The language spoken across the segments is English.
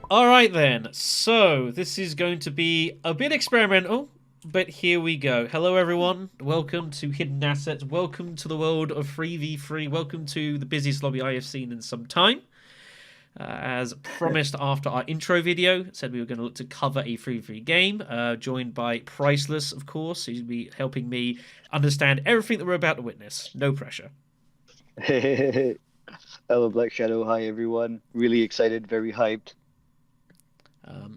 Alright then, so this is going to be a bit experimental, but here we go. Hello everyone, welcome to Hidden Assets, welcome to the world of 3v3, welcome to the busiest lobby I have seen in some time. As promised after our intro video, said we were going to look to cover a 3v3 game, joined by Priceless, of course, who's be helping me understand everything that we're about to witness. No pressure. Hello, Black Shadow. Hi, everyone. Really excited, very hyped.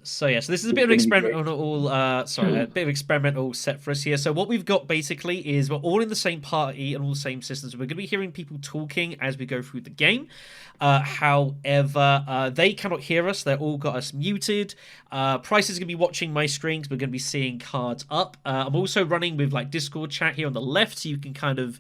So this is a bit of an experimental, a bit of experimental set for us here. So what we've got basically is we're all in the same party and all the same systems. We're going to be hearing people talking as we go through the game. However, they cannot hear us. They're all got us muted. Price is going to be watching my screen because we're going to be seeing cards up. I'm also running with like Discord chat here on the left, so you can kind of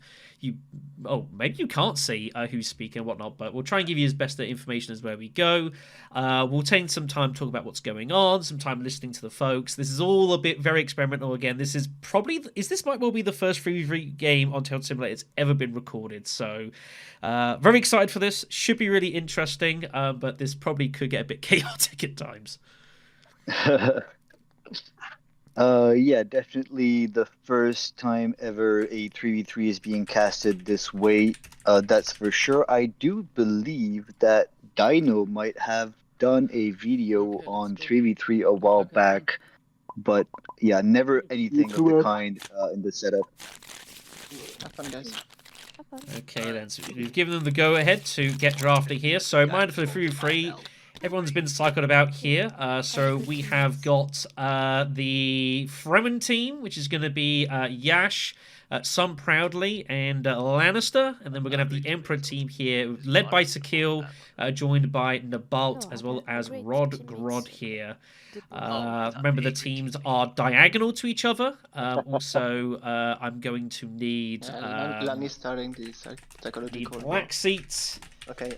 maybe you can't see who's speaking and whatnot, but we'll try and give you as best information as where we go. We'll take some time to talk about what's going on, some time listening to the folks. This is all a bit very experimental again. This is probably, this might well be the first 3v3 game on Tailed Simulator that's ever been recorded, so very excited for this. Should be really interesting, but this probably could get a bit chaotic at times. Yeah, definitely the first time ever a 3v3 is being casted this way. That's for sure. I do believe that Dino might have done a video on 3v3 a while back, but yeah, never anything of the kind in the setup. Have fun, guys. Okay then, so we've given them the go-ahead to get drafting here. So mind for the 3v3. Everyone's been cycled about here. So we have got the Fremen team, which is going to be Yash, Someproudly, and Lannister. And then we're going to have the Emperor team here, led by Sakaille, joined by Nabalt, as well as RodGrod here. Remember, the teams are diagonal to each other. Also, I'm going to need black seats. Okay,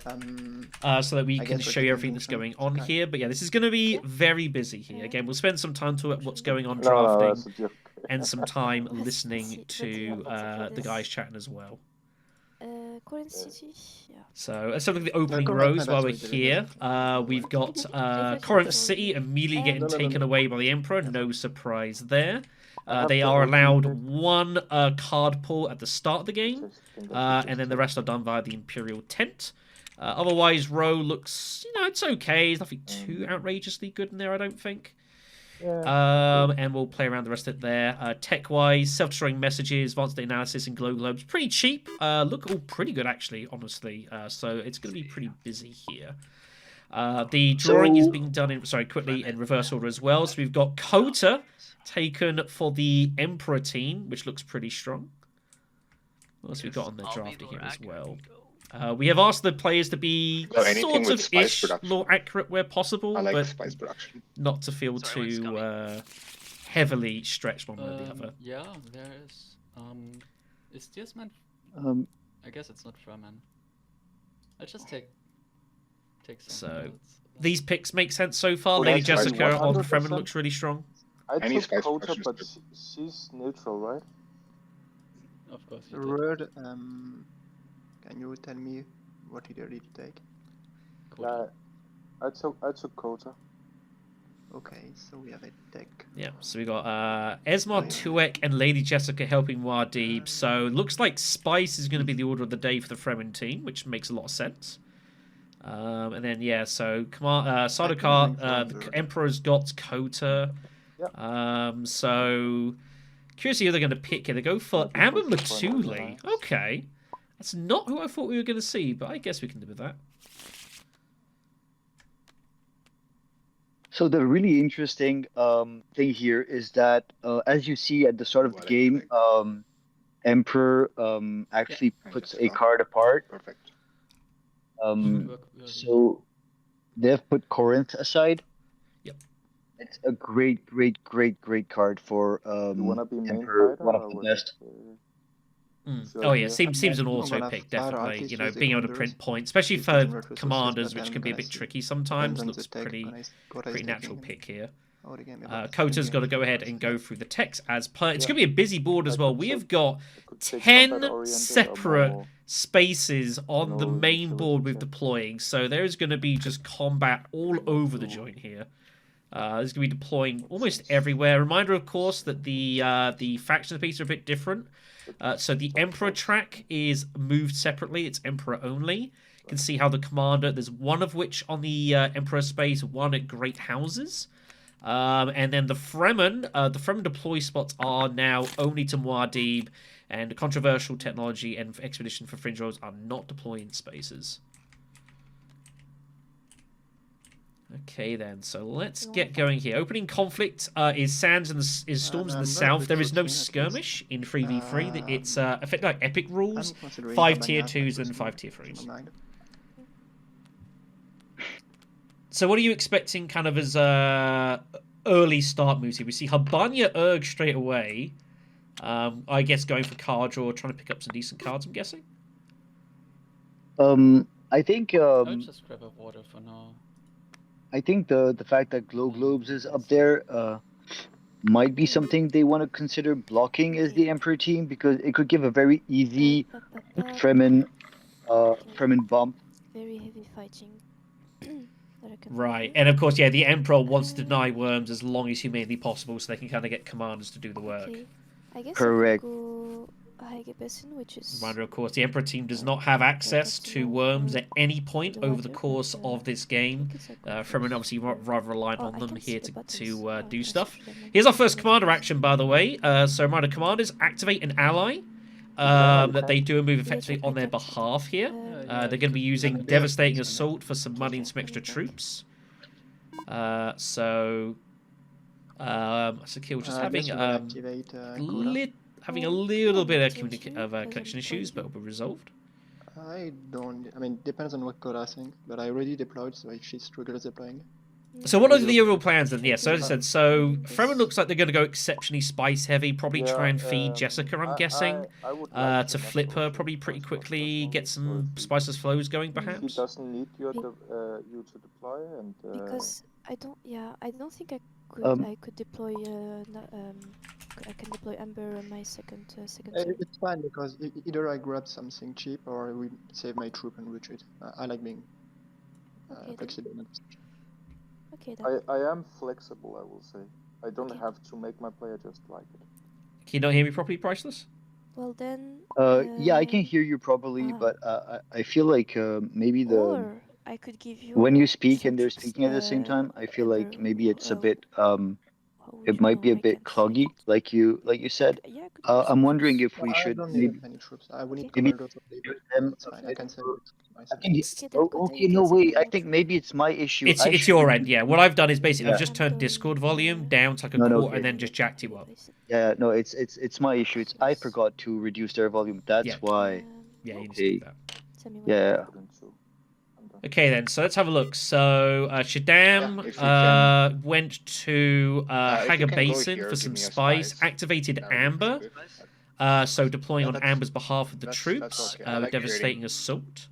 so that we can show you everything that's going on here. But yeah, this is going to be very busy here. Again, we'll spend some time to what's going on drafting and some time listening to the guys chatting as well. So as some of the opening rows while we're here, we've got Corinth City immediately getting taken away by the Emperor. No surprise there. They are allowed one card pull at the start of the game, and then the rest are done via the Imperial Tent. Otherwise, row looks, it's okay. There's nothing too outrageously good in there, I don't think. And we'll play around the rest of it there. Tech-wise, self-destroying messages, advanced data analysis, and glow globes. Pretty cheap. Look all pretty good, actually, honestly. So it's going to be pretty busy here. The drawing is being done quickly in reverse order as well. So we've got Kota taken for the Emperor team, which looks pretty strong. What else we've got on the drafter here as well? We have asked the players to be sort of ish more accurate where possible, but not to feel too heavily stretched one way or the other. Yeah, there is. Is this meant? I guess it's not Fremen. I just take some. So these picks make sense so far. Lady Jessica on Fremen looks really strong. I took Kota, but she's neutral, right? Of course. Rod, can you tell me what leader did you take? Yeah, I took Kota. Okay, so we have a deck. Yeah, so we got Esmar Tuek and Lady Jessica helping Muad'Dib. So it looks like Spice is going to be the order of the day for the Fremen team, which makes a lot of sense. And then so Sardaukar, the Emperor's got Kota. Yep. So curious who they're going to pick here. They go for Amber Matuli. Okay. That's not who I thought we were going to see, but I guess we can live with that. So the really interesting thing here is that, as you see at the start of the game, Emperor actually puts a card apart. Perfect. So they've put Corinth aside. Yep. It's a great card for Emperor, one of the best. Oh yeah, seems an auto pick, definitely. Being able to print points, especially for commanders, which can be a bit tricky sometimes, looks pretty natural pick here. Kota's got to go ahead and go through the text as per. It's going to be a busy board as well. We have got 10 separate spaces on the No main board with utility check. deploying. So there's going to be just combat all over the joint here. There's going to be deploying almost everywhere. Reminder, of course, that the faction piece are a bit different. So the Emperor track is moved separately. It's Emperor only. You can see how the commander, there's one of which on the Emperor space, one at Great Houses. And then the Fremen deploy spots are now only to Muad'Dib, and controversial technology and expedition for fringe roads are not deploying spaces. Okay then, so let's get going here. Opening conflict is storms in the south. There is no skirmish in 3v3. It's effectively like epic rules, 5 tier 2s and 5 tier 3s. So what are you expecting kind of as early start moves here? We see Habanya Urg straight away. I guess going for card draw, trying to pick up some decent cards, I'm guessing. I think I'll just grab a water for now. I think the fact that Glow Globes is up there might be something they want to consider blocking as the Emperor team, because it could give a very easy Fremen bump. Very heavy fighting. Right, and of course, yeah, the Emperor wants to deny worms as long as humanly possible, so they can kind of get commanders to do the work. Okay. I guess Correct. I could go Hagebessen, which is... Reminder, of course, the Emperor team does not have access to worms at any point over the course of this game. Fremen obviously rather reliant on them here to do stuff. Here's our first commander action, by the way. So reminder, commanders activate an ally. That they do a move effectively on their behalf here. They're going to be using Devastating Assault for some money and some extra troops. Sakaille just having a little bit of connection issues, but will be resolved. I mean, depends on what code I think, but I already deployed, so if she struggles deploying. So what are the overall plans then? Yeah, so as I said, so Fremen looks like they're going to go exceptionally spice heavy, probably try and feed Jessica, I'm guessing, I would like to flip her probably pretty quickly, get some spiceless flows going perhaps. He doesn't need you to deploy, and because I don't think I could deploy I can deploy Amber on my second turn. It's fine because either I grab something cheap or we save my troop and retreat. I like being flexible. Okay, then. I am flexible, I will say. I don't have to make my player just like it. Can you not hear me properly, Priceless? Well then... yeah, I can hear you properly, but I feel like maybe Or I could give you... when you speak and they're speaking at the same time, I feel like maybe it's a bit... it might be a bit cloggy, like you said. Yeah, I'm wondering if we should maybe many troops. I will need maybe commanders of give them I can send it myself. okay, no, wait. I think maybe it's my issue. It's your end, yeah. What I've done is basically I've just turned Discord volume down to like a quarter and then just jacked you up. Yeah, no, it's my issue. I forgot to reduce their volume. That's why. Yeah, you need to do that. Yeah. Okay then, so let's have a look. So Shaddam went to Hagebessen for some spice, activated Amber, so deploying on Amber's behalf with the troops, with Devastating Assault.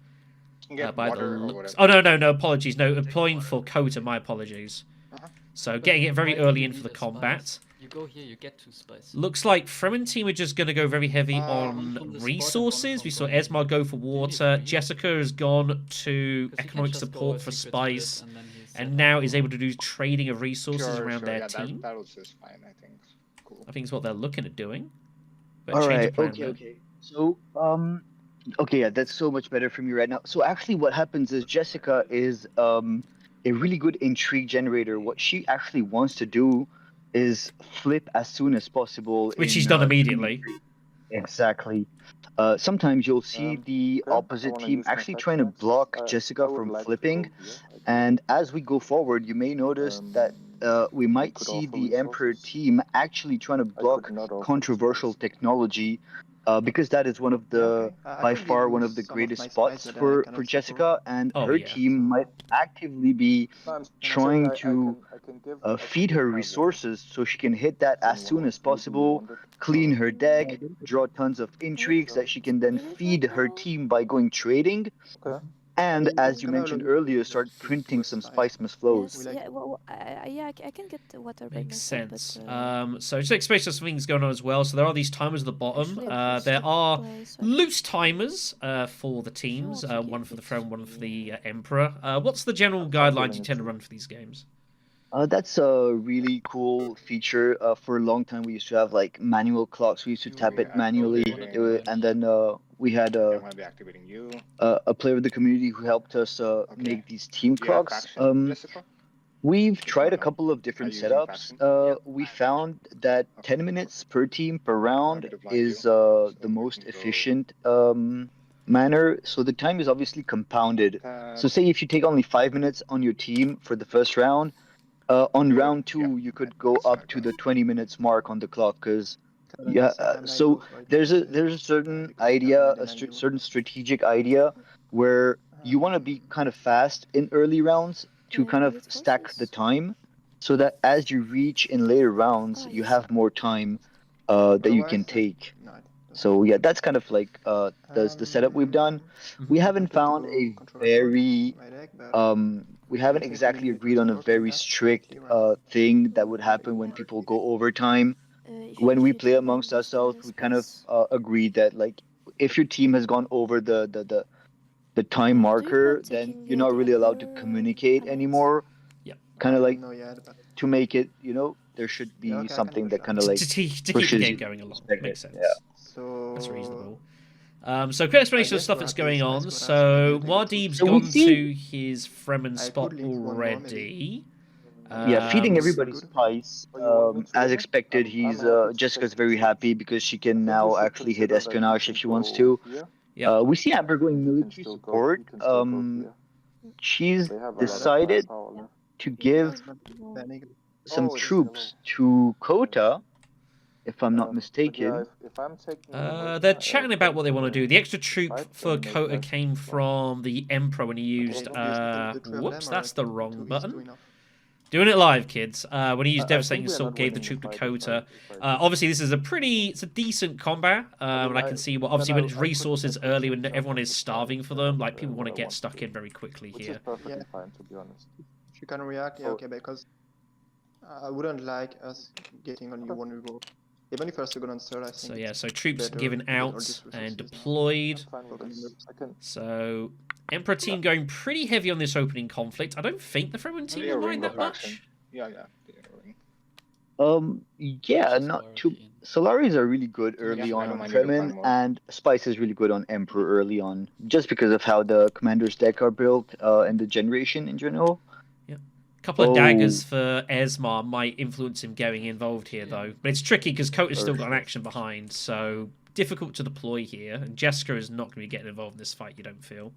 By the looks. Oh no, apologies. No, deploying for Kota, my apologies. So getting it very early in for the combat. You go here, you get 2 spice. Looks like Fremen team are just going to go very heavy on resources. We saw Esmar go for water. Jessica has gone to economic support for spice, and now is able to do trading of resources around their team. That'll just fine, I think. Cool. I think it's what they're looking at doing. But all right. Okay. So okay, yeah, that's so much better for me right now. So actually, what happens is Jessica is a really good intrigue generator. What she actually wants to do is flip as soon as possible. Which she's done immediately. Exactly. Sometimes you'll see the opposite team actually trying to block Jessica from flipping. And as we go forward, you may notice that we might see the Emperor team actually trying to block controversial technology. Because that is one of the, by far, one of the greatest spots for Jessica, and her team might actively be trying to feed her resources so she can hit that as soon as possible, clean her deck, draw tons of intrigues that she can then feed her team by going trading. And as you Can I mentioned allow earlier, you start to printing do some a style? spice must flows. Yes, We like yeah, well, I can get the water by Makes myself, sense. but So just explain some things going on as well. So there are these timers at the bottom. actually I'm forced There to are play, so I loose timers for the if you teams. want to One give for the it Throne, one to for me. the Emperor. What's the general I'm guidelines giving you it tend to to run for these games? That's a really cool feature. For a long time, we used to have like manual clocks. We used to tap it manually, and then we had I'm gonna be activating you. a player of the community who helped us make these team Do you have clocks. faction, Jessica? We've tried a no? couple of different Are you using setups. faction? We found that 10 minutes per team per round is the most efficient manner. So the time is obviously compounded. So say if you take only 5 minutes on your team for the first round, on round 2 you could go up to the 20 minutes mark on the clock because so there's a certain idea, certain strategic idea where you want to be kind of fast in early rounds to kind of Elite stack the Forces? time so that as you reach in later rounds Ah, you yes. have more time that you can take. So yeah, that's kind of like the setup we've done. We haven't found a very we haven't exactly agreed on a very strict thing that would happen when people go overtime. When we play amongst ourselves, we kind of agreed that like if your team has gone over the time Do you marker, plan then taking you're not the really allowed to Emperor communicate alliance? anymore. Yeah. Kind of I like don't know yet, but to make it, there should be yeah, okay, I can something push that that. kind of like To keep the pushes game you going to along. respect Makes it. sense. Yeah. So That's reasonable. So quick explanation of guess stuff we're that's happy going with on. Spice Quotas, So maybe we take the Muad'Dib's So we gone see, to his Fremen I spot could link one more, already. yeah, feeding It's everybody good. spice. Oh, you want me to As do it? expected, I'm he's happy to Jessica's take very troops. happy because she I can think you now should actually hit consider that you espionage can if she wants go to. here. Yeah. We see Amber going And you can military still go. support. You can still go here. She's They have a lot of decided firepower left. to You give It's not No. banning. some Oh, it is troops yellow. to Kota, if I'm not But yeah, mistaken. if I'm taking over, They're chatting about what they want to do. The extra the troop fight, for then make Kota less came fun. from the Emperor when he Okay, used. so the three of Whoops, them are that's the too wrong easy, too button. enough. Doing it live, kids. When he used I Devastating think we are Assault, not gave the winning troop to fight Kota. if I Obviously, this is it's a decent combat, and I can see obviously when it's resources early, when everyone is starving for them, like people want to get stuck in very quickly which here. is perfectly Yeah. fine, to be honest. If you can react, yeah, So- okay, because I wouldn't like us getting only one revolt. Even if we're second and third, I think. So yeah, so troops better given to get all out these and resources now. deployed. I'm fine with this. I can. So Emperor team going pretty heavy on this opening conflict. I don't think the Fremen team Maybe a will mind Ringo that faction. much. Yeah. Yeah, Just not Solari too. in. Solaris are really good early Yeah, I on don't on mind you to Fremen, plan more. and Spice is really good on Emperor early on, just because of how the commander's deck are built and the generation in general. A couple of daggers for Esmar might influence him getting involved here, though. But it's tricky because Kota's still got an action behind, so difficult to deploy here. And Jessica is not going to be getting involved in this fight, you don't feel.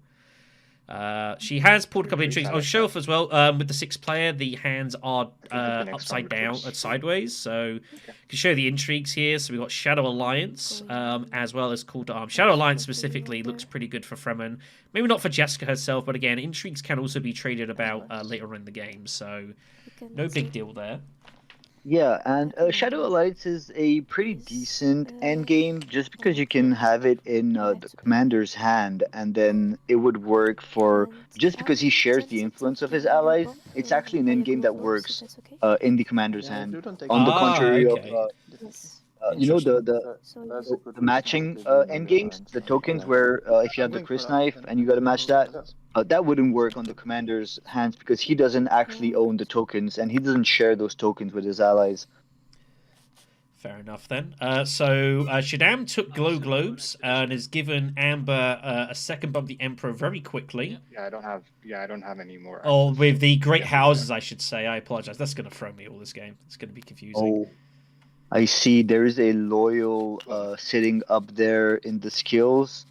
She has pulled a couple of intrigues. I'll show off as well. With the 6 player, the hands are upside down, sideways. So you can show the intrigues here. So we've got Shadow Alliance, as well as Call to Arms. Shadow Alliance specifically looks pretty good for Fremen. Maybe not for Jessica herself, but again, intrigues can also be traded about later on in the game. So no big deal there. Yeah, and Shadow Alliance is a pretty decent end game just because you can have it in the commander's hand, and then it would work for just because he shares the influence of his allies. It's actually an end game that works in the commander's hand. On the contrary of the matching end games, the tokens where if you have the Chris knife and you got to match that, that wouldn't work on the commander's hands because he doesn't actually own the tokens and he doesn't share those tokens with his allies. Fair enough then. So Shaddam took Glow Globes and has given Amber a second bump the Emperor very quickly. Yeah, I don't have any more. Oh, with the Great Houses, I should say. I apologize. That's going to throw me all this game. It's going to be confusing. Oh, I see. There is a loyal sitting up there in the skills.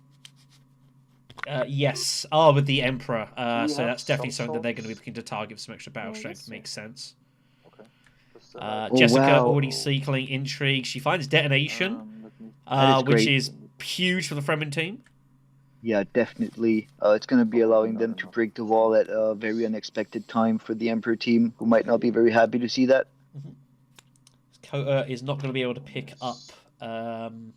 Yes. Oh, with the Emperor. So that's definitely something that they're going to be looking to target for some extra battle strength. Makes sense. Jessica already cycling intrigue. She finds detonation, which is huge for the Fremen team. Yeah, definitely. It's going to be allowing them to break the wall at a very unexpected time for the Emperor team, who might not be very happy to see that. Kota is not going to be able to pick up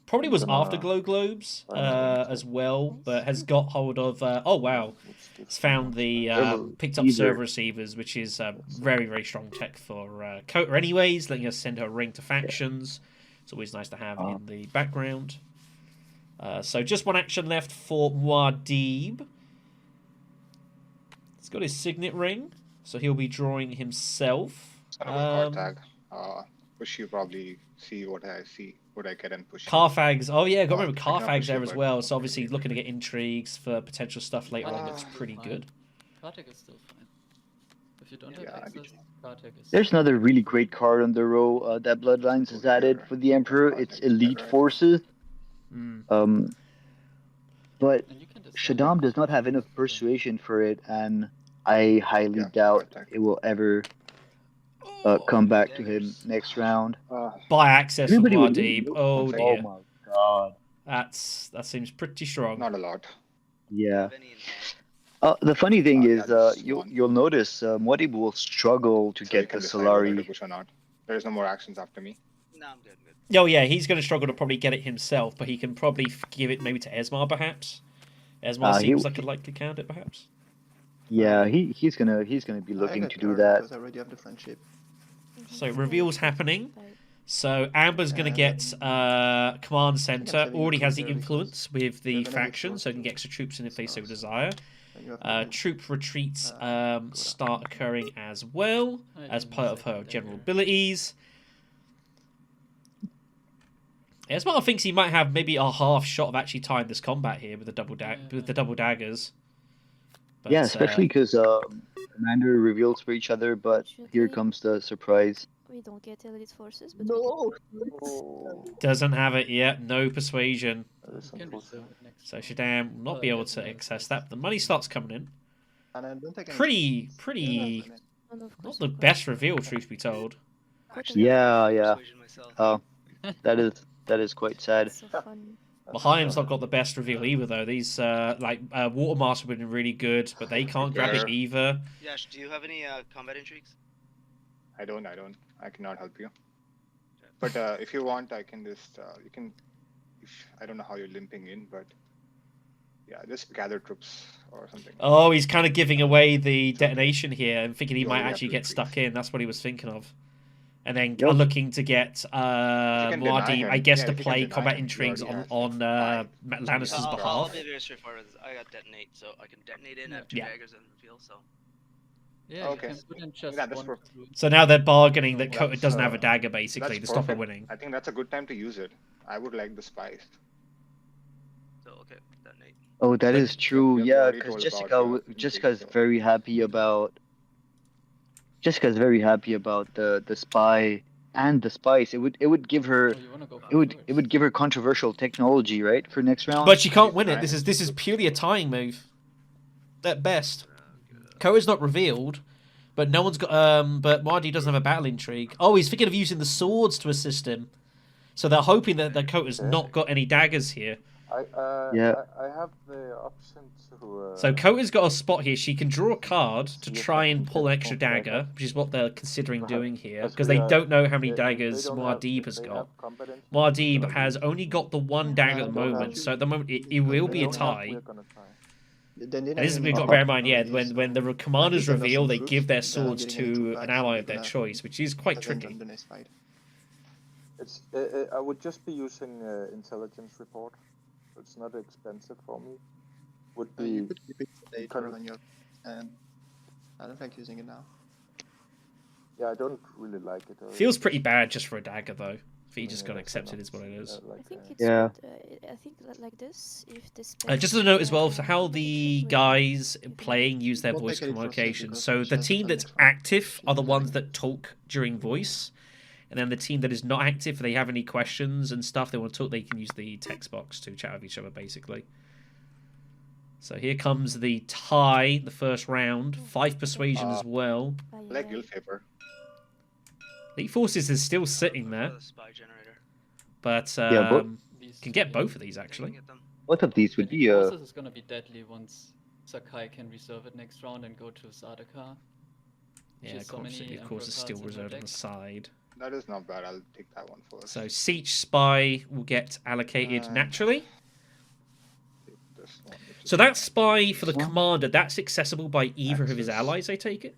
Probably was after Glow Globes as well, but has got hold of. Oh wow, it's found the picked up server receivers, which is very very strong tech for Kota. Anyways, letting us send her ring to factions. It's always nice to have in the background. So just one action left for Muad'Dib. He's got his signet ring, so he'll be drawing himself. Card tag. Push you probably see what I see. What I get and push. Carfags. Oh yeah, got to remember Carfags there as well. So obviously looking to get intrigues for potential stuff later on looks pretty good. Cartag is still fine. If you don't have access, Cartag is... There's another really great card on the row that Bloodlines has added for the Emperor. It's Elite Forces. But Shaddam does not have enough persuasion for it, and I highly doubt it will ever come back to him next round. Buy access for Muad'Dib. Oh dear. Oh my god. That seems pretty strong. Not a lot. Yeah. The funny thing is, you'll notice Muad'Dib will struggle to get the Solari. Push or not. There's no more actions after me. No, I'm good. Oh yeah, he's going to struggle to probably get it himself, but he can probably give it maybe to Esmar perhaps. Esmar seems like a likely candidate perhaps. Yeah, he's gonna be looking to do that. Because I already have the friendship. So reveal's happening. So Amber's going to get command center. Already has the influence with the faction, so can get extra troops in if they so desire. Troop retreats start occurring as well as part of her general abilities. Esmar thinks he might have maybe a half shot of actually tying this combat here with the double daggers. But, yeah, especially because Commander reveals for each other, but here comes the surprise. We don't get elite forces, but doesn't have it yet. No persuasion. So Shaddam will not be able to access that. But the money starts coming in. Pretty. Not the best reveal, truth be told. Yeah. Oh, that is quite sad. Mahayim's not got the best reveal either, though. These Watermaster have been really good, but they can't grab it either. Yash, do you have any combat intrigues? I don't. I cannot help you. But if you want, I can just you can. I don't know how you're limping in, but yeah, just gather troops or something. Oh, he's kind of giving away the detonation here and thinking he might actually get stuck in. That's what he was thinking of. And then looking to get Muad'Dib, I guess, to play combat intrigues on Lannister's behalf. I'll be very straightforward. I got detonate, so I can detonate in, have two daggers and reveal, so... Yeah, okay. So now they're bargaining that Kota doesn't have a dagger, basically, to stop her winning. I think that's a good time to use it. I would like the spice. So, okay, detonate. Oh, that is true. Yeah, because Jessica's very happy about... Jessica's very happy about the spy and the spice. It would give her it would give her controversial technology, right, for next round. But she can't win it. This is purely a tying move. At best. Koa's not revealed, but no one's got but Muad'Dib doesn't have a battle intrigue. Oh, he's thinking of using the swords to assist him. So they're hoping that Kota's not got any daggers here. I have the option to... So Kota's got a spot here. She can draw a card to try and pull an extra dagger, which is what they're considering doing here, because they don't know how many daggers Muad'Dib has got. Muad'Dib has only got the one dagger at the moment, so at the moment it will be a tie. And this is, we've got to bear in mind, yeah, when the commanders reveal, they give their swords to an ally of their choice, which is quite tricky. I would just be using intelligence report. It's not expensive for me. Would be. You could keep it on your. I don't like using it now. Yeah, I don't really like it. Feels pretty bad just for a dagger, though. If you just got to accept it is what it is. I think it's I think like this, if this. Just as a note as well, so how the guys playing use their voice communication. So the team that's active are the ones that talk during voice. And then the team that is not active, if they have any questions and stuff they want to talk, they can use the text box to chat with each other, basically. So here comes the tie, the first round. 5 persuasion as well. Like guild favor. Elite Forces is still sitting there. But can get both of these, actually. Both of these would be... Forces is going to be deadly once Sakaille can reserve it next round and go to Sardaukar. Yeah, of course, it's still reserved on the side. That is not bad. I'll take that one first. So Siege Spy will get allocated naturally. This one, So that spy for the commander, that's accessible by either of his allies, I take it?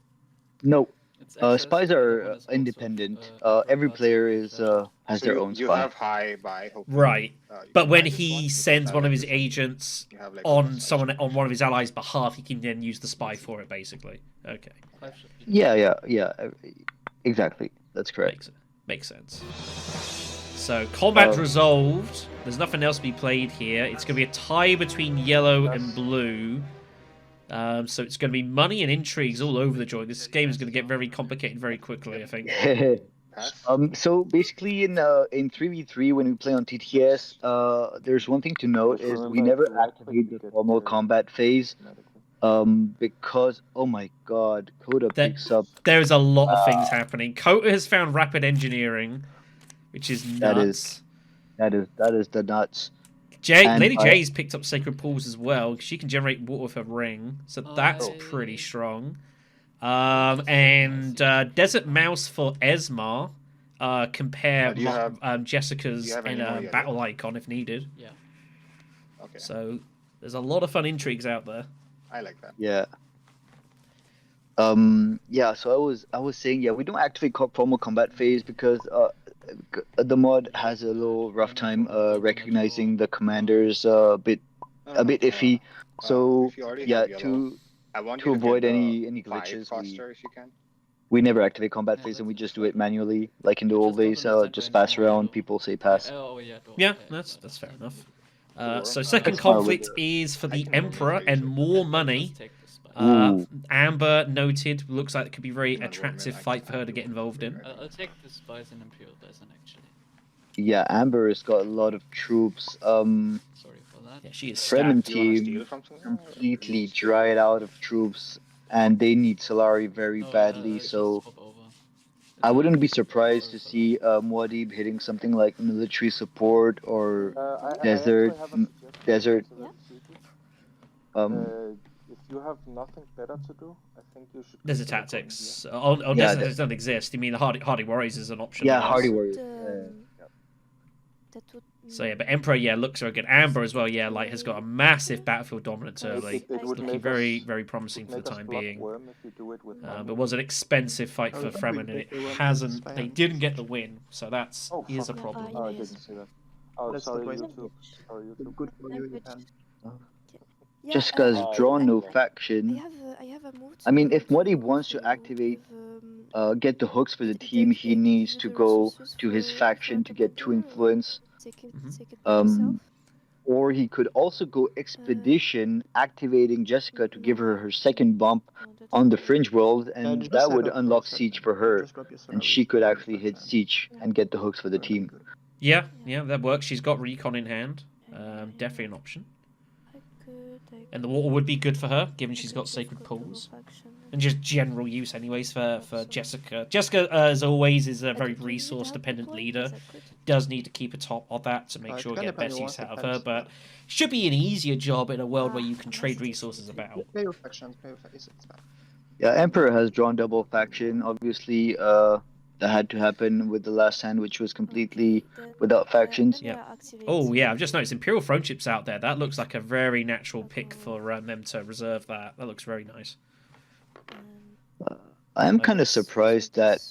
No. It's Spies are independent. Every player is has their own spy. You have high by, hopefully. Right. You But can when buy this he one, sends because one of I his like this one. agents You have, like, on bonus someone action. on one of his allies' behalf, he can then use the spy for it, basically. Okay. Yeah. Exactly. That's correct. Makes sense. So combat resolved. There's nothing else to be played here. It's going to be a tie between yellow and blue. So it's going to be money and intrigues all over the joint. This game is going to get very complicated very quickly, I think. So basically in 3v3 when we play on TTS, there's one thing to note is we never activate the formal combat phase. Because oh my god, Coda picks up. There's a lot of things happening. Coda has found rapid engineering, which is nuts. That is the nuts. Lady J's picked up Sacred Pools as well. She can generate water with her ring, so that's pretty strong. And Desert Mouse for Esmar. Compare Jessica's and battle icon if needed. Yeah. Okay. So there's a lot of fun intrigues out there. I like that. Yeah. Yeah. So I was saying, yeah, we don't activate formal combat phase because the mod has a little rough time recognizing the commanders a bit iffy. So yeah, to avoid any glitches, we never activate combat phase and we just do it manually, like in the old days. Just pass around, people say pass. Yeah, that's fair enough. So second conflict is for the Emperor and more money. Amber noted, looks like it could be a very attractive fight for her to get involved in. I'll take the spies and Imperial Basin, actually. Yeah, Amber has got a lot of troops. Sorry for that. Yeah, she is Fremen stacked. team completely dried out of troops, and they need Solari very badly, so I wouldn't be surprised to see Muad'Dib hitting something like military support or desert. If you have nothing better to do, I think you should. Desert Tactics. Desert Tactics don't exist. You mean the Hardy Warriors is an option? Yeah, Hardy Warriors. So yeah, but Emperor, looks very good. Amber as well, has got a massive battlefield dominance early. It's looking very, very promising for the time being. But it was an expensive fight for Fremen, and it hasn't. They didn't get the win, so that's is a problem. Oh, I didn't see that. Oh, sorry, YouTube. Good for you, Jessica's drawn no faction. I mean, if Muad'Dib wants to activate, get the hooks for the team, he needs to go to his faction to get 2 influence. Or he could also go expedition, activating Jessica to give her second bump on the Fringe World, and that would unlock Siege for her, and she could actually hit Siege and get the hooks for the team. Yeah, that works. She's got Recon in hand. Definitely an option. And the water would be good for her, given she's got Sacred Pools. And just general use anyways for Jessica. Jessica, as always, is a very resource-dependent leader. Does need to keep a top of that to make sure we get best use out of her, but should be an easier job in a world where you can trade resources about. Yeah, Emperor has drawn double faction. Obviously, that had to happen with the last hand, which was completely without factions. Yeah. Oh, yeah, I've just noticed Imperial Friendship's out there. That looks like a very natural pick for them to reserve that. That looks very nice. I'm kind of surprised that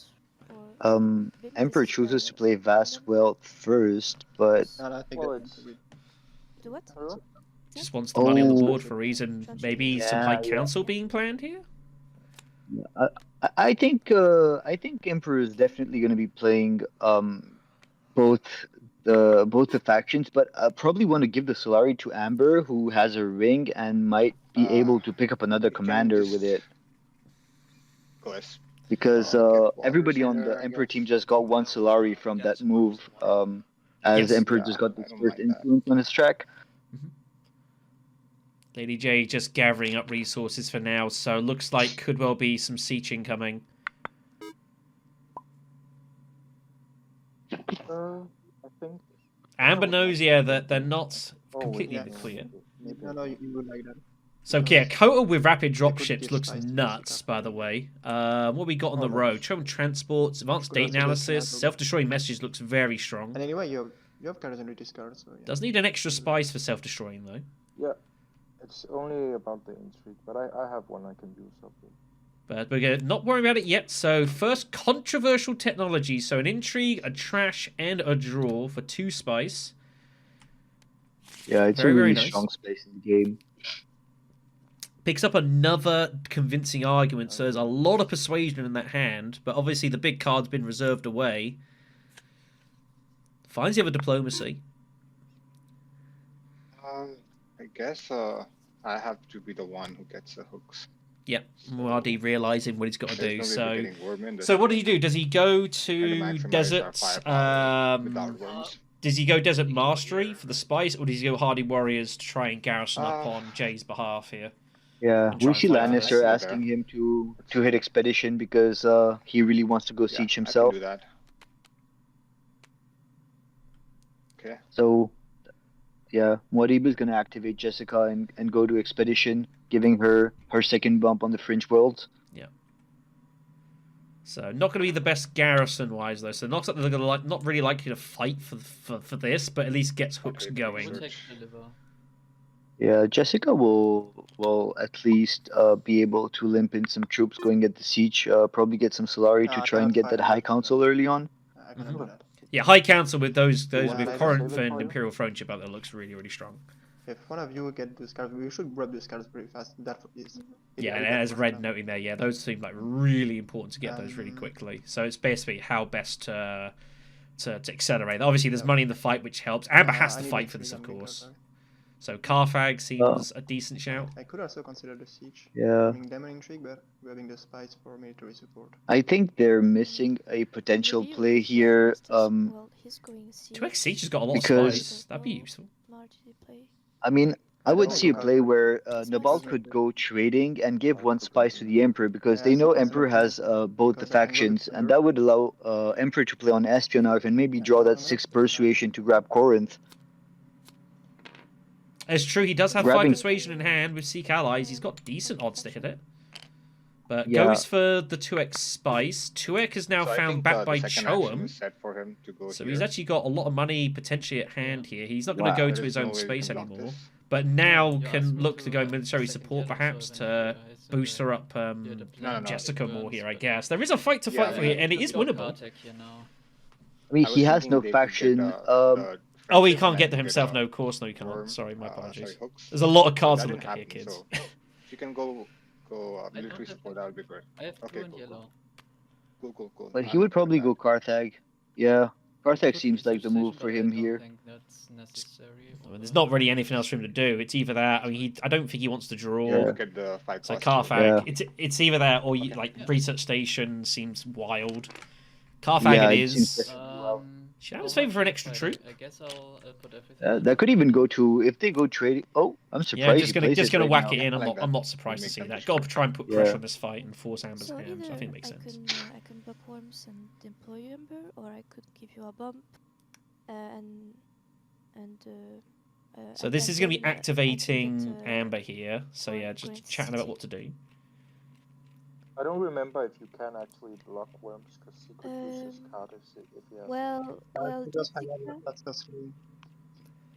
Emperor chooses to play Vast Wealth first, but... Just wants the money on the board for a reason. Maybe some High Council being planned here? I think Emperor is definitely going to be playing both the factions, but I probably want to give the Solari to Amber, who has a ring and might be able to pick up another commander with it. Because everybody on the Emperor team just got 1 Solari from that move, as Emperor just got this first influence on his track. Lady J just gathering up resources for now, so looks like could well be some sieging coming. I think Amber knows, that they're not completely in the clear. No, you would like that. So yeah, Kota with rapid could dropships give looks spice to nuts, Jessica. by the way. What we got on the Oh, road? nice. Travel transports, advanced Could date also do analysis, Canado. self-destroying messages looks very strong. And anyway, you have charisma discard, so yeah. Does need an extra spice for self-destroying though. Yeah, it's only about the intrigue, but I have one I can use. Okay. But we're not worrying about it yet. So first, controversial technology. So an intrigue, a trash, and a draw for 2 spice. Yeah, it's Very, a very really nice. strong space in the game. Picks up another convincing argument. So there's a lot of persuasion in that hand. But obviously the big card's been reserved away. Finds the other diplomacy. I guess I have to be the one who gets the hooks. Yep, Muad'Dib realising what he's got to do. There's no way of getting worm in this So what does he game. do? Does he go And to maximize our Desert? firepower without worms. Does he go Desert Mastery for the spice, or does he go Hardy Warriors to try and garrison up Uh, on Jay's behalf here? Yeah, And try we and see fight Lannister first. asking him to hit Expedition because he really wants to go Yeah, siege I himself. can do that. Okay. So, yeah, Muad'Dib is going to activate Jessica and go to Expedition, giving her second bump on the Fringe Worlds. So not going to be the best garrison-wise though. So not something they're going to not really likely to fight for this, but at least gets hooks Okay, going. We'll take deliver. Yeah, Jessica will at least be able to limp in some troops going at the siege. Probably get some Solari to I try and have get that 5 High minutes, Council early on. I cannot do that. Yeah, High Council with those Yeah, with I Corinth save it and for you. Imperial Friendship out there looks really, really strong. If one of you get the scars, we should grab the scars pretty fast. That is. Yeah, and as Red noting there, yeah, those seem like really important to get those really quickly. So it's basically how best to accelerate. Obviously, there's money in the fight, which helps. Amber has to fight for this, of course. So Carthag seems a decent shout. I could also consider the siege. Yeah. I mean, Demon Intrigue, but grabbing the spice for military support. I think they're missing a potential Maybe play we here. use this- well, he's going siege. 2x Siege has got a lot Because- of spice. That'd be useful. Marty play. I mean, I would don't see a know. play where It's Nabalt nice. could go trading and give one spice to the Emperor because they know Emperor has both the Because I can go factions, with and Emperor. that would allow Emperor to play on espionage and maybe draw that 6 persuasion to grab Corinth. It's true, he does have 5 Grabbing- persuasion in hand with Seek allies. He's got decent odds to hit it. But Yeah. goes for the 2x spice. 2x is now So I found think, back the by second action Choam. is set for him to go So here. he's actually got a lot of money potentially at hand here. He's not going to Wow. go There to is his no own way we space can block anymore. this. But now You asked can me look to go to military second support general, perhaps so then to you guys boost her up did a plan no, Jessica with more worms, here, I but- guess. There is a fight to Yeah, fight for yeah. here, and it is Got winnable. Karthag here now. I mean, I he was has thinking no they could faction. get, the Oh, he friendship can't get and to himself. a No, of course, no, he cannot. worm, Sorry, my apologies. sorry, hooks. There's a lot of But cards that to look didn't at here, happen, kids. so if you can go I military don't support, that would be great. I have Okay, blue and cool, yellow. Cool. But he I'm would okay probably with go that. Carthag. Yeah, Carthag Could seems be like the move substation, for but I him don't here. think that's necessary. I mean, there's not really anything else for him to do. It's either that. I mean, I don't think he wants to draw. Yeah. Look at the 5 So cost. Carthag, Yeah. it's either that or you, like research station seems wild. Carthag Yeah, it it is. seems Should I have favor for an extra troop? I guess I'll put everything. on. That could even go to if they go trading. Oh, I'm surprised. Yeah, he just gonna plays just it gonna right whack now. it in. I like that. I'm not surprised to Make see them that. destroy. Got to try and put Yeah. pressure on this fight and force Amber's So hand. either I think makes sense. I can block worms and deploy you, Ember, or I could give you a bump, and So this is going to be then, I can activating get, Amber here. So yeah, going just to chatting about CT. what to do. I don't remember if you can actually block worms because he could use his Um, card if he has. well, Just Jessica- that's cost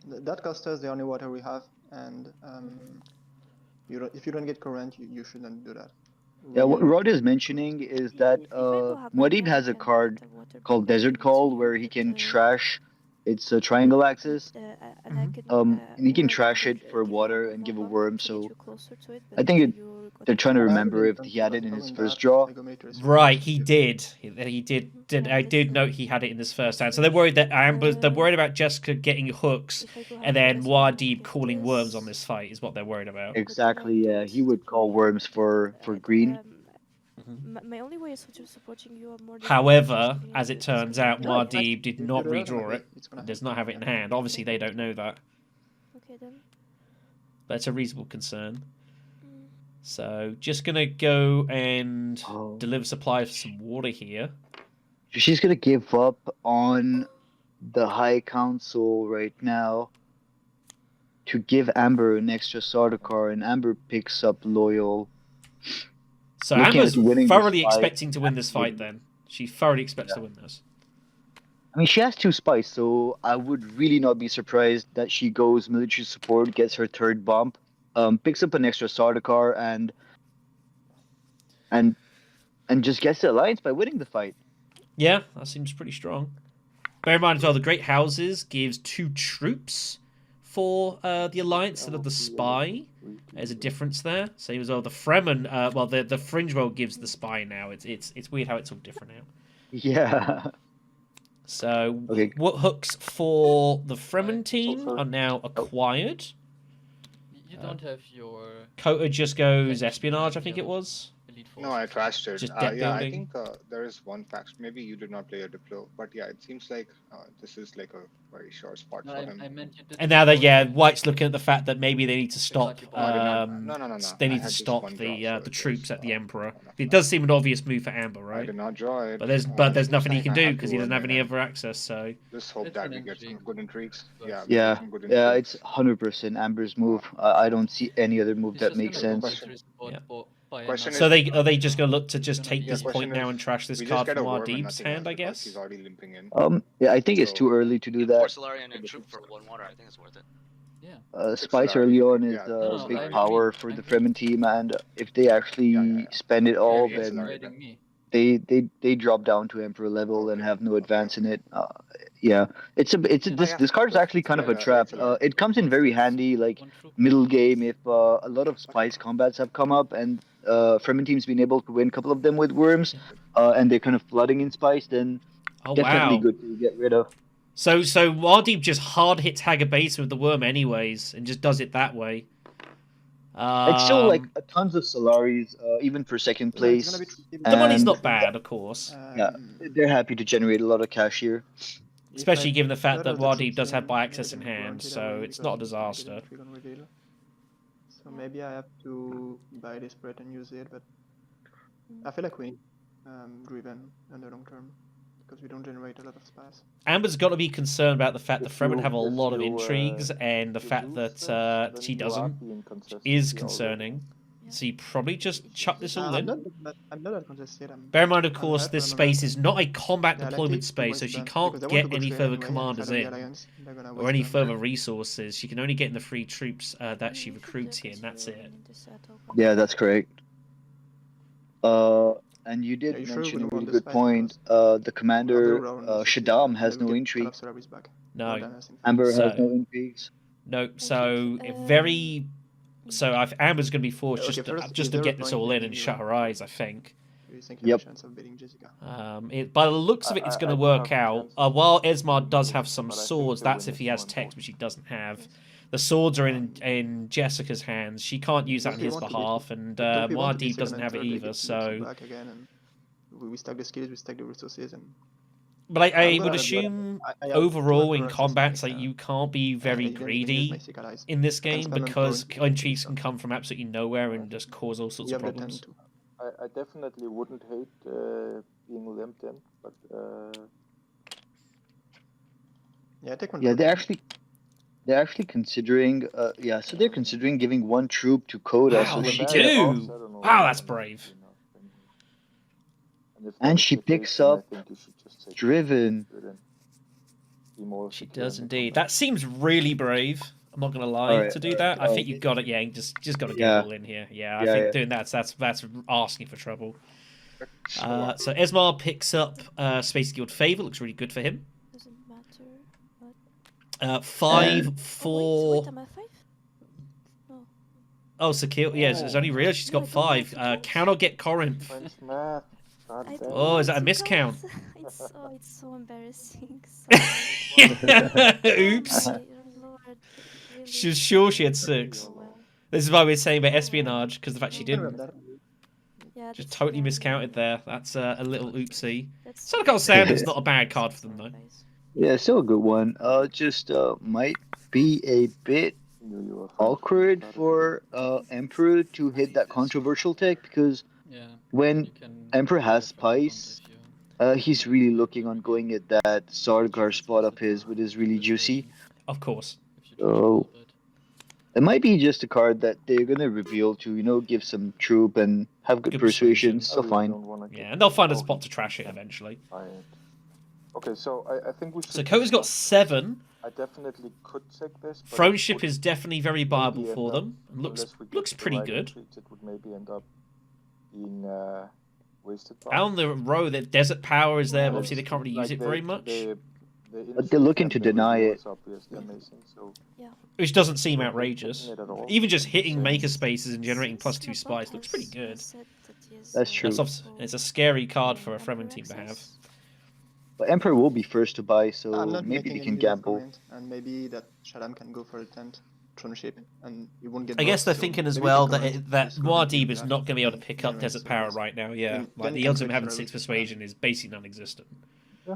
that cost us the only water we have, and if you don't get current, you shouldn't do that. Yeah, what Rod is mentioning is that Muad'Dib has a card called Desert Call where he can trash its triangle axis. And he can trash it for water and give a worm. So I think they're trying to remember if he had it in his first draw. Right, he did. He did. I did note he had it in this first hand. So they're worried that they're worried about Jessica getting hooks, and then Muad'Dib calling worms on this fight is what they're worried about. Exactly. Yeah, he would call worms for green. My only way is to supporting you more. than However, supporting as you it is turns to- out, No, Muad'Dib did if not you don't have redraw it, it. it's gonna Does happen. not have it in hand. Obviously, they don't know that. Okay then. But it's a reasonable concern. So just gonna go and Oh. deliver supplies for some water here. She's gonna give up on the High Council right now to give Amber an extra Sardaukar, and Amber picks up Loyal. So Looking Amber's at winning this thoroughly fight, expecting to win this fight then. She thoroughly expects to win this. I mean, she has 2 spies, so I would really not be surprised that she goes military support, gets her 3rd bump, picks up an extra Sardaukar, and just gets the alliance by winning the fight. Yeah, that seems pretty strong. Bear in mind as well, the Great Houses gives 2 troops for the alliance instead of the spy. There's a difference there. Same as well, the Fremen, the Fringe World gives the spy now. It's weird how it's all different now. Yeah. So, Okay. what hooks for the Fremen team are now acquired. You don't have your... Kota just goes espionage, I think it was. No, I trashed it. Just deck yeah, I building. think there is one faction. Maybe you did not play a Diplo, but yeah, it seems like this is like a very short spot No, for him. I meant you did. And now that White's looking at the fact that maybe they need to stop. No. They I need to had just stop one the draw, so the it troops was, at the Emperor. not It bad. does seem an obvious move for Amber, I right? did not draw it. But there's Looks nothing he like can I do have because to he doesn't win have it, any and other access. So Just hope It's that an we get some intrigue. good intrigues. Yeah. We Yeah, get some good yeah, intrigues. it's 100% Amber's move. I don't see any other move He's that just makes gonna go sense. military support Yeah. by Question another- so are they just going to look to just Gonna take be this easier. point now and trash this we card just get from a worm and Ardib's nothing hand? else I because he's guess. already limping in. Yeah, I think it's So- too early to do 4 that. Solarian and a troop for 1 water. I think it's worth it. Yeah. Spice Solari, early on yeah, is no, a no, big I power agree, for I the agree. Fremen team, and if they actually Yeah. spend it all, Yeah, He's it's then Solari. raiding me. they drop down to Emperor level and Okay, have no okay. advance in it. Yeah, this card is actually kind of a Yeah, trap. it's Solari. It comes in very handy, like One troop. middle game if a lot of spice combats have come up and Fremen team's been able to win a couple of them with worms, and they're kind of flooding in spice, then Oh definitely wow! good to get rid of. So Ardib just hard hits Haggabase with the worm anyways, and just does it that way. It's still like tons of Solaris, even for second Yeah, it's place. gonna be tricky. The money's and- not bad, of course. Yeah, they're happy to generate a lot of cash here. Especially given the fact that Wadib Wadib does have buy access in hand, so it's not a disaster. So maybe I have to buy this spread and use it, but I feel like we need Driven in the long term because we don't generate a lot of spice. Amber's got to be concerned about the fact that If Fremen you- have a if lot of you, intrigues, and the you fact lose that this, then she you are doesn't being contested is already. concerning. So you probably just chuck this all I'm in. not that contested. Bear in mind, of I'm course, hyper this on space momentum. is not a combat Yeah, I like deployment it space, to so waste she them, can't because they want get to go any straight further anyway commanders inside of the in, alliance. They're gonna or waste any them. further resources. She can only get in the free troops that she recruits here, and that's it. Yeah, that's correct. And you did Yeah, you sure mention a would really want the good spice point. because The commander, other rounds, Shaddam, has they will no get intrigue. a lot of salaries back. No. More than us, in fact. Amber So- has no intrigues. No, so very. So Amber's going to be forced Okay, just first, to is there a get this point all in in and you? shut her eyes, I think. Do you think you Yep. have a chance of beating Jessica? By the looks of it, it's I going to don't work have a out. chance of While beating Esmar does Jessica, have some but I think swords, the that's win if he is has more text, which he important. doesn't have. The swords are in Jessica's hands. She can't use that on Don't we his want to be- behalf, and Don't we want to be Muad'Dib second doesn't and have it third, either. like, So, back again, and we stack the skills, we stack the resources, and but I I'm would gonna- assume I have overall 2 in emperors as combats, my, like you can't be I very didn't even use my greedy sick allies. in this I can game spam because Emperor in intrigues can so come from absolutely nowhere and just cause all sorts we of have the problems. 10 too. I definitely wouldn't hate being limped in, but Yeah, take one. Yeah, troop. they're actually considering. So they're considering giving 1 troop to Coda, Wow, so they she do. can. Wow, that's brave. And she picks up Driven. She does indeed. That seems really brave. I'm not gonna lie Alright, to do that. I alright. think you've got it. Yeah, you just got to get Yeah. it all in here. Yeah, I Yeah, think yeah. doing that's asking for trouble. So Esmar picks up Space Guild Favor. Looks really good for him. Doesn't matter. What? 5 Oh, for. wait, am I 5? No. Oh, Sakaille. Yes, it's only real. She's got 5. Cannot get Corinth. French math. God I damn. don't Oh, is that a want to miscount? go. It's so embarrassing. Oops. Oh, Lord, really? She was sure she had 6. Oh, well. This is why we're saying about espionage, because the fact she I remember didn't. that. Yeah, Just that's totally fair. miscounted there. That's a little oopsie. That's Sakaille Sanders not a bad card for them, though. Yeah, still a good one. Just might be a bit awkward for Emperor to hit that controversial tech because Yeah. when you can Emperor go has for the spice, front if he's really looking on going at that Sardaukar spot of his, which is really juicy. Of course. you draw a little bit. It might be just a card that they're gonna reveal to, you know, give some troop and have good persuasion. So fine. Yeah, and they'll find a spot to trash it eventually. Okay, so I think we should. So Kota's got 7. I definitely could take this. Throne ship is definitely very viable for them. Looks pretty good. It would maybe end up being wasted. Down the row, the desert power is there, but obviously they can't really use it very much. But they're looking to deny it. Which doesn't seem outrageous. Even just hitting maker spaces and generating +2 spice looks pretty good. That's true. It's a scary card for a Fremen team to have. But Emperor will be first to buy, so maybe they can gamble. And maybe that Shaddam can go for a 10th throne ship, and you won't get. I guess they're thinking as well that Muad'Dib is not going to be able to pick up Desert Power right now. Yeah, like the odds of him having 6 persuasion is basically non-existent. Yeah.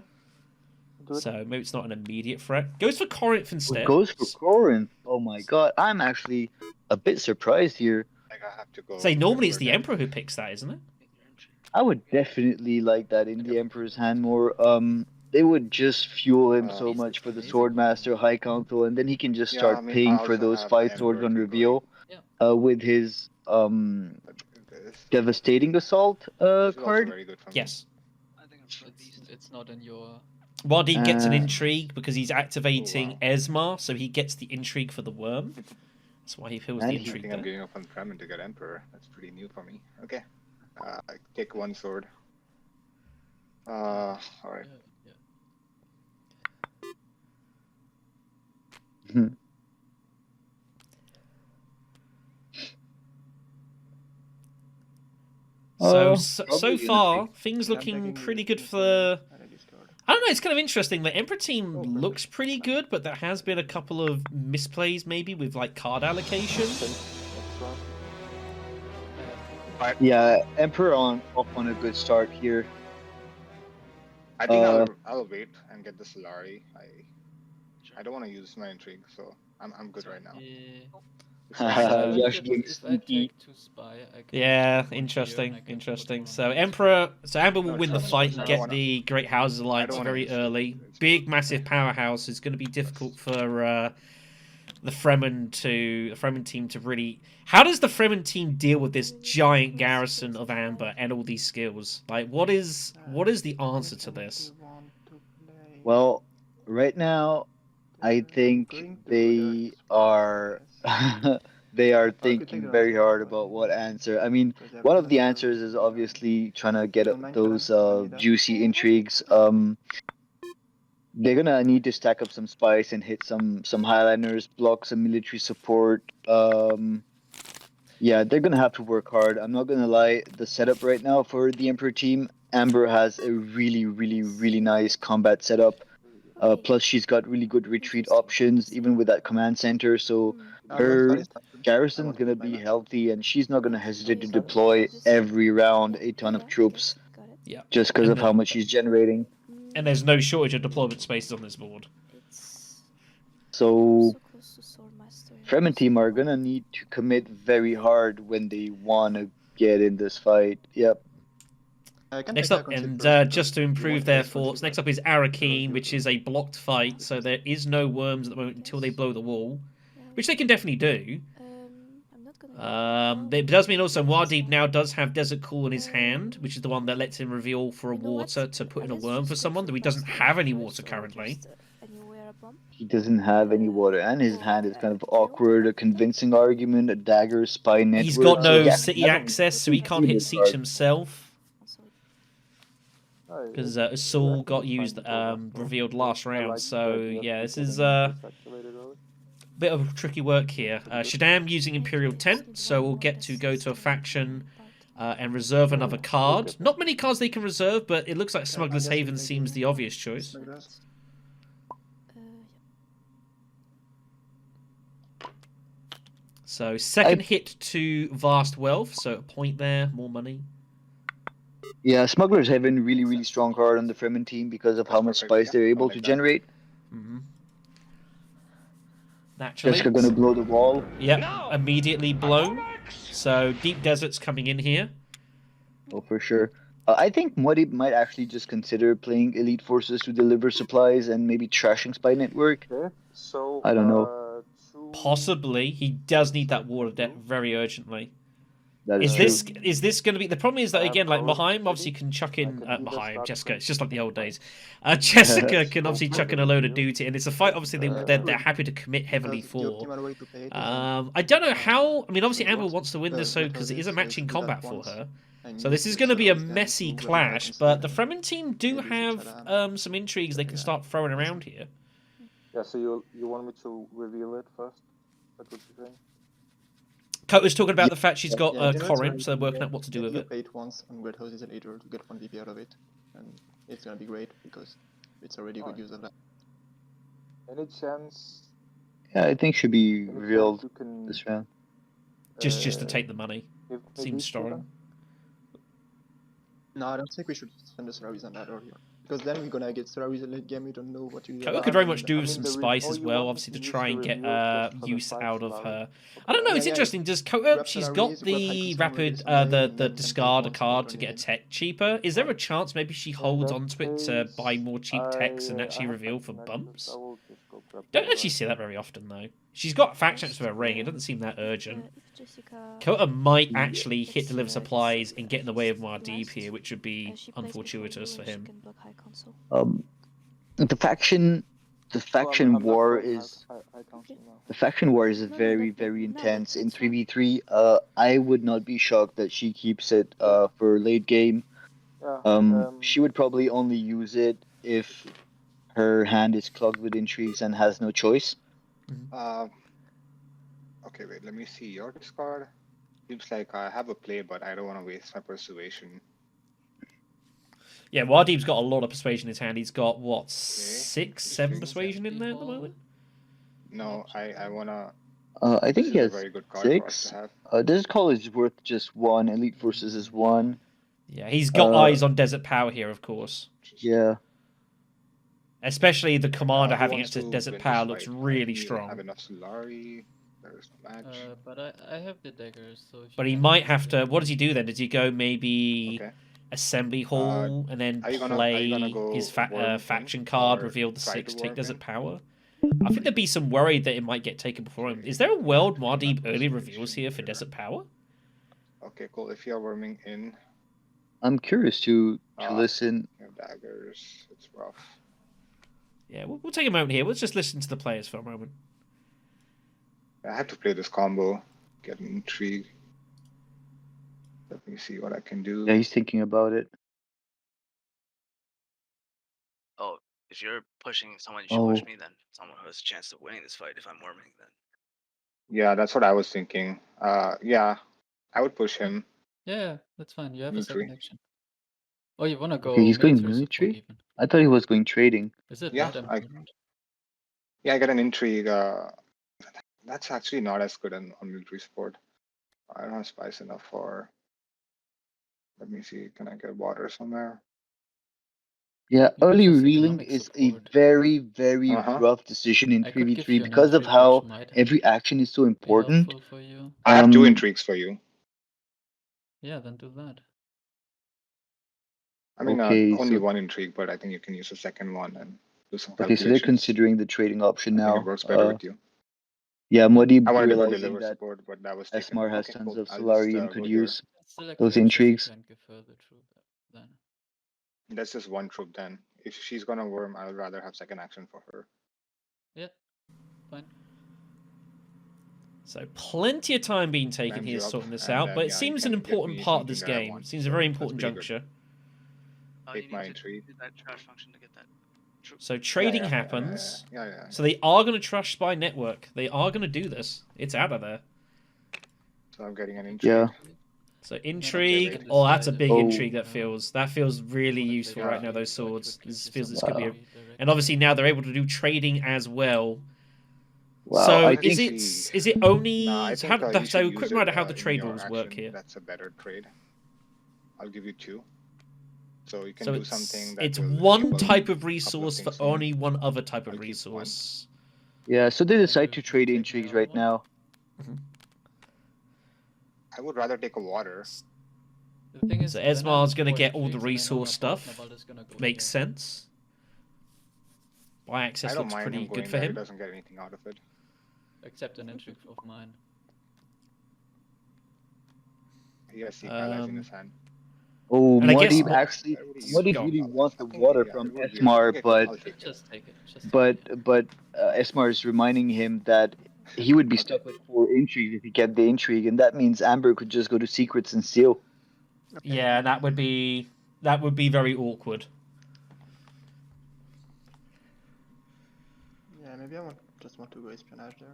So maybe it's not an immediate threat. Goes for Corinth instead. Goes for Corinth. Oh my god, I'm actually a bit surprised here. I have to go. Say normally it's the Emperor who picks that, isn't it? I would definitely like that in the Emperor's hand more. They would just fuel him so much for the Swordmaster, High Council, and then he can just start paying for those 5 swords on reveal with his Devastating Assault card. Yes. I think it's not in your. Muad'Dib gets an intrigue because he's activating Esmar, so he gets the intrigue for the worm. That's why he feels the intrigue. I think I'm giving up on Fremen to get Emperor. That's pretty new for me. Okay. I take 1 sword. Alright. So far, things looking pretty good for. I don't know. It's kind of interesting. The Emperor team looks pretty good, but there has been a couple of misplays, maybe with like card allocation. Yeah, Emperor off on a good start here. I think I'll wait and get the Solari. I don't want to use my intrigue, so I'm good right now. Yeah, interesting. So Amber will win the fight and get the Great Houses Alliance very early. Big, massive powerhouse is going to be difficult for the Fremen team to really. How does the Fremen team deal with this giant garrison of Amber and all these skills? Like, what is the answer to this? Well, right now, I think they are thinking very hard about what answer. I mean, one of the answers is obviously trying to get those juicy intrigues. They're gonna need to stack up some spice and hit some Highlanders, block some military support. Yeah, they're gonna have to work hard. I'm not gonna lie. The setup right now for the Emperor team, Amber has a really nice combat setup. Plus, she's got really good retreat options, even with that command center. So her garrison's gonna be healthy, and she's not gonna hesitate to deploy every round a ton of troops. Yeah. Just because of how much she's generating. And there's no shortage of deployment spaces on this board. So Fremen team are gonna need to commit very hard when they want to get in this fight. Yep. Next up, and just to improve their thoughts, next up is Arakeen, which is a blocked fight, so there is no worms at the moment until they blow the wall, which they can definitely do. It does mean also Muad'Dib now does have Desert Cool in his hand, which is the one that lets him reveal for a water to put in a worm for someone, though he doesn't have any water currently. He doesn't have any water, and his hand is kind of awkward, a convincing argument, a dagger, spy network. He's got no city access, so he can't hit Siege himself. Because Assault got used, revealed last round, so yeah, this is bit of tricky work here. Shaddam using Imperial Tent, so we'll get to go to a faction and reserve another card. Not many cards they can reserve, but it looks like Smuggler's Haven seems the obvious choice. So second hit to Vast Wealth, so a point there, more money. Yeah, Smuggler's Haven, really strong card on the Fremen team because of how much spice they're able to generate. Naturally. Jessica gonna blow the wall. Yep, immediately blown. So Deep Desert's coming in here. Oh, for sure. I think Muad'Dib might actually just consider playing Elite Forces to deliver supplies and maybe trashing Spy Network. Okay, so I don't know. Possibly. He does need that water depth very urgently. Is this going to be... The problem is that, again, like, Mahaim obviously can chuck in... Mahaim, Jessica, it's just like the old days. Jessica can obviously chuck in a load of duty, and it's a fight, obviously, they're happy to commit heavily for. I don't know how... I mean, obviously, Amber wants to win this, so because it is a matching combat for her. So this is going to be a messy clash, but the Fremen team do have some intrigues they can start throwing around here. Yeah, so you want me to reveal it first? That's what you're saying? Kota's talking about the fact she's got Corin, so they're working out what to do with it. You paid once on Great Host Later to get 1 VP out of it, and it's gonna be great because it's already a good use of that. Any chance? Yeah, I think should be revealed this round. Just to take the money. Seems strong. No, I don't think we should spend the Seravis on that earlier. Because then we're gonna get Seravis in late game, we don't know what to do. Kota could very much do with some spice as well, obviously, to try and get use out of her. I don't know, it's interesting. Does Kota, she's got the rapid, the discard a card to get a tech cheaper. Is there a chance maybe she holds onto it to buy more cheap techs and actually reveal for bumps? Don't actually see that very often, though. She's got faction for her ring, it doesn't seem that urgent. Kota might actually hit deliver supplies and get in the way of Muad'Dib here, which would be unfortuitous for him. The faction war is very, very intense in 3v3. I would not be shocked that she keeps it for late game. She would probably only use it if her hand is clogged with intrigues and has no choice. Okay, wait, let me see your discard. Seems like I have a play, but I don't want to waste my persuasion. Yeah, Muad'Dib's got a lot of persuasion in his hand. He's got, what, 6, 7 persuasion in there at the moment? No, I want to... I think he has very good card 6. This call is worth just 1. Elite Forces is 1. Yeah, he's got eyes on Desert Power here, of course. Yeah. Especially the commander having access to Desert Power looks really I strong. have enough Solari. There's no match. But I have the daggers, so... But he might have to... What does he do then? Does he go maybe... Assembly Hall and then play his faction card, reveal the 6, take Desert Power? I think there'd be some worry that it might get taken before him. Is there a world Muad'Dib early reveals here for Desert Power? Okay, cool. If you're worming in... I'm curious to listen. You have daggers. It's rough. Yeah, we'll take a moment here. Let's just listen to the players for a moment. I have to play this combo. Get an intrigue. Let me see what I can do. Yeah, he's thinking about it. Oh, if you're pushing someone, you should push me then. Someone who has a chance of winning this fight if I'm worming then. Yeah, that's what I was thinking. Yeah, I would push him. Yeah, that's fine. You have a second action. Oh, you wanna go? Okay, he's going military? I thought he was going trading. Is it that important? I get an intrigue. That's actually not as good on military support. I don't have spice enough for... Let me see, can I get water somewhere? Yeah, early revealing is a very, very rough decision in 3v3 because of how every action is so important. I have 2 intrigues for you. Yeah, then do that. I mean, only 1 intrigue, but I think you can use a second one and do some Okay, so they're considering the trading option now. It works better with you. Yeah, Muad'Dib I wanted to realizing deliver that support, but that was taken. Esmar has tons of Solari and could use Select those the intrigues. troop and give her the troop then. That's just 1 troop then. If she's gonna worm, I would rather have second action for her. Yeah, fine. So plenty of time being taken here sorting this out, but it seems an important part of this game. It seems a very important juncture. Take my intrigue. That trash function to get that. So trading happens. Yeah. So they are going to trash Spy Network. They are going to do this. It's out of there. So I'm getting an intrigue. Yeah. So intrigue. Oh, that's a big intrigue. That feels really useful right now. Those swords. This could be. And obviously now they're able to do trading as well. Wow, so is it only so quick ride how the trade rules work here? That's a better trade. I'll give you 2. So you can do something that it's one type of resource for only one other type of resource. Yeah, so they decide to trade intrigues right now. I would rather take a water. The thing is, so Esmar's going to get all the resource stuff. Makes sense. Buy access looks pretty good for him. He doesn't get anything out of it. accept an intrigue of mine. He has Sakaille in his hand. Oh, And I guess Muad'Dib actually, Muad'Dib really wants the water from Esmar, but Just take it. Esmar is reminding him that he would be stuck with 4 intrigue if he kept the intrigue, and that means Amber could just go to secrets and steal. Yeah, that would be very awkward. Yeah, maybe I just want to go espionage there.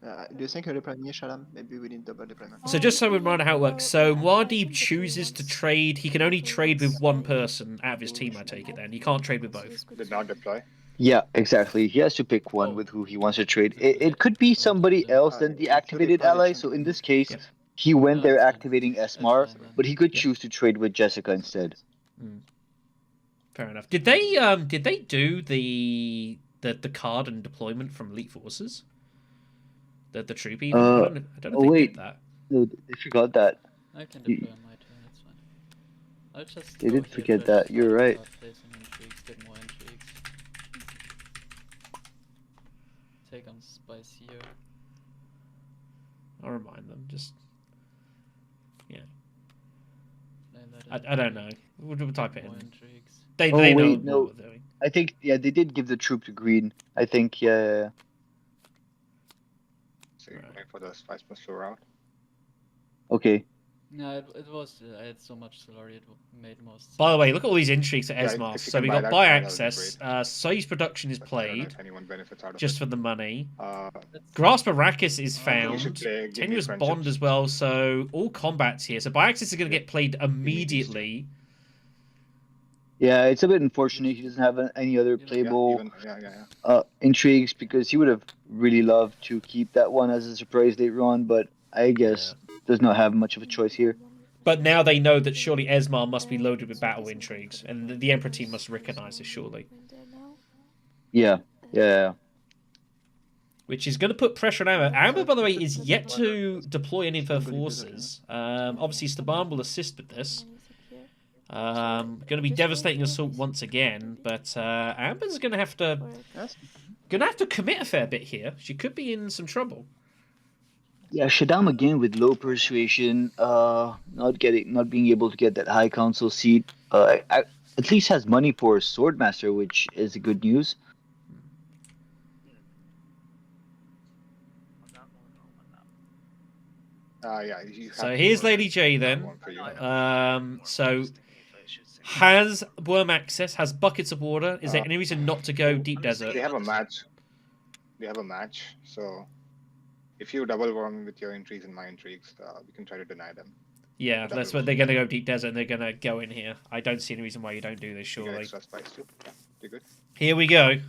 Do you think you're deploying me, Shalam? Maybe we need double deployment. So just so we remind how it works, so Muad'Dib chooses to trade. He can only trade with one person out of his team, I take it then. He can't trade with both. Did not deploy. Yeah, exactly. He has to pick one with who he wants to trade. It could be somebody else than the activated ally. So in this case, he went there activating Esmar, but he could choose to trade with Jessica instead. Fair enough. Did they do the card and deployment from Elite Forces? The troop even? I don't know if they did that. No, they forgot that. I can deploy on my turn, that's fine. I'll just They did forget that, you're right. Get more intrigues. Take on Spice here. I'll remind them, just... Yeah. No, I don't know. We'll type it in. Intrigues. They know what they're doing. I think, yeah, they did give the troop to green. I think, yeah. So you're going for the Spice plus flow route? Okay. No, it was. I had so much Solari, it made most sense. By the way, look at all these intrigues at Esmar. if you So can we buy got that buy card, access. Soy's production is But I don't know played if anyone benefits out of just it. for the money. Uh, Grasp Arrakis is you found. should play Give Me Tenuous Bond Friendships. as well. So all combats here. So buy access is going to get played immediately. Yeah, it's a bit unfortunate he doesn't have any other playable Yeah. intrigues, because he would have really loved to keep that one as a surprise later on, but I guess does not have much of a choice here. But now they know that surely Esmar must be loaded with battle intrigues, and the Emperor team must recognize this surely. Yeah. Which is going to put pressure on Amber. Amber, by the way, is yet to deploy any of her forces. Obviously, Staban will assist with this. Going to be devastating assault once again, but Amber's going to have to commit a fair bit here. She could be in some trouble. Yeah, Shaddam again with low persuasion, not being able to get that high council seat. At least has money for a swordmaster, which is good news. So here's Lady J then. So has Worm access, has buckets of water. Is there any reason not to go deep desert? They have a match. So if you double Worm with your intrigues and my intrigues, we can try to deny them. Yeah, that's what they're going to go deep desert and they're going to go in here. I don't see any reason why you don't do this, surely. Extra spice too. You're good. Here we go.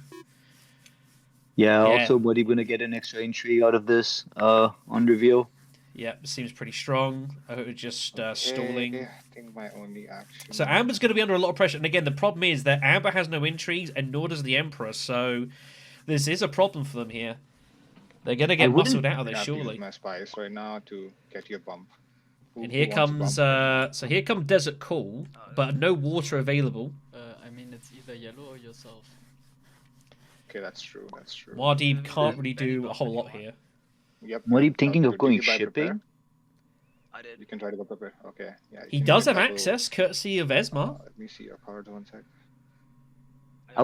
Yeah, also Buddy gonna get an extra intrigue out of this on reveal. Yeah, seems pretty strong. Just stalling. I think my only action. So Amber's going to be under a lot of pressure. And again, the problem is that Amber has no intrigues and nor does the Emperor. So this is a problem for them here. They're going to get muscled out of this, surely. My spice right now to get your bump. And here comes so here comes Desert Call, but no water available. I mean, it's either yellow or yourself. Okay, that's true. Muad'Dib can't really do a whole lot here. Yep. What are you thinking of going shipping? I did. You can try to go prepare. Okay. Yeah. He does have access, courtesy of Esmar. Let me see your cards 1 sec. I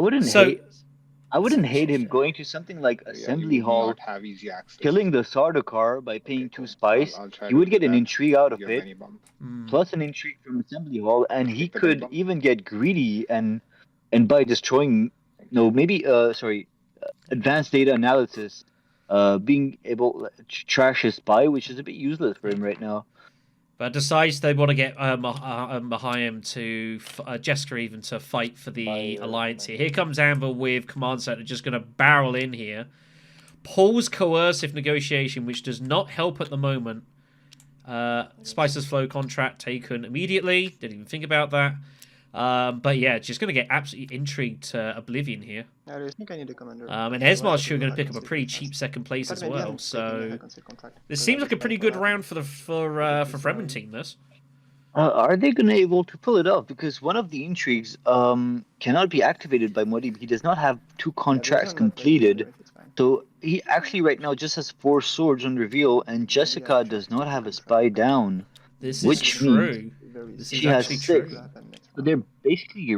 wouldn't hate him going to something like Assembly Hall, have easy access. killing the Sardaukar by paying 2 spice. He would get an intrigue out of it, plus an intrigue from Assembly Hall, and he could even get greedy and by destroying, advanced data analysis, being able to trash his spy, which is a bit useless for him right now. But decides they want to get Mahayim to Jessica even to fight for the alliance here. Here comes Amber with Command Center, just going to barrel in here. Pulls coercive negotiation, which does not help at the moment. Spice's flow contract taken immediately. Didn't even think about that. But yeah, just going to get absolutely intrigued to oblivion here. I think I need a commander. And Esmar's sure going to pick up a pretty cheap second place as well. So this seems like a pretty good round for Fremen team. This. Are they going to be able to pull it off? Because one of the intrigues cannot be activated by Muad'Dib. He does not have 2 contracts completed. So he actually right now just has 4 swords on reveal, and Jessica does not have a spy down. This is Which means true. This is she has actually 6. true. So they're basically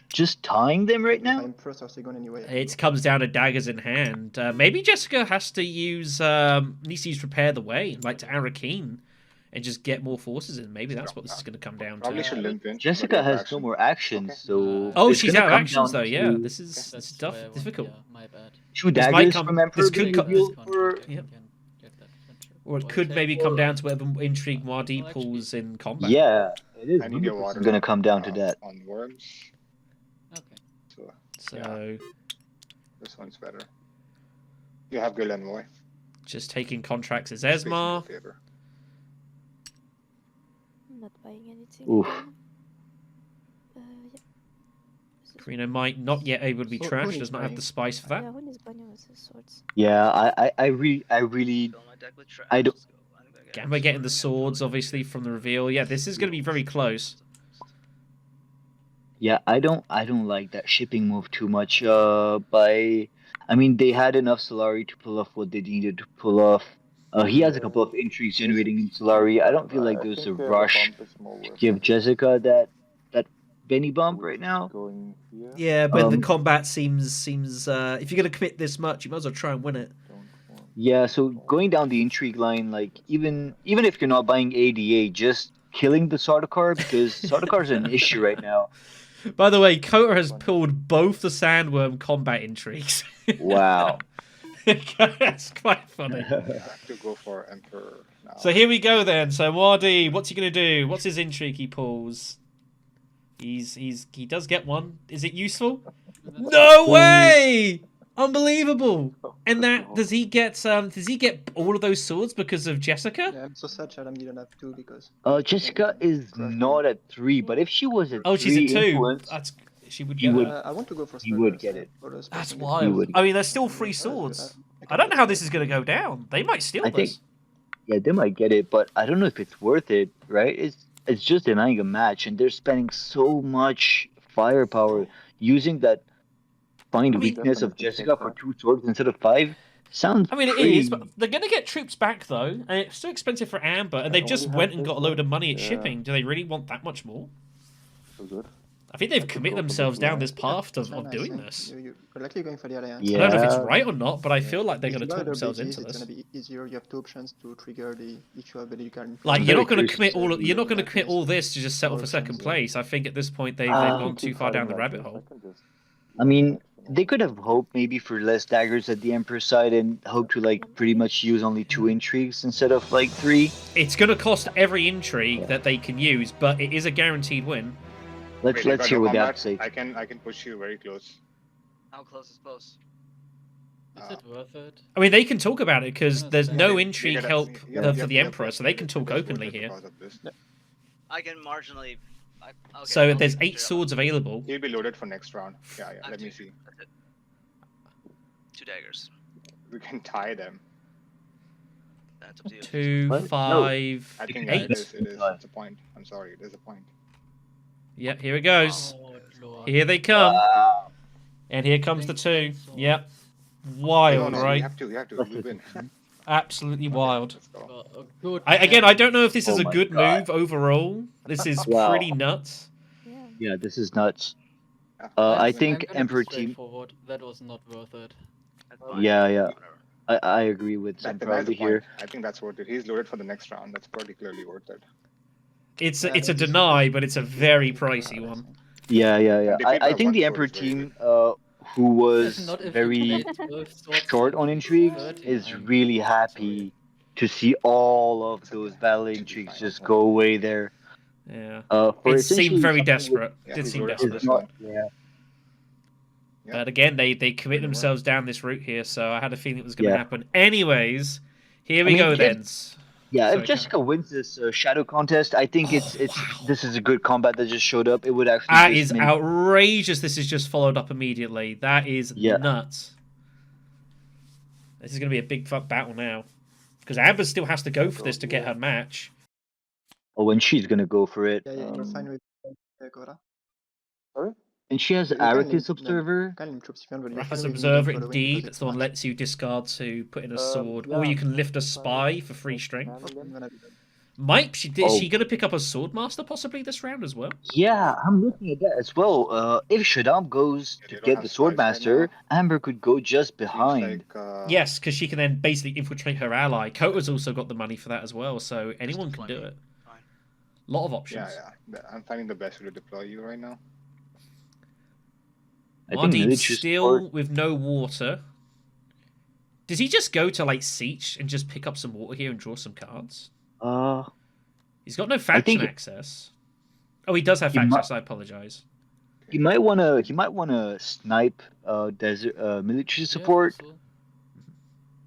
just tying them right now. I'm first or second anyway. It comes down to daggers in hand. Maybe Jessica has to use needs to use Prepare the Way, like to Arakeen, and just get more forces in. Maybe that's what this is going to come down Probably to. should limp in. Jessica has action. no more actions, so Oh, it's she's gonna out of come actions down though. Yeah, to this is That's tough, why I went difficult. here. My bad. 2 This might daggers come- from Emperor this could being co- revealed for. Yep. Get that adventure. Or it I'll could take- maybe come down to whether Intrigue Mardi Well, actually- pulls in combat. Yeah, it is I need your 100% water. gonna come down to that. On worms. Okay. So This one's better. You have Guild Envoy. just taking contracts as Space in your Esmar. favor. I'm not buying anything. Oof. again. Yeah. Karina might not yet able to be Who trashed. is Does not have buying? the spice for that. Yeah, when is Banyo with his swords? Yeah, I really, Fill my deck with trash. I don't- Let's go. I think I got Gamba getting the swords, obviously, from the reveal. Yeah, this is going to be very close. yeah, I don't like that shipping move too much. I mean, they had enough Solari to pull off what they needed to pull off. He has a couple of intrigues generating in Solari. I don't feel like there's a think, the rush bump is more to worth give it. Jessica that Benny bump right now. Going here. Yeah, but the Um, combat seems if you're going to commit this much, you might as well try and win it. Don't want- Yeah, so going down the intrigue line, like even if you're not buying ADA, just killing the Sardaukar because Sardaukar is an issue right now. By the way, Kota has pulled both the Sandworm combat intrigues. Wow. That's quite funny. I have to go for Emperor now. So here we go then. So Mardi, what's he going to do? What's his intrigue he pulls? He does get one. Is it useful? No way! Unbelievable. And that does he get all of those swords because of Jessica? Yeah, I'm so sad Shadow didn't have 2 because. Jessica is not at 3, but if she was at 3 Oh, she's at 2. influence, She would You get would- it. I want to go for. you would Spurs, get it. for those That's person- wild. would. I mean, there's still 3 swords. I don't know how this is going to go down. They might steal I think- this. yeah, they might get it, but I don't know if it's worth it, right? It's just denying a match, and they're spending so much firepower using that find I mean- weakness of Definitely Jessica take for that. 2 swords instead of 5. Sounds I mean, it pretty... is, but they're going to get troops back, though, and it's so expensive for Amber, and I they've just only went have and this got a load of one. money at Yeah. shipping. Do they really want that much more? So good. I think they've could committed go for themselves this down one. this path That's of very nice, doing yeah. this. You're likely going for the alliance. I don't know if it's Yeah. right or not, but I feel like they're If going you to buy talk the themselves abilities, into it's this. gonna be easier. You have 2 options to trigger the each ability you can. Like, I'm you're very not going to curious commit all. to You're not see going to that commit list. all this to just settle for Or second something. place. I think at this point they've Ah. gone too far down the rabbit hole. I mean, they could have hoped maybe for less daggers at the Emperor's side and hope to like pretty much use only 2 intrigues instead of like 3. It's going to cost every intrigue that they can use, but it is a guaranteed win. Let's Wait, I got hear no what they have combat. to say. I can push you very close. How close is close? Is it worth it? I mean, they can talk about it because Yeah, there's they- no They intrigue get a- help yeah, for the yeah, Emperor, so they can talk it is openly worth it here. because of this. I can marginally. Okay, So I'll there's consider 8 that. swords available. He'll be loaded for next round. Yeah, I have let me 2. see. That's it. 2 daggers. We can tie them. That's up to you. 2, What? No. 5, I think 8. it is. It's a point. I'm sorry. It is a point. Yeah, here it goes. Oh, Lord. Here they come. Wow. And here comes the 2. So- Yep. No, Wild, no, right? You have to. We win. Absolutely wild. Let's go. Well, a good Again, I don't know if this is Oh a my good God. move overall. This is Wow. pretty nuts. Yeah. Yeah, this is nuts. Yeah. I I'm think gonna be Emperor team. straightforward. That was not worth it. That's fine. Yeah, yeah. Whatever. I agree with That's someproudly a here. point. I think that's worth it. He's loaded for the next round. That's particularly worth it. It's Yeah, a this is- deny, but it's a very pricey one. Yeah, yeah, yeah. And the people I have think one the sword Emperor is very team, who was Not if you very played both swords short like on intrigues, 30, is I'm really happy to see all of those battle intrigues just go away there. Yeah. For It essentially seemed very something desperate. Yeah, Did he's seem loaded for desperate. It's this not, one. yeah. Yeah. But again, they commit Didn't work. themselves down this route here, so I had a feeling it was going to Yeah. happen. Anyways, here we I mean, go if- then. Yeah, Sorry, if Jessica wins this shadow contest, I think this is a good combat that just showed up. It would actually. That just is make- outrageous. This is just followed up immediately. That is Yeah. nuts. This is going to be a big battle now. Because Amber still has to go for this to get her match. Oh, and she's gonna go for it. Yeah, you're fine with Kota. Sorry? And she has Arrakis Observer. Arrakis Observer, indeed. That's the one lets you discard to put in a sword, or you can lift a spy for free strength. Mike, is she going to pick up a Swordmaster possibly this round as well? Yeah, I'm looking at that as well. If Shaddam goes to get the Swordmaster, Amber could go just behind. Like, yes, because she can then basically infiltrate her ally. Kota's also got the money for that as well, so anyone can do it. A lot of options. Yeah. I'm finding the best way to deploy you right now. Muad'Dib's still with no water. Does he just go to like Siege and just pick up some water here and draw some cards? He's got no faction access. Oh, he does have faction access. I apologize. He might wanna snipe desert military support.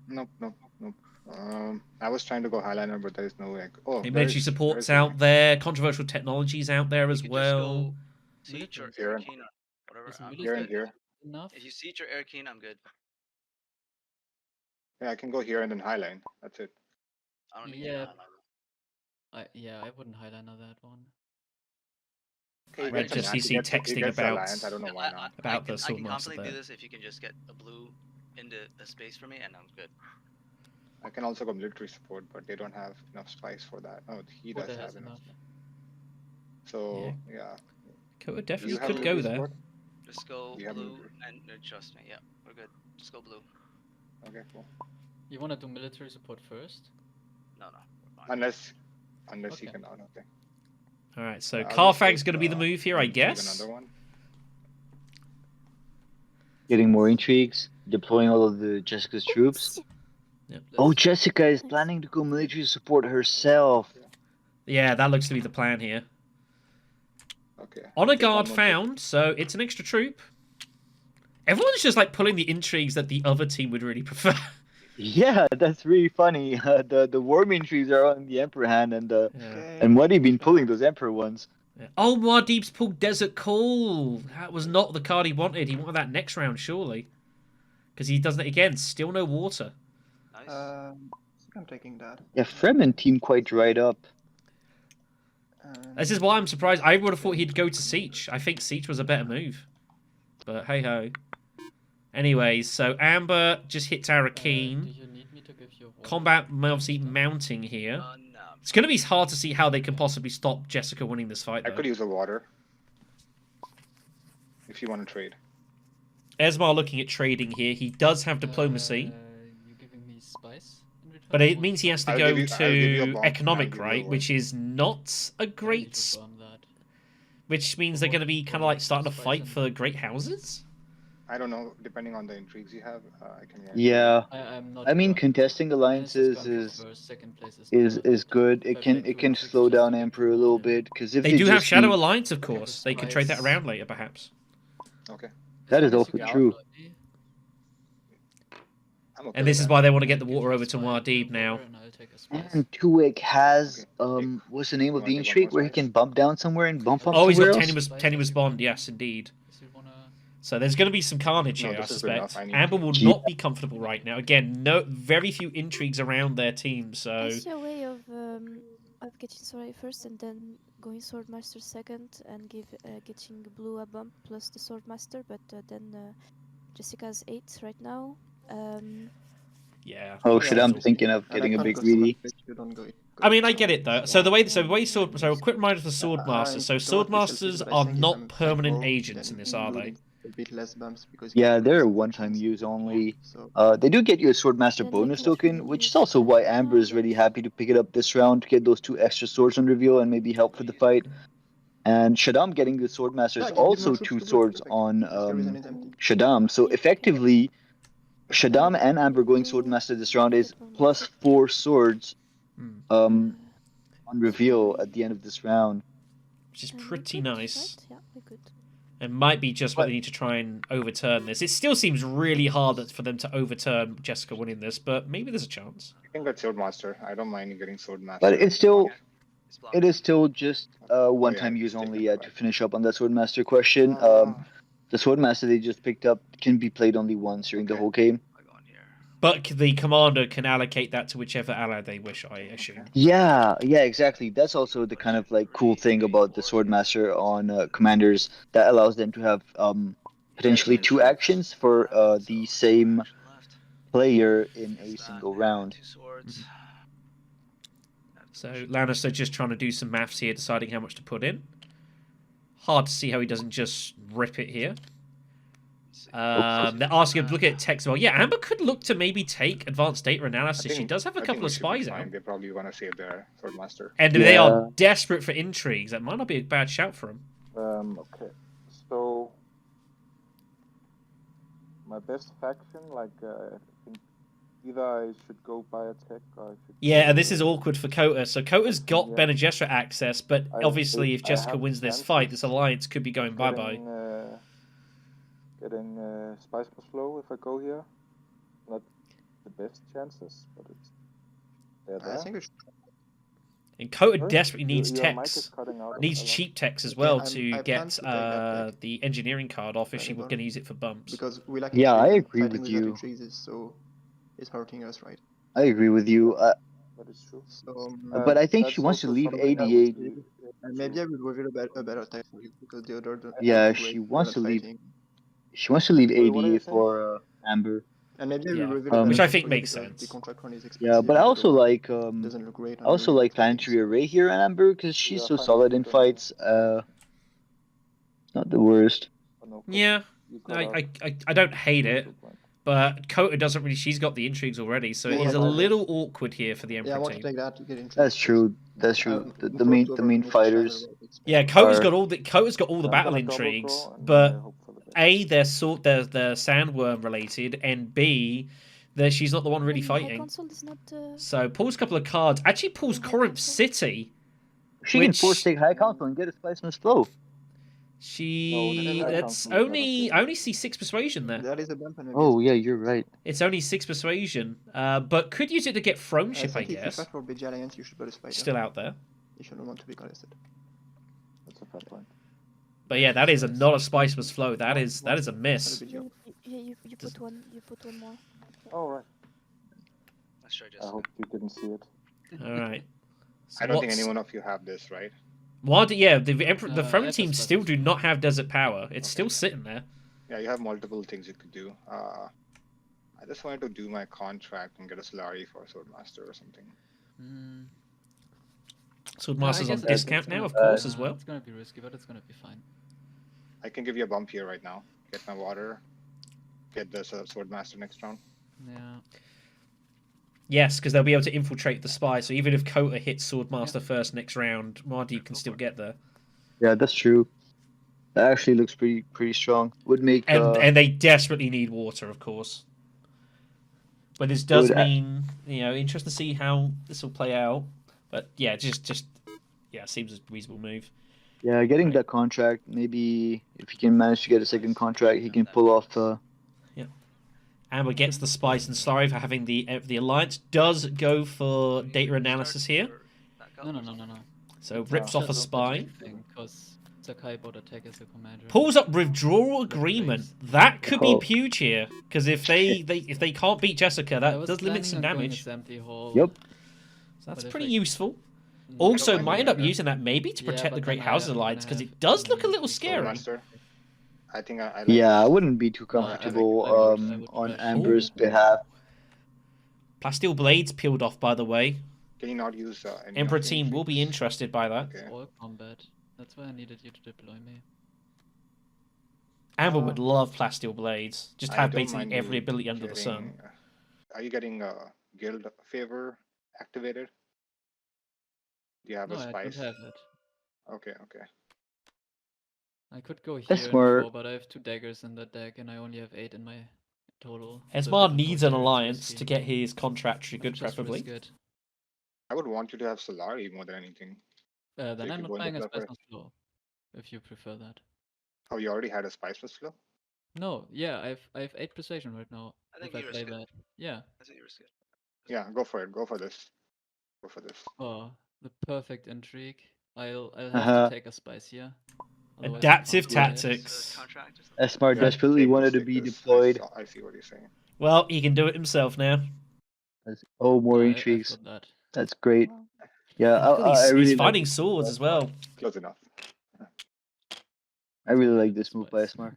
Nope. I was trying to go Highliner, but there is no like. Oh, military support's out there. Controversial technologies out there as well. Siege or Arcane, whatever. Here. If you siege or Arcane, I'm good. Yeah, I can go here and then Highline. That's it. I don't need I wouldn't Highliner that one. Okay, Red just CC texting I don't know why not. About the Swordmaster. I can confidently do this if you can just get a blue into a space for me, and I'm good. I can also go military support, but they don't have enough spice for that. Oh, he does have enough. So yeah. Kota definitely could go there. Just go blue and trust me. Yeah, we're good. Just go blue. Okay, cool. You want to do military support first? No. Unless he can. Oh, okay. All right, so Carfag's going to be the move here, I guess. Another one. Getting more intrigues, deploying all of the Jessica's troops. Yep. Oh, Jessica is planning to go military support herself. Yeah, that looks to be the plan here. Okay. Honor Guard found, so it's an extra troop. Everyone's just like pulling the intrigues that the other team would really prefer. Yeah, that's really funny. The worm intrigues are on the Emperor hand, and Muad'Dib been pulling those Emperor ones. Yeah. Oh, Muad'Dib's pulled Desert Call. That was not the card he wanted. He wanted that next round, surely. Because he doesn't, again, still no water. Nice. I'm taking that. Yeah, Fremen team quite dried up. This is why I'm surprised. I would have thought he'd go to Siege. I think Siege was a better move. But hey-ho. Anyways, so Amber just hits Arrakeen. Combat obviously mounting here. No. It's going to be hard to see how they can possibly stop Jessica winning this fight, though. I could use a water. If you want to trade. Esmar looking at trading here. He does have diplomacy. You're giving me spice in return? But it means he has to go to economic, right? Which is not a great... Which means they're going to be kind of like starting to fight for great houses? I don't know, depending on the intrigues you have, I can. Yeah, I mean, contesting alliances is good. It can slow down Emperor a little bit because if they do have Shadow Alliance, of course, they can trade that around later, perhaps. Okay, that is also true. And this is why they want to get the water over to Muad'Dib now. And Tuek has what's the name of the intrigue where he can bump down somewhere and bump up. Oh, he's got else? Tenuous Bond. Yes, indeed. So there's going to be some carnage here, I suspect. Amber will not be comfortable right now. Again, very few intrigues around their team, so... I see a way of getting Soraya first and then going Swordmaster second and getting blue a bump plus the Swordmaster, but then Jessica's 8 right now. Yeah. Oh shit, I'm thinking of getting a bit greedy. I mean, I get it though. So a quick reminder for Swordmaster. So Swordmasters are not permanent agents in this, are they? A bit less bumps because they're one-time use only. They do get you a Swordmaster bonus token, which is also why Amber is really happy to pick it up this round to get those 2 extra swords on reveal and maybe help for the fight. And Shaddam getting the Swordmaster is also 2 swords on Shaddam. So effectively, Shaddam and Amber going Swordmaster this round is plus 4 swords on reveal at the end of this round. Which is pretty nice. Yeah, we're good. It might be just what they need to try and overturn this. It still seems really hard for them to overturn Jessica winning this, but maybe there's a chance. I can get Swordmaster. I don't mind getting Swordmaster. But it is still just one-time use only to finish up on that Swordmaster question. The Swordmaster they just picked up can be played only once during the whole game. But the commander can allocate that to whichever ally they wish, I assume. Yeah, exactly. That's also the kind of like cool thing about the Swordmaster on commanders that allows them to have potentially 2 actions for the same player in a single round. So Lannister just trying to do some maths here, deciding how much to put in. Hard to see how he doesn't just rip it here. They're asking him to look at text. Well, yeah, Amber could look to maybe take advanced data analysis. She does have a couple of spies out. They probably want to save their Swordmaster. And they are desperate for intrigues. That might not be a bad shout for him. Okay. So my best faction, like I think either I should go buy a tech or I should. Yeah, and this is awkward for Kota. So Kota's got Bene Gesserit access, but obviously if Jessica wins this fight, this alliance could be going bye-bye. Getting Spiceless Flow if I go here. Not the best chances, but they're there. I think we should. And Kota desperately needs techs. Needs cheap techs as well to get the engineering card off if she was going to use it for bumps. Because we like I agree with you. So it's hurting us, right? I agree with you. That is true. So, but I think she wants to leave 88. And maybe I will reveal a better tech because the other. She wants to leave. She wants to leave 88 for Amber. And maybe we reveal which I think makes sense. The contract run is yeah, but I also like doesn't look great. I also like Planetary Array here on Amber because she's so solid in fights. Not the worst. Yeah, I don't hate it. But Kota doesn't really. She's got the intrigues already, so it is a little awkward here for the Emperor I want team. to take that to get intrigues. That's true. The main fighters. Yeah, Kota's got all the battle intrigues, but A, they're sandworm related, and B, she's not the one really fighting. So pulls a couple of cards. Actually pulls Corinth City. She can force take High Council and get a Spiceman's Flow. That's only. I only see 6 persuasion there. That is a bump. Oh yeah, you're right. It's only 6 persuasion, but could use it to get throne ship, I guess. If you fight for Big Alliance, you should put a spider. Still out there. You shouldn't want to be contested. That's a fair point. But yeah, that is not a Spiceman's Flow. That is a miss. You put one. You put one more. All right. I hope you didn't see it. All right. So I don't think any one of you have this, right? What? Yeah, the Fremen team still do not have Desert Power. It's still sitting there. Yeah, you have multiple things you could do. I just wanted to do my contract and get a Solari for Swordmaster or something. Swordmaster's on discount now, of course, as well. It's gonna be risky, but it's gonna be fine. I can give you a bump here right now. Get my water. Get the Swordmaster next round. Yeah. Yes, because they'll be able to infiltrate the spy. So even if Kota hits Swordmaster first next round, Mardeep can still get there. Yeah, that's true. That actually looks pretty strong. Would make and they desperately need water, of course. But this does mean interesting to see how this will play out. But yeah, just seems a reasonable move. Yeah, getting that contract. Maybe if he can manage to get a second contract, he can pull off. Amber gets the spice and sorry for having the Alliance does go for data analysis here. No. So rips off a spy. Because Sakaille bought a tech as a commander. Pulls up withdrawal agreement. That could be huge here because if they can't beat Jessica, that does limit some damage. Yep. So that's pretty useful. Also, might end up using that maybe to protect the Great Houses Alliance because it does look a little scary. I think I I wouldn't be too comfortable on Amber's behalf. Plasteel Blades peeled off, by the way. Can you not use Emperor team will be interested by that. Okay. All combat. That's why I needed you to deploy me. Amber would love Plasteel Blades. Just have basically every ability under the sun. Are you getting guild favor activated? Do you have a spice? I don't have it. Okay. I could go here That's smart. but I have 2 daggers in that deck and I only have 8 in my total. Esmar needs an alliance to get his contract triggered, preferably. I would want you to have Solari more than anything. Then I'm not buying a Spiceless Flow, if you prefer that. Oh, you already had a Spiceless Flow? No, yeah, I have 8 persuasion right now. I think if I play that. Yeah. I think you risk it. Yeah, go for it. Go for this. Oh, the perfect intrigue. I'll have to take a spice here. Adaptive tactics. Esmar desperately wanted to be deployed. I see what you're saying. Well, he can do it himself now. Oh, more I intrigues. got that. That's great. Yeah, Look, I really he's like fighting this swords move as by Esmar. well. Close enough. I really like this move by Esmar.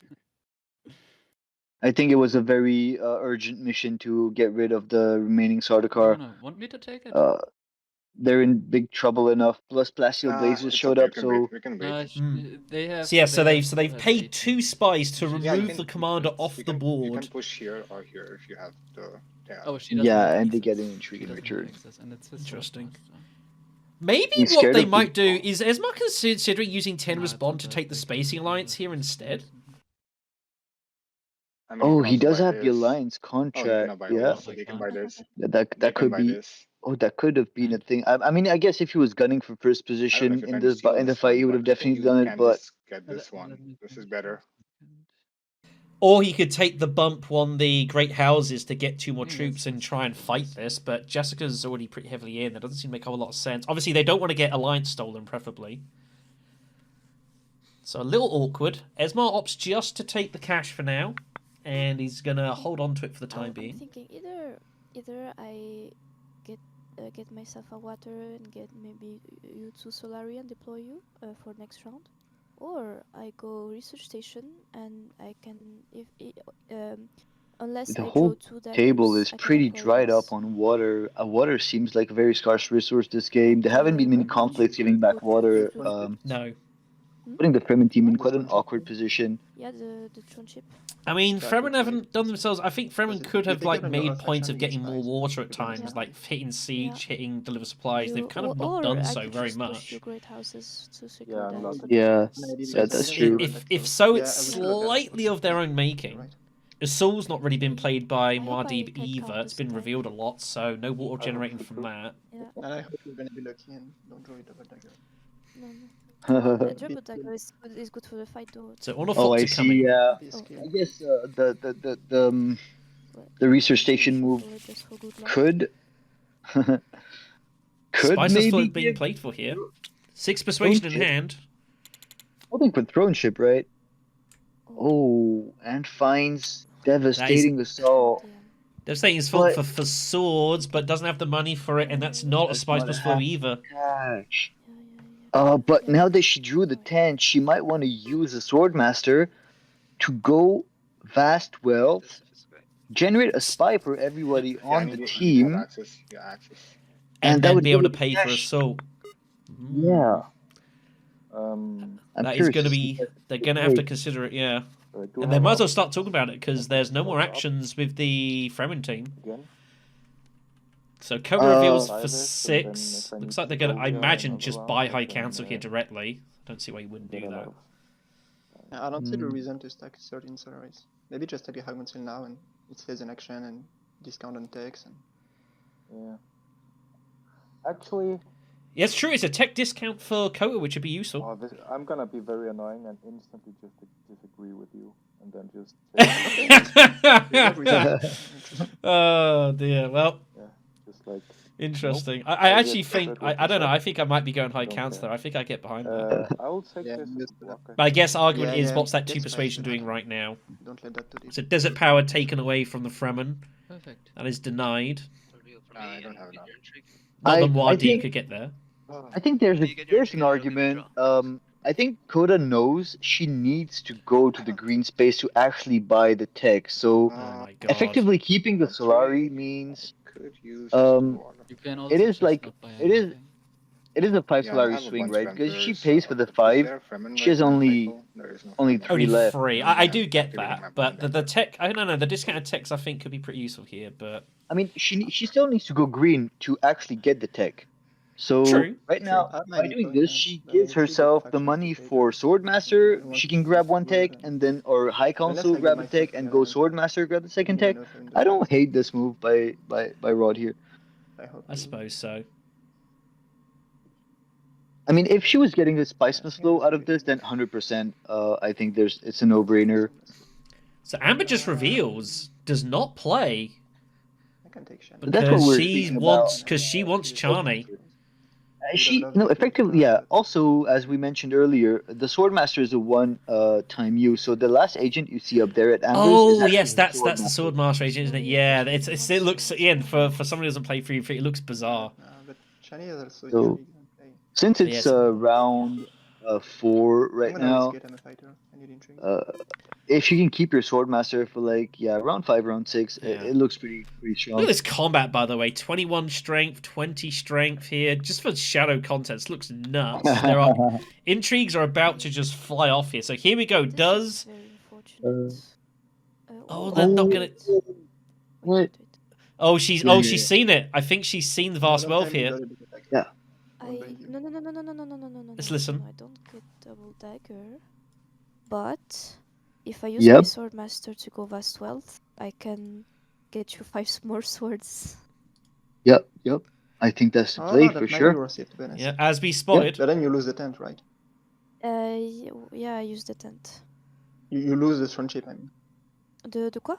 I think it was a very urgent mission to get rid of the remaining Sardaukar. Want me to take it? They're in big trouble enough. Plus, Placial Blazes showed up, so we can wait. They have. So yeah, so they've paid 2 spies to remove the commander off the You board. can push here or here if you have the. Oh, she doesn't yeah, have and they access. get an intrigue She in doesn't have return. access, and it's his Interesting. sword master. Maybe He's what scared they of might do people. is Esmar considering using Tenuous it's Bond not to that take the big Spacing of a Alliance here instead. I mean, Oh, can he also does buy have the this. alliance Oh, you contract. cannot buy Yeah, this, so they can buy this. that They could can buy be. this. Oh, that could have been a thing. I mean, I guess if he was gunning for first I don't know if position you're in trying to steal the this fight, one, he would have but definitely you done it. can But just get this one. This is better. Or he could take the bump on the Great Houses to get 2 more troops and try and fight this, but Jessica's already pretty heavily in. That doesn't seem to make a whole lot of sense. Obviously, they don't want to get Alliance stolen, preferably. So a little awkward. Esmar opts just to take the cash for now, and he's going to hold on to it for the time being. I'm thinking either I get myself a water and get maybe you 2 Solari and deploy you for next round, or I go research station and I can unless the I whole draw 2 daggers, table is I can pretty deploy dried once. up on water. Water seems like a very scarce resource this game. There haven't been many conflicts giving back water. No. Putting the Fremen team in quite an awkward position. Yeah, the throne ship. I mean, Fremen haven't done themselves. I think Fremen could have like made points of getting more water at times, like hitting siege, hitting deliver supplies. They've kind of not done so very much. Great houses to secure that. Yeah, So that's true. If so, it's slightly of their own making. Assault's not really been played by Muad'Dib either. It's been revealed a lot, so no water generating from that. Yeah. And I hope you're gonna be lucky and don't draw it over dagger. No. The double dagger is good for the fight though. So all the Oh, I fox are coming. see. I guess the research station move could Spice maybe is being played for here. 6 persuasion in hand. Holding for throne ship, right? Oh, and finds devastating assault. Devastating is fault for swords, but doesn't have the money for it, and that's not a Spice plus 4 either. Cash. But now that she drew the 10, she might want to use a Swordmaster to go vast wealth, generate a spy for everybody on the team, and then be able to pay for assault. Yeah. That is going to be... They're going to have to consider it, yeah. And they might as well start talking about it, because there's no more actions with the Fremen team. So Kota reveals for 6. Looks like they're going to, I imagine, just buy High Council here directly. I don't see why you wouldn't do that. I don't see the reason to stack 13 Solaris. Maybe just take a High Council now and it stays in action and discount on techs. And... Yeah. Actually... Yeah, it's true. It's a tech discount for Kota, which would be useful. I'm gonna be very annoying and instantly just disagree with you, and then just. Oh dear. Well. Yeah, just like. Interesting. Nope. I actually think I don't know. I think I might be going High Council. I think I get behind that. I will take this. But I guess argument is what's that 2 persuasion doing right now? Don't let that do So desert power taken away from the Fremen. Perfect. That is denied. I don't have enough. Not that Muad'Dib could get there. I think there's an argument. I think Kota knows she needs to go to the green space to actually buy the tech. So effectively keeping the Solari means it is like it is a 5 Solari swing, right? Because she pays for the 5, she has only 3 left. 3. I do get that, but the tech, I don't know, the discounted techs I think could be pretty useful here, but I mean, she still needs to go green to actually get the tech. So right now, by doing this, she gives herself the money for Swordmaster. She can grab 1 tech and then, or High Council grab a tech and go Swordmaster grab the 2nd tech. I don't hate this move by Rod here. I suppose so. I mean, if she was getting a Spiceless flow out of this, then 100%. I think it's a no-brainer. So Amber just reveals does not play. I can take Shannon. That's what we're she wants Charney. She effectively, yeah. Also, as we mentioned earlier, the Swordmaster is a one-time use. So the last agent you see up there at Amber's is actually yes, the that's the Swordmaster. Swordmaster agent, isn't it? Yeah, it looks for someone who doesn't play 3v3, it looks bizarre. But Shani is also So, intrigued. since it's round 4 right I'm gonna risk now, it. I'm a fighter. I need intrigue. if you can keep your Swordmaster for like round 5, round 6, it looks pretty strong. Look at this combat, by the way. 21 strength, 20 strength here. Just for shadow contents, looks nuts. There are intrigues are about to just fly off here. So here we go. Does they're not gonna. What? Oh, she's seen it. I think she's seen the vast wealth here. Yeah. No. Let's listen. I don't get double dagger, but if I use my Swordmaster to go vast wealth, I can get you 5 more swords. Yep. I think that's the play for sure. Yeah, as we spotted. But then you lose the tent, right? Yeah, I use the tent. You lose the Throne-ship, I mean. De quoi?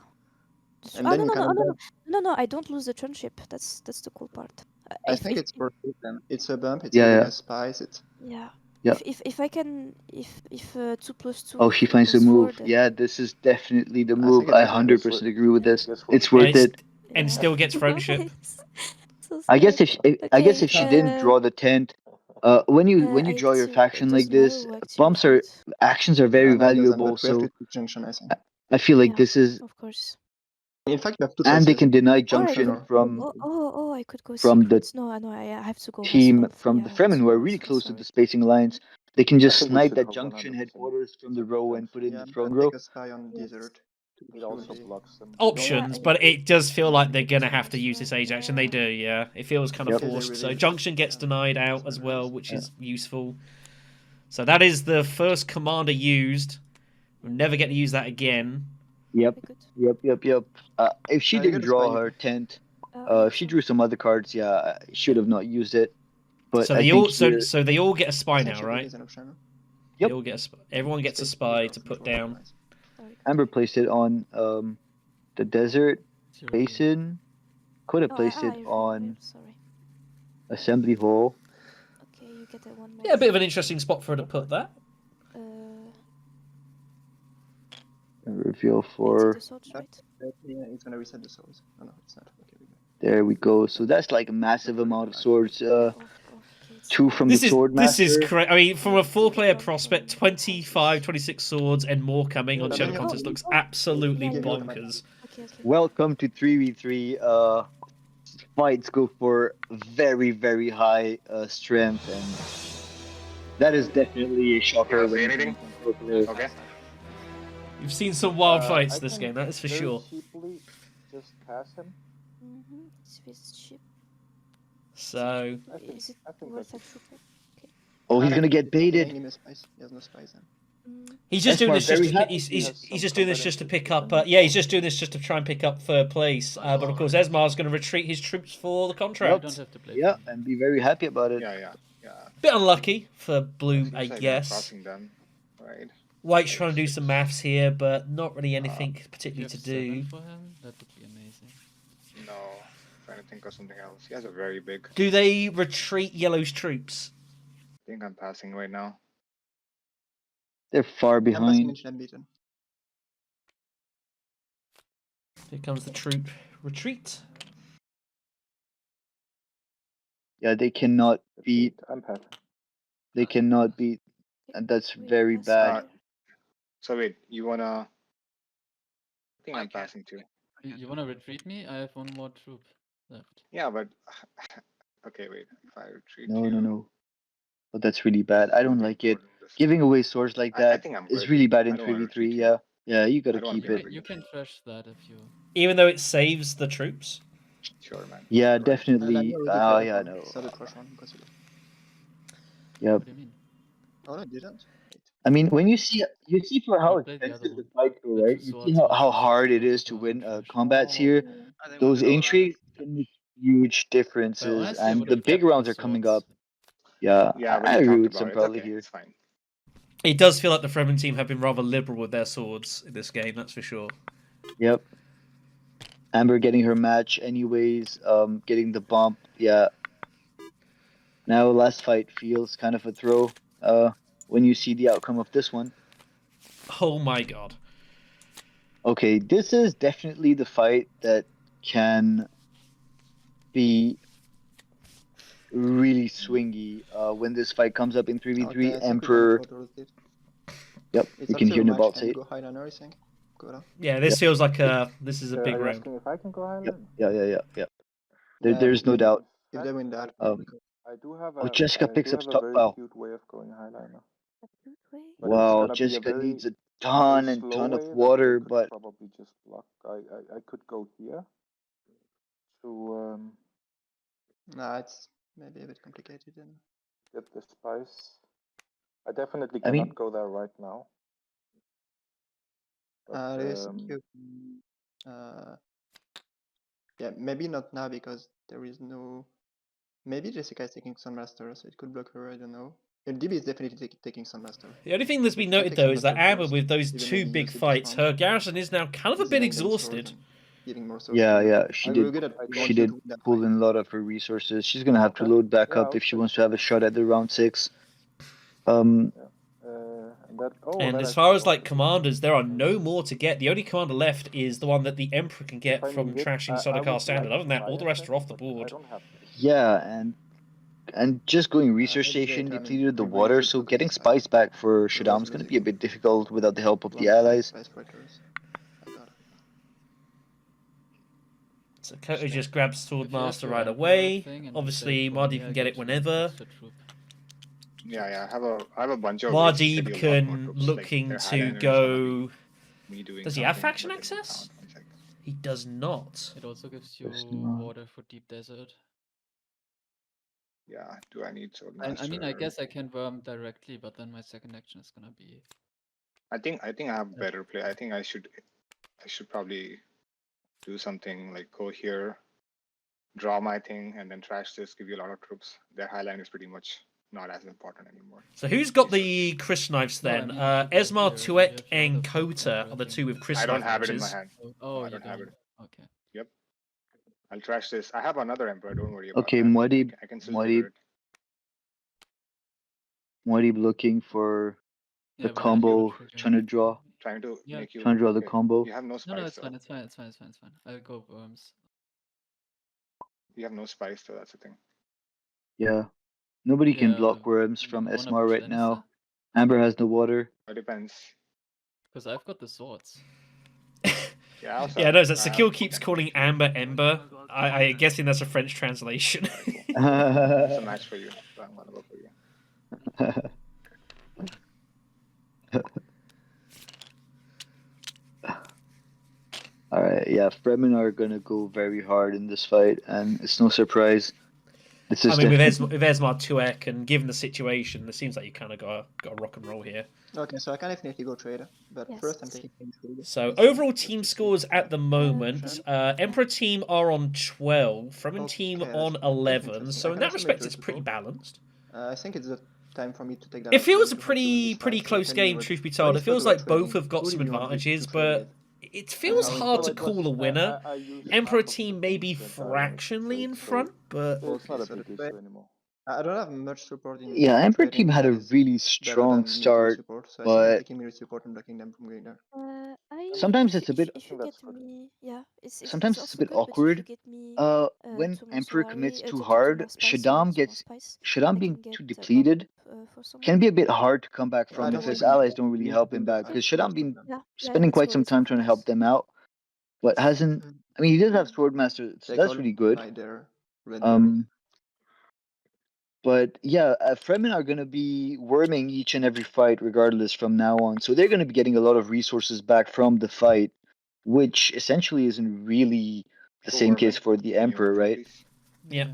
No, I don't lose the Throne-ship. That's the cool part. I think it's worth it then. It's a bump, it's a spice, it's... Yeah. Yeah. If I can, if 2 + 2. Oh, she finds the move. Yeah, this is definitely the move. I 100% agree with this. It's worth it. And still gets Throne-ship. I guess if she didn't draw the tent, when you draw your faction like this, actions are very valuable. So I feel like this is. Of course. In fact, you have 2 and they can deny junction from I could go from secrets. No, I have to go team from the Fremen who are really close to the spacing alliance. They can just snipe that junction headquarters from the row and put it in the throne row. Take a spy on desert. It also blocks them. Options, but it does feel like they're gonna have to use this age action. They do, yeah. It feels kind of forced. So junction gets denied out as well, which is useful. So that is the first commander used. We'll never get to use that again. Yep. If she didn't draw her tent, if she drew some other cards, should have not used it. But so they all get a spy now, right? Yep. They all get everyone gets a spy to put down. Amber placed it on the desert basin. Could have placed it on assembly hall. Okay, you get one more. Yeah, a bit of an interesting spot for her to put that. Reveal for. It's gonna reset the swords. Oh no, it's not. Okay, there we go. So that's like a massive amount of swords. 2 from the Swordmaster. This is correct. I mean, from a 4-player prospect, 25, 26 swords and more coming on Shadow Contest looks absolutely bonkers. Okay. Welcome to 3v3. Fights go for very, very high strength, and that is definitely a shocker. Anything? Okay. You've seen some wild fights this game, that is for sure. Just pass him. So. Is it worth a trooper? Okay. Oh, he's gonna get baited. He has no spies. He's just doing this he's just doing this just to pick up. He's just doing this just to try and pick up 3rd place. But of course, Esmar's going to retreat his troops for the contract. Yeah, and be very happy about it. Yeah. Bit unlucky for Blue, I guess. Them, right? White's trying to do some maths here, but not really anything particularly to do. For him? That would be amazing. No, trying to think of something else. He has a very big. Do they retreat Yellow's troops? I think I'm passing right now. They're far behind. Here comes the troop retreat. Yeah, they cannot beat. I'm passing. They cannot beat, and that's very bad. So wait, you wanna? I think I'm passing too. You wanna retreat me? I have 1 more troop left. Yeah, but okay, wait. If I retreat. No. But that's really bad. I don't like it. Giving away swords like that is really bad in 3v3. Yeah, you gotta keep it. You can trash that if you. Even though it saves the troops. Sure, man. Yeah, definitely. No. Yep. What do you mean? Oh, I didn't. I mean, when you see for how expensive the fight go, right? You see how hard it is to win combats here. Those intrigues can make huge differences, and the big rounds are coming up. Yeah, I agree with someproudly here. It's fine. It does feel like the Fremen team have been rather liberal with their swords in this game, that's for sure. Yep. Amber getting her match anyways, getting the bump, yeah. Now, last fight feels kind of a throw when you see the outcome of this one. Oh my god. Okay, this is definitely the fight that can be really swingy when this fight comes up in 3v3. Okay, I think Emperor. Yep, it's you can hear Nabalt say and it. go Highlander, I think. Yeah, this feels like this is a big Are you round. asking if I can go Highlander? Yeah. There's no doubt. If they win that. I do have Oh, Jessica picks up a very wow. cute way of going Highlander. But Wow, it's gonna Jessica be a very, needs a ton and slow ton of way that water, they could but probably just block. I could go here to Nah, it's maybe a bit complicated then. get the spice. I definitely I mean- cannot go there right now. But, yeah, maybe not now because there is no. Maybe Jessica is taking Sunmaster, so it could block her. I don't know. DB is definitely taking Sunmaster. The only thing that's been I noted take though is that Sunmaster Amber, first, with those even two maybe big use it this fights, round. her garrison is now kind of a bit Dealing them sword exhausted. and giving more swords yeah, to her. she I'm did. really good at She wanting did to win that pull fight. in a lot of her resources. She's gonna have to load back Yeah, up if she okay. wants to have a shot at the round 6. And as far as like commanders, there are no more to get. The only commander left is the one that the Emperor can get from trashing Sakaille standard. Other than that, all the rest are off the board. Yeah, and just going research maybe they station turn depleted the really water, good so because getting it's spice back for was Shaddam is going to be a losing. bit difficult without the help of the Long allies. Spice breakers. Oh god. So Koto just grabs Swordmaster your right Emperor away. thing and Obviously, say, "For Mardi me, can I get get it you whenever. extra troop." Yeah, I have a bunch of ways to Mardib schedule a lot more can troops, looking their to Highlander is gonna go. be me doing Does he have something, faction but in access? town, it's like- He does not. It also gives you Does not. water for deep desert. Yeah, do I need Swordmaster? I mean, I guess I can worm directly, but then my second action is gonna be. I think I have better play. I think I should probably do something like go here, draw my thing, and then trash this, give you a lot of troops. Their highline is pretty much not as important anymore. So who's got the Chris knives then? No, I mean, if you go Esmar, here, Tuek, you have and the full Kota Emperor are the thing. two with Chris I knife don't have it in my launches. hand. Oh, I you don't have don't. it. Okay. Yep. I'll trash this. I have another Emperor. Don't worry about Okay, that. Muad'Dib, I can still figure it. Muad'Dib looking for the Yeah, but combo, trigger trying to draw Trying to Yeah. make you. Trying to draw the okay. combo. You have no spice. No, it's though. fine. It's fine. It's fine. It's fine. It's fine. I'll go worms. You have no spice, so that's the thing. Yeah. Nobody can Yeah, block worms you from wanna Esmar push right now. Lannister? Amber has no water. It depends. Because I've got the swords. Yeah, also, Yeah, no, that Sakaille keeps calling Amber Ember. I'm guessing that's a French translation. It's a match for you. So I'm gonna go for you. Alright, yeah, Fremen are gonna go very hard in this fight, and it's no surprise. This is I mean, with Esmar Tuek, and given the situation, it seems like you kind of got a rock and roll here. Okay, so I can definitely go trade, but Yes. first I'm taking things food. So overall team scores at the moment, Emperor team are on 12, Fremen team Okay, on that's 11. interesting. So I in can that actually respect, make it's first pretty before. balanced. I think it's the time for me to take that. It feels option a to have to win pretty this fight, so close tell me game, what- truth be what told. is It feels Frodo like both trading? have got Who some did you want to advantages, trade but with? it feels how hard is to it? call a winner. I used Emperor half of the team may be things that I fractionally in trade, so front, but it's not a so big the way- issue anymore. I don't have much support in Yeah, Emperor trading team had that a is really better strong than military start, support, so I think I'm but taking military support and blocking them from going there. sometimes it's a bit If you that's get good. me, yeah, it's sometimes it's a also bit good. But if awkward. you get me When two more Emperor Solari, commits too two hard, more spice, two more Shaddam I being can get too a depleted bump for some can be a bit hard to come back I from don't if want his to allies don't really need help to him do the back. fight Because to Shaddam stop been them. Yeah, spending let's quite go, some let's go time for trying to this. help them out, but hasn't. I mean, he does have Swordmaster, so Take that's all really good. my their red berries. But yeah, Fremen are going to be worming each and every fight regardless from now on. So they're going to be getting a lot of resources back from the fight, which essentially isn't really the Go same worm case it. for the Can you Emperor, worm it, right? please? yeah.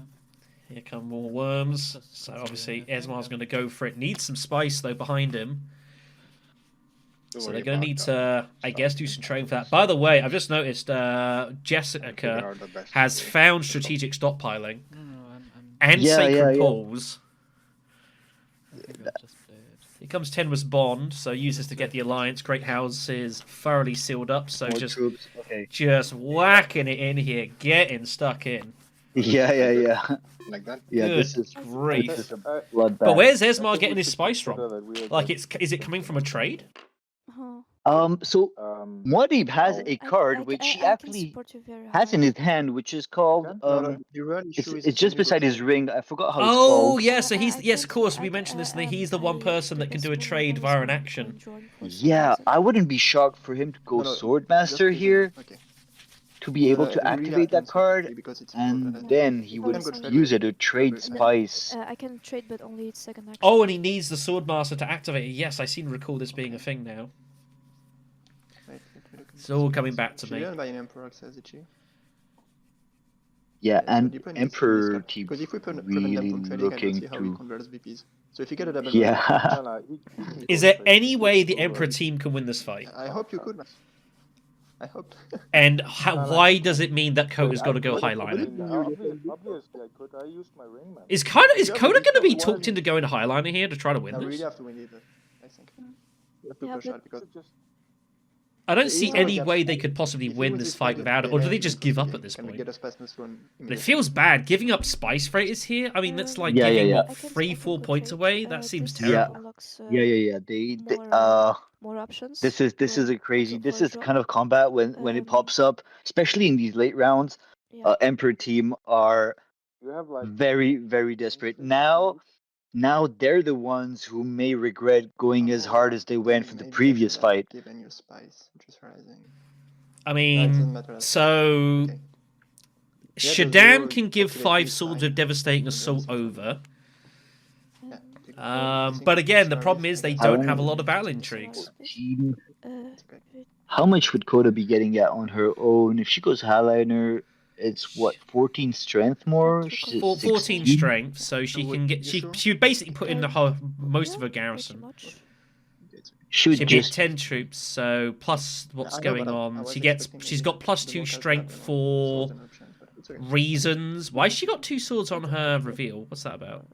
Here come more worms. So obviously Esmar's going to go for it. Needs some spice though behind him. Don't So worry they're going to about need that. to, I guess, do some trading for that. By the way, I've just noticed Figure Jessica out the best has way. found strategic stockpiling No, I'm and Yeah, sacred yeah. pools. I think I'll just play it. Here comes Tenuous Bond, so uses to get the alliance. Great House is thoroughly sealed up, so More just troops. Okay. whacking it in here, getting stuck in. Yeah. like that. Yeah, Good this is grief. a bloodbath. But where's I Esmar think getting we his should spice consider from? that we are Like, just, is it coming from a trade? So Muad'Dib has now a card which he actually has in his hand, which is called No, the real issue is it's can just you go beside his trade? ring. I forgot how it's Oh, called. yeah, so yes, of course, we mentioned this, and he's the one person that can do a trade via an action. Yeah, I wouldn't be shocked for him to go No, Swordmaster just here okay. to be able to We really activate have that to card, quickly because it's important. and then he You would can go trade use with it to trade Uprising. spice. I can trade, but only its second action. Oh, and he needs the Swordmaster to activate it. Yes, I seem to recall this being a thing now. Wait, It's all coming back to she me. didn't buy an Emperor access, did she? Yeah, so and Deepen needs Emperor this team because if we prevent really them from trading, I don't looking see how he to. converts VPs. So if you get a double Yeah. Is there any way the Emperor team can win this fight? I hope you could, man. I hope. And why does it mean that Coda's got to go Highliner? Obviously, I could. I used my ring, man. Is Coda going to be talked into going to Highliner here to try to win No, we this? really have to win it, I think. We have to push out because I don't see Easy any gap. way they could possibly If he win wins this this fight fight, without it, then or do they he just wins give the up game. at this Can we point? get a Spice Throne It immediately? feels bad. Giving up Spice Freighters here? I mean, that's like Yeah, giving, yeah, what, I can 3-4 points trade. away? That seems This Yeah. terrible. unlocks, Yeah. They more options. this is for- a crazy. for This a is draw. kind of combat when it pops up, especially in these late rounds. Yeah. Emperor team are You have like very, very desperate. Now they're the ones who may regret going as hard as they went for the Maybe I previous should have fight. given you Spice, just rising. I it mean, doesn't matter. so Okay. Yeah, just Shaddam go can give activate 5 this Swords side, of Devastating and Assault then over. Yeah, take I think But it's again, the Solaris, problem is I they guess. don't have a lot of battle intrigues. Team. It's okay. How much would Coda be getting at on her own? If she goes Highliner, it's what, 14 strength more? She's 14 16? strength, so she would can get. you She sure? would basically put in most of her Pretty garrison. much. She would She'd be at just 10 troops, so plus what's I know, going but I on. was She gets. expecting She's maybe got plus the 2 Volcans strength have, for swords and options, but it's okay. reasons. Why she got 2 swords on her reveal? What's that about?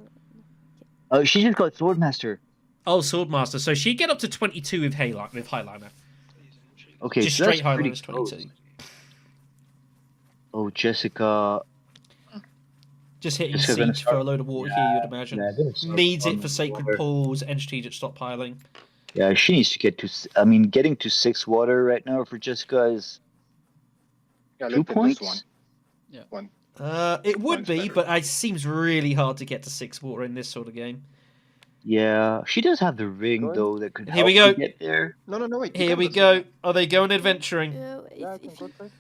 she just got Swordmaster. Oh, Swordmaster. So she'd get up to 22 with Highliner. Okay, Just so that's straight pretty Highliner is close. 22. Oh, Jessica. Just hitting Jessica's gonna siege start- for a load of water here, you'd imagine. Yeah, gonna start Needs it farming for Sacred water. Pools and strategic stockpiling. Yeah, she needs to get to. I mean, getting to 6 water right now for Jessica is Yeah, 2 let's get points. this one. Yeah. One. It would One's be, better. but it seems really hard to get to 6 water in this sort of game. Yeah, she does have the ring Going- though that could Here help we go. to get there. No, wait. Here we go. Are they going adventuring? Yeah, I can go trade.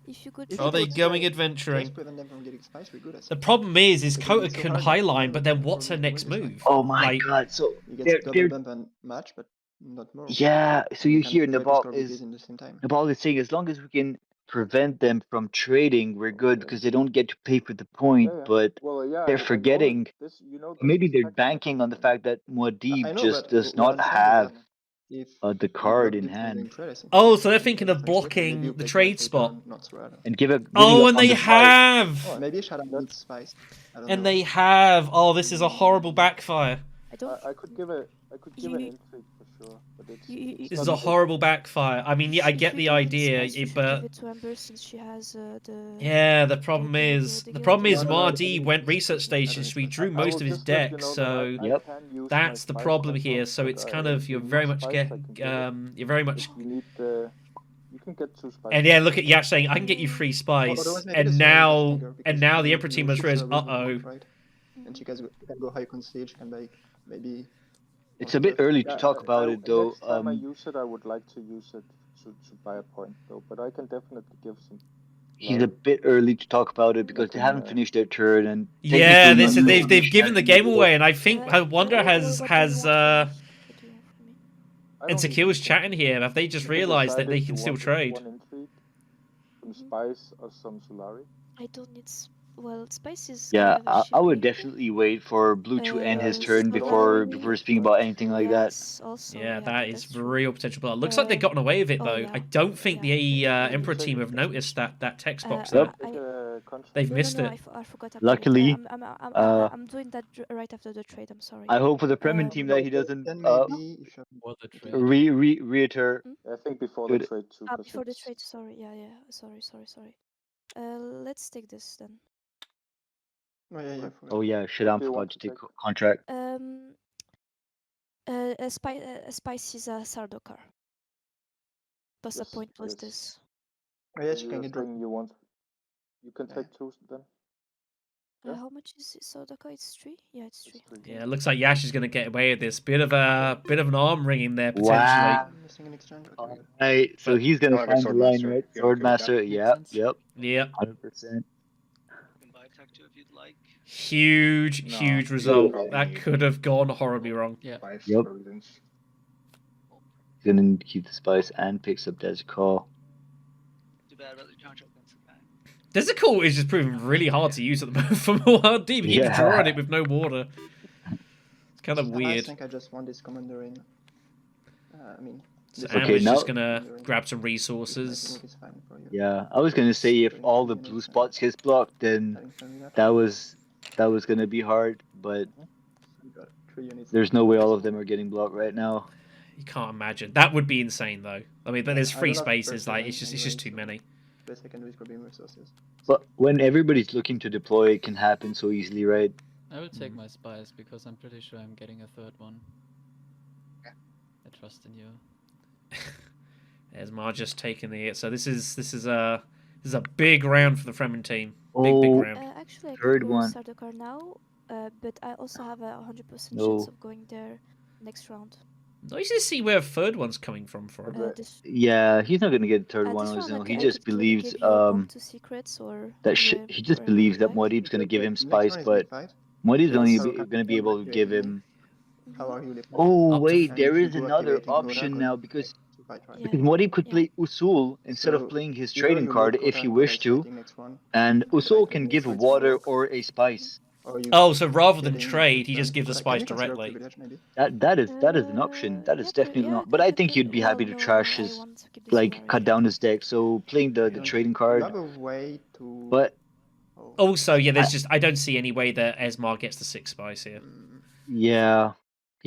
If you could If Are you they go going trade, adventuring? Just prevent them from getting Spice, we're good. I The think. problem is But Kota it's so can hard highline, to but then win what's her this next fight. move? Oh my Like, god! So You get they're double bump and match, but not more. yeah. So And you can hear trade with Nabalt Scorpions is in the same time. Nabalt is saying as long as we can prevent them from trading, we're good because they don't get to pay for the point. Yeah. But Well, yeah, they're I know forgetting. this. You know, this Maybe is they're tactical banking on the thinking. fact that I Muad'Dib know, just but does what not I'm saying is have that if the you card block in Deep from doing hand. trade, I think Oh, it's so they're okay. thinking of Maybe you blocking the play trade Spice spot. later on, not Serrata. and give it. Oh, and on they the fight. have! Maybe Shadow needs Spice. I don't And know. they have! Oh, this is a horrible backfire. I don't. I could give an You- intrigue for sure, but it's. You- This not is a good. horrible backfire. I mean, yeah, I If get we the can idea, Spice, we should but give it to Ember since she has the. yeah, the problem the- is the the guild. problem is No, Mardi went I research don't stations, so he expect drew that. I most will of his just let you deck, know so that I Yep. can use that's my the spice problem content, here. So but it's kind if of you you're very need much spice, get I can give it. you're very much If you need the, you can get 2 spices. and yeah, look at Yash saying I can get you free spice, Otherwise, maybe and the Serrata is now stronger because the you Emperor team has shoot realized, Serrata with uh-oh. block, right? And she can go high con stage and like maybe. It's a bit early to Yeah, talk about it though. Next time I use it, I would like to use it to buy a point though, but I can definitely give some. He's a bit early to talk about it because they haven't finished their turn and Yeah, technically this is Monday they've given the game away, and I think I wonder What do you has want from me? What do you want from me? I and don't need Sakille's anything. chatting here. Have they just You can realised that decide they if can you still want trade? One intrigue, some spice or some Solari. I don't need. Well, Spice is. Yeah, kind of a I would shipping. definitely wait for Blue to end his turn Solari- before speaking about anything like that. Yes, also. Yeah, that is that's true. real potential. But it looks like they've gotten away with it oh, though. yeah. I don't think Yeah. the Emperor team have noticed that text box Uh, there. I- They've No, missed no, it. I forgot about Luckily, it. I'm doing that right after the trade. I'm sorry. I hope for the Fremen Um, team that he doesn't Then maybe if you Or the trade. reiter. I think before Good. the trade too. 'cause before the it's- trade. Sorry. Yeah. Sorry. Let's take this then. Oh yeah, yeah. Oh yeah, Shadam forgot to take contract. A spice is a Sardokar. Plus a point plus this. Oh yes, you can get dropped. You can take 2 then. Yeah. How much is Sardokar? It's 3. Yeah, it's 3. Okay. Yeah, it looks like Yash is going to get away with this. Bit of an arm ringing there potentially. Wow. Missing an exchange. Alright, so he's gonna find the line, right? Swordmaster, yeah, yep. 100%. Huge result. That could have gone horribly wrong. Yeah. Yep. Gonna keep the spice and picks up Desicall. Desicall is just proving really hard to use at the moment from ORD. He keeps drawing it with no water. It's kind of weird. I think I just want this commander in. So Amber's just gonna grab some resources. Yeah, I was gonna say if all the blue spots gets blocked, then that was gonna be hard, but there's no way all of them are getting blocked right now. You can't imagine. That would be insane, though. I mean, there's free spaces. Like it's just too many. But when everybody's looking to deploy, it can happen so easily, right? I will take my spice because I'm pretty sure I'm getting a third one. I trust in you. There's Mar just taking the. So this is a big round for the Fremen team. Big round. Actually, I third could go one. Sardokar now, but I also have a 100% chance of going there next round. Nice to see where third one's coming from for him. Yeah, he's not gonna get a third one on his own. He just believes that he just believes that Muad'Dib's gonna give him spice, but Muad'Dib's only gonna be able to give him. Oh wait, there is another option now because Muad'Dib could play Usul instead of playing his trading card if he wished to, and Usul can give a water or a spice. Oh, so rather than trade, he just gives the spice directly. That is an option. That is definitely not. But I think he'd be happy to trash his, like, cut down his deck. So playing the trading card. But also, yeah, I don't see any way that Esmar gets the 6 spice here. Yeah,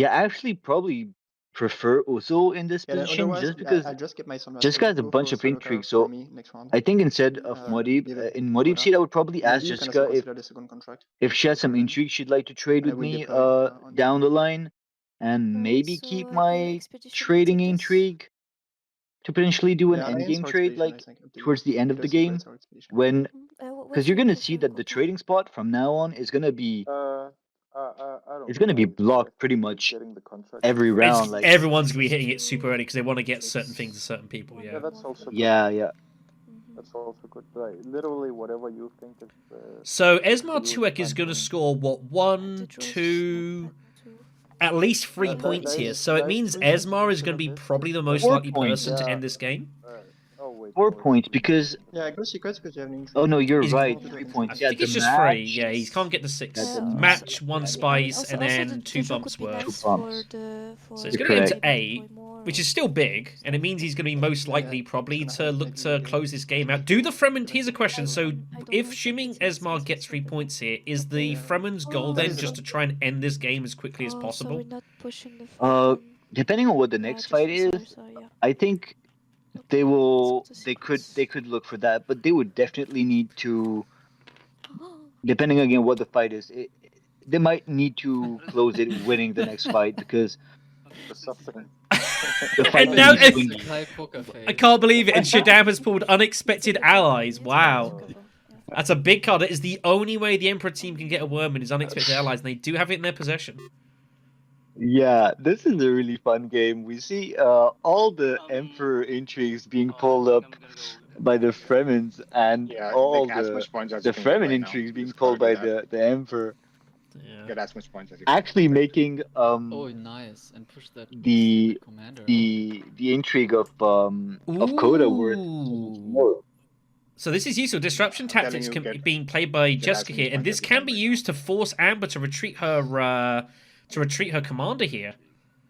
I actually probably prefer Usul in this position just because Jessica has a bunch of intrigue. So I think instead of Muad'Dib, in Muad'Dib's seat, I would probably ask Jessica if she has some intrigue she'd like to trade with me down the line, and maybe keep my trading intrigue to potentially do an endgame trade like towards the end of the game, when because you're gonna see that the trading spot from now on is gonna be. It's gonna be blocked pretty much every round. Like everyone's gonna be hitting it super early because they want to get certain things to certain people. Yeah. That's also good. Yeah. That's also good. Like, literally, whatever you think is. So Esmar Tuek is gonna score what 1, 2, at least 3 points here. So it means Esmar is gonna be probably the most likely person to end this game. 4 points because. Yeah, go secrets because you have an intrigue. Oh no, you're right. 3 points. I think it's just 3. Yeah, he can't get the 6. Match 1 spice and then 2 bumps worth. So it's going to get to 8, which is still big, and it means he's going to be most likely probably to look to close this game out. Do the Fremen? Here's a question. So if assuming Esmar gets 3 points here, is the Fremen's goal then just to try and end this game as quickly as possible? Depending on what the next fight is, I think. They could look for that, but they would definitely need to, depending again what the fight is, they might need to close it winning the next fight because the fight and now is I can't believe it, and Shaddam has pulled unexpected allies. Wow. That's a big card. It is the only way the Emperor team can get a worm in is unexpected allies, and they do have it in their possession. Yeah, this is a really fun game. We see all the Emperor intrigues being pulled up by the Fremens, and all the Fremen intrigues being pulled by the Emperor. Yeah. Get as much points as you actually can. Making oh nice, and push that the intrigue of Coda worth more. So this is useful. Disruption tactics being played by Jessica here, and this can be used to force Amber to retreat her commander here.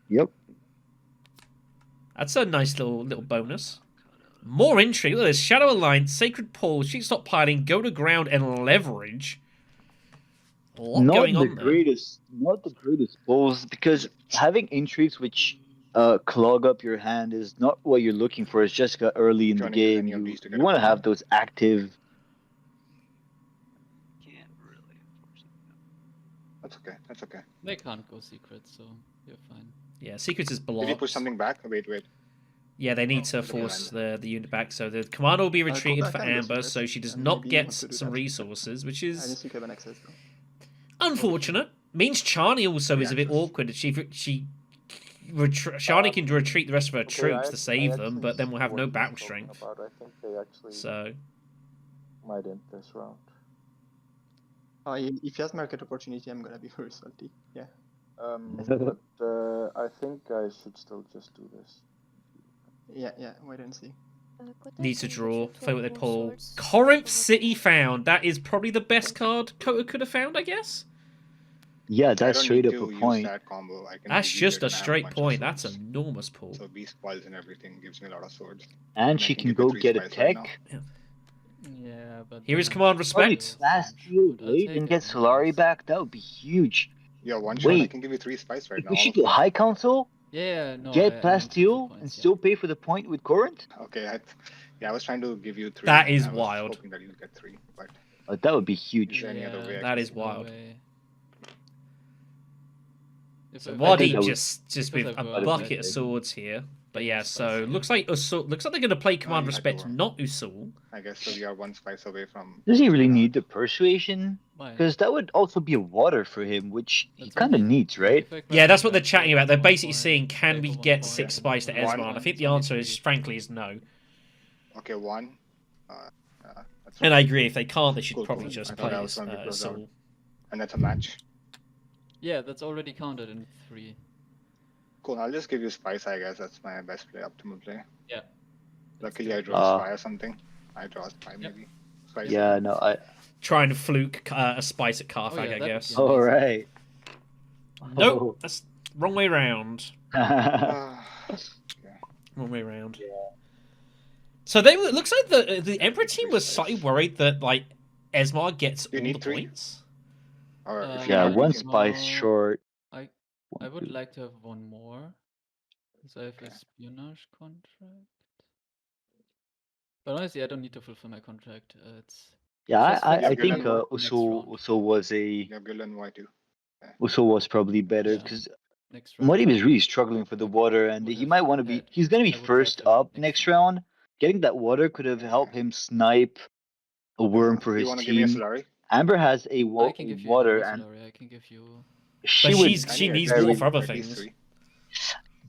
Yep. That's a nice little bonus. More intrigue. Look, there's Shadow Alliance, Sacred Pole, Sheet Stockpiling, Go to Ground, and Leverage. A lot going on there. Not the greatest pulls, because having intrigues which clog up your hand is not what you're looking for. It's just early in the game. You want to have those active. That's okay. That's okay. They can't go secret, so you're fine. Yeah, secrets is blocked. Did you push something back? Wait. Yeah, they need to force the unit back, so the commander will be retreated for Amber, so she does not get some resources, which I is don't think I have an access though. unfortunate. Means Chani also is a bit awkward. Shani can retreat the rest of her troops to save them, but then we'll have no battle strength. I think they actually So might end this round. Oh, if he has market opportunity, I'm gonna be very salty. Yeah. But I think I should still just do this. Yeah. Wait and see. needs to draw. Fight what they pull. Corinth City found. That is probably the best card Kota could have found, I guess. Yeah, that's straight up a point. That combo. I can That's just a straight point. That's That's an enormous pull. So beast spoils and everything gives me a lot of swords. And she can go get a tech. Yeah, but here is command respect. Last deal, wait, and get Solari back. That would be huge. Yeah, one shot. I can give you 3 spice right now. We should do High Council. Yeah, no. Get Plasteel and still pay for the point with Corinth. Okay, I was trying to give you 3. That is I was wild. Hoping that you get 3, but that would be huge. Is there any other way That is wild. So Wadi just with a bucket of swords here. But yeah, so looks like they're going to play command respect, not Usul. I guess so. We are 1 spice away from. Does he really need the persuasion? Because that would also be a water for him, which he kind of needs, right? Yeah, that's what they're chatting about. They're basically saying, can we get 6 spice to Esmond? I think the answer is, frankly, is no. Okay, 1. And I agree. If they can't, they should probably just play Usul. And that's a match. Yeah, that's already counted in 3. Cool, I'll just give you spice, I guess. That's my best play, optimal play. Yeah. Luckily, I draw spy or something. I draw spy, maybe. Spice. Yeah, no, I... Trying to fluke a spice at Carthag, I guess. All right. Nope, that's wrong way round. Wrong way round. Yeah. So it looks like the Emperor team was slightly worried that like Esmar gets all the points. Yeah, 1 spice short. I would like to have 1 more. So I have a espionage contract. But honestly, I don't need to fulfill my contract. Yeah, I think Usul was a. Yeah, Gillen, why too? Usul was probably better because Muddy is really struggling for the water, and he might want to be. He's going to be first up next round. Getting that water could have helped him snipe a worm for his team. Amber has a water, and I can give you. She needs more for other things.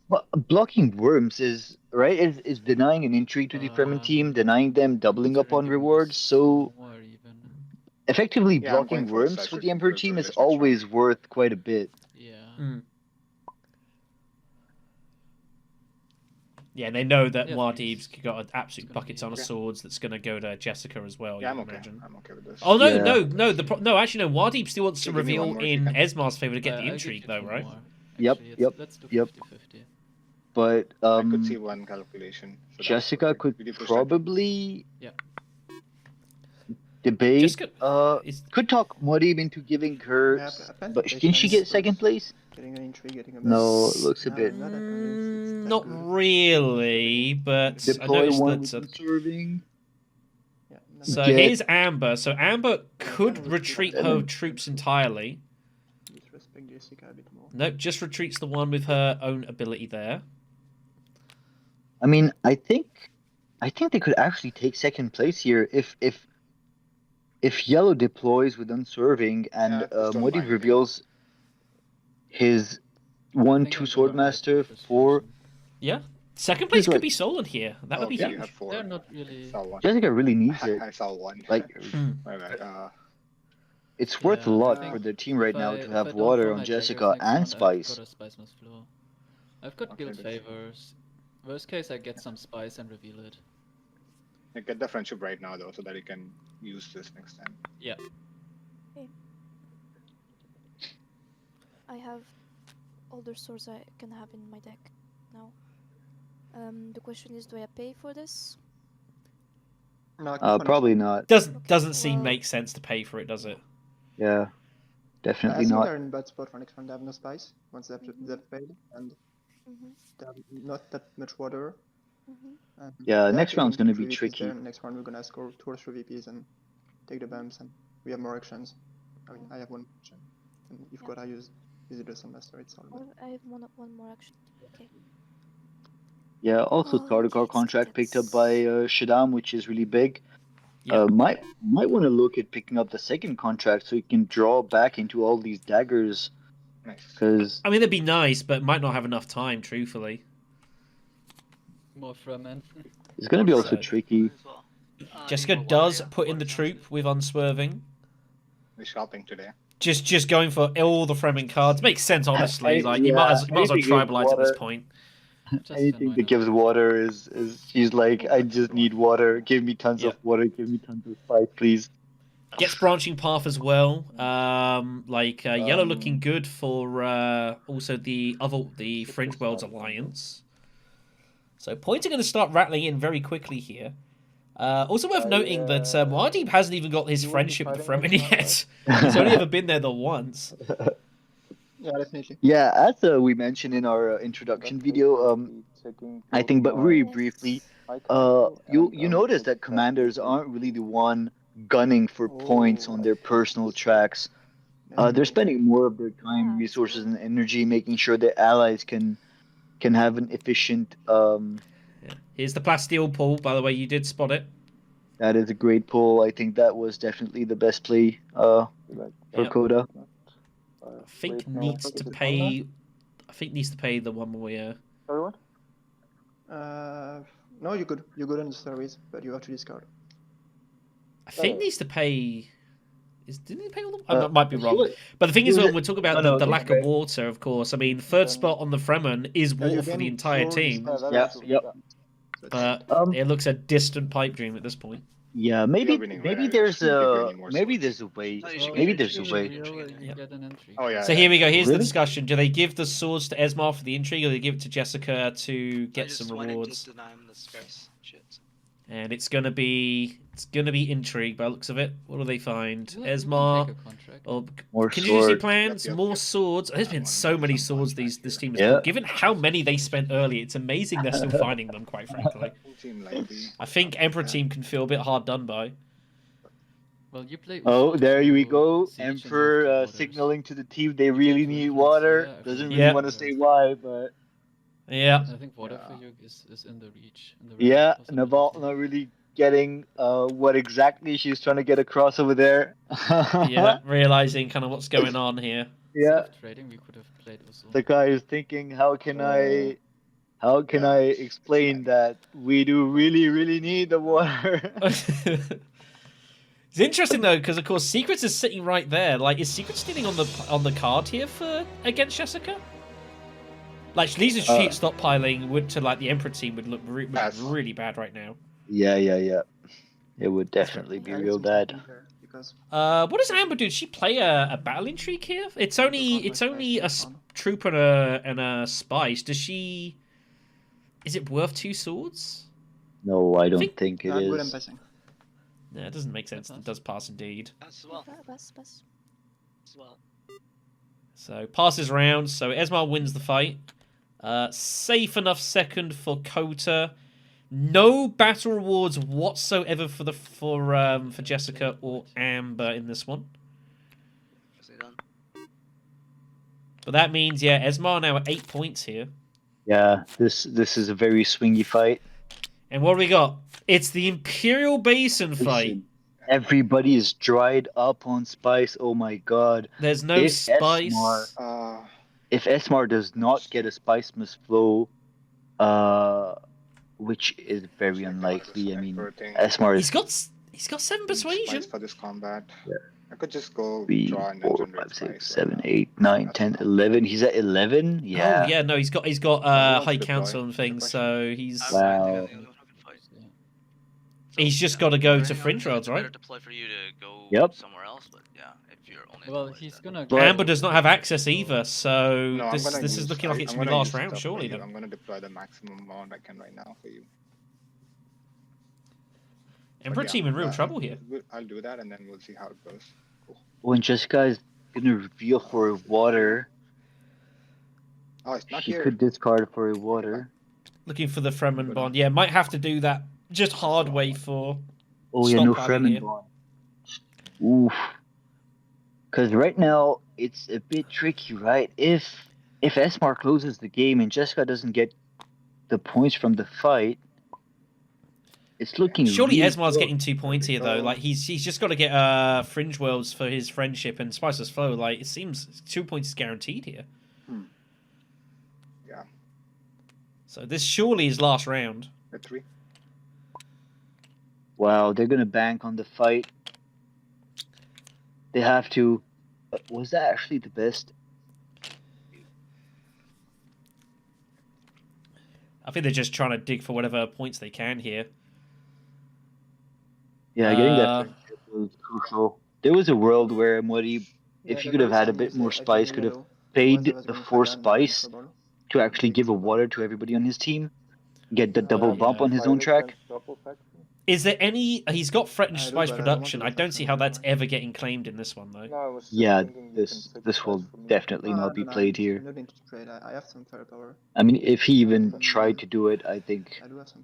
But blocking worms is right. Is denying an intrigue to the Fremen team, denying them doubling up on rewards. So effectively, blocking worms with the Emperor team is always worth quite a bit. Yeah. Yeah, and they know that Muad'Dib's got absolute buckets on of swords that's going to go to Jessica as well. Yeah, I'm okay. Imagine. I'm okay with this. Oh no, no! Actually, no. Muad'Dib still wants to reveal in Esmar's favor to get the intrigue, though, right? Yep. Let's do 50-50. But I could see 1 calculation. So Jessica could probably debate. Jessica, could talk Muad'Dib into giving her. But can she get 2nd place? Getting an intrigue, getting a no, it looks a bit. Not really, but deploy I noticed one that. Serving. So here's Amber. So Amber could retreat her troops entirely. Respect Jessica a bit more. Nope, just retreats the one with her own ability there. I mean, I think they could actually take 2nd place here if Yellow deploys with Unserving and Muad'Dib reveals his 1/2 Swordmaster for. Yeah, 2nd place could be stolen here. That would be huge. They're not really. Jessica really needs it. I saw 1. Like, it's worth a lot for the team right now to have water on Jessica and spice. I've got guild favors. Worst case, I get some spice and reveal it. I get the friendship right now though, so that you can use this next time. Yeah. Okay. I have older swords I can have in my deck now. The question is, do I pay for this? No, probably not. Doesn't seem make sense to pay for it, does it? Yeah, definitely not. They're in bad spot for next round. They have no spice once they've paid, and they have not that much water. Yeah, next round's gonna be tricky. Next round we're gonna score 2 or 3 VPs and take the bumps, and we have more actions. I mean, I have 1 action. And if what I use. Is it just a master? It's all. Oh, I have one more action. Okay. Yeah, also Tartagar contract picked up by Shaddam, which is really big. Yeah. Might want to look at picking up the second contract so you can draw back into all these daggers. Nice. Because I mean, that'd be nice, but might not have enough time, truthfully. More Fremen. it's going to be also So- tricky. As well. Jessica does put in the troop with Unswerving. We're shopping today. Just going for all the Fremen cards. Makes sense, honestly. Like, you might as well anything tribalize at this water. point. Anything that gives water is she's like, I just need water. Give me tons of water. Give me tons of spice, please. Gets branching path as well. Yellow looking good for also the Fringe Worlds Alliance. So points are going to start rattling in very quickly here. Also worth noting that Muad'Dib hasn't even got his friendship with the Fremen yet. He's only ever been there the once. Yeah, definitely. Yeah, as we mentioned in our introduction video, I think, but very briefly, you notice that commanders aren't really the one gunning for points on their personal tracks. They're spending more of their time, resources, and energy making sure their allies can have an efficient. Here's the Plasteel pull, by the way. You did spot it. That is a great pull. I think that was definitely the best play for Coda. I think needs to pay. I think needs to pay the one more. Yeah. Sorry, what? No, you're good. You're good on the service, but you have to discard. I think needs to pay. Didn't he pay all the? I might be wrong. But the thing is, when we're talking about the lack of water, of course. I mean, third spot on the Fremen is water for the entire team. Yep. But it looks a distant pipe dream at this point. Yeah, maybe there's a way. Maybe there's a way. Oh yeah. So here we go. Here's the discussion: do they give the swords to Esmar for the intrigue, or do they give it to Jessica to get some rewards? And it's gonna be intrigue by the looks of it. What do they find? Esmar. Or contingency plans, more swords. There's been so many swords this team has got. Given how many they spent earlier, it's amazing they're still finding them, quite frankly. I think Emperor team can feel a bit hard done by. Well, you play. There we go. Emperor signaling to the team they really need water. Doesn't really want to say why, but. Yeah. I think water for you is in the reach. Nabalt not really getting what exactly she's trying to get across over there. Realizing kind of what's going on here. Yeah. Trading, we could have played also. The guy is thinking, how can I explain that we do really, really need the water? It's interesting though, because of course Secrets is sitting right there. Like, is Secrets stealing on the card here for against Jessica? Like, Legion Sheep stockpiling would to like the Emperor team would look really bad right now. Yeah. It would definitely be real bad. What does Amber do? Did she play a battle intrigue here? It's only a troop and a spice. Does she? Is it worth 2 swords? No, I don't think it is. No, it doesn't make sense. It does pass indeed. Pass as well. Pass. So passes round. So Esmar wins the fight. Safe enough second for Kota. No battle rewards whatsoever for Jessica or Amber in this one. But that means Esmar now at 8 points here. Yeah, this is a very swingy fight. And what do we got? It's the Imperial Basin fight. Everybody is dried up on spice. Oh my god. There's no spice. If Esmar does not get a spice must flow, which is very unlikely. I mean, Esmar is. He's got 7 persuasion For this combat. Yeah. I could just go 3, draw and 4, 5, 6, 7, 8, 9, 10, 11. He's at 11. Yeah. Oh, yeah. No, he's got high council and things, so he's. Wow. He's just got to go to Fringe Worlds, right? Deploy for you to go somewhere else, but if you're only he's gonna. Amber does not have access either, so this is looking like it's gonna be last round, surely. I'm gonna deploy the maximum amount I can right now for you. Emperor team in real trouble here. I'll do that, and then we'll see how it goes. Cool. When Jessica is gonna reveal for a water, it's not she here. could discard for a water. Looking for the Fremen bond. Yeah, might have to do that just hard way for. Oh yeah, no Fremen bond. Oof. Because right now it's a bit tricky, right? If Esmar closes the game and Jessica doesn't get the points from the fight, it's looking Surely really Esmar's good. getting 2 points here, though. Like he's just got to get Fringe Worlds for his friendship and Spiceless Flow. Like it seems 2 points is guaranteed here. Yeah. So this surely is last round. A 3. Wow, they're gonna bank on the fight. They have to. Was that actually the best? I think they're just trying to dig for whatever points they can here. Yeah, getting that friendship was crucial. There was a world where Mori, if he could have had a bit more spice, could have paid the 4 spice to actually give a water to everybody on his team, get the double bump on his own track. Is there any... He's got threatened spice production. I don't see how that's ever getting claimed in this one, though. No, yeah, this will definitely not be played here. I have some firepower. I mean, if he even tried to do it, I think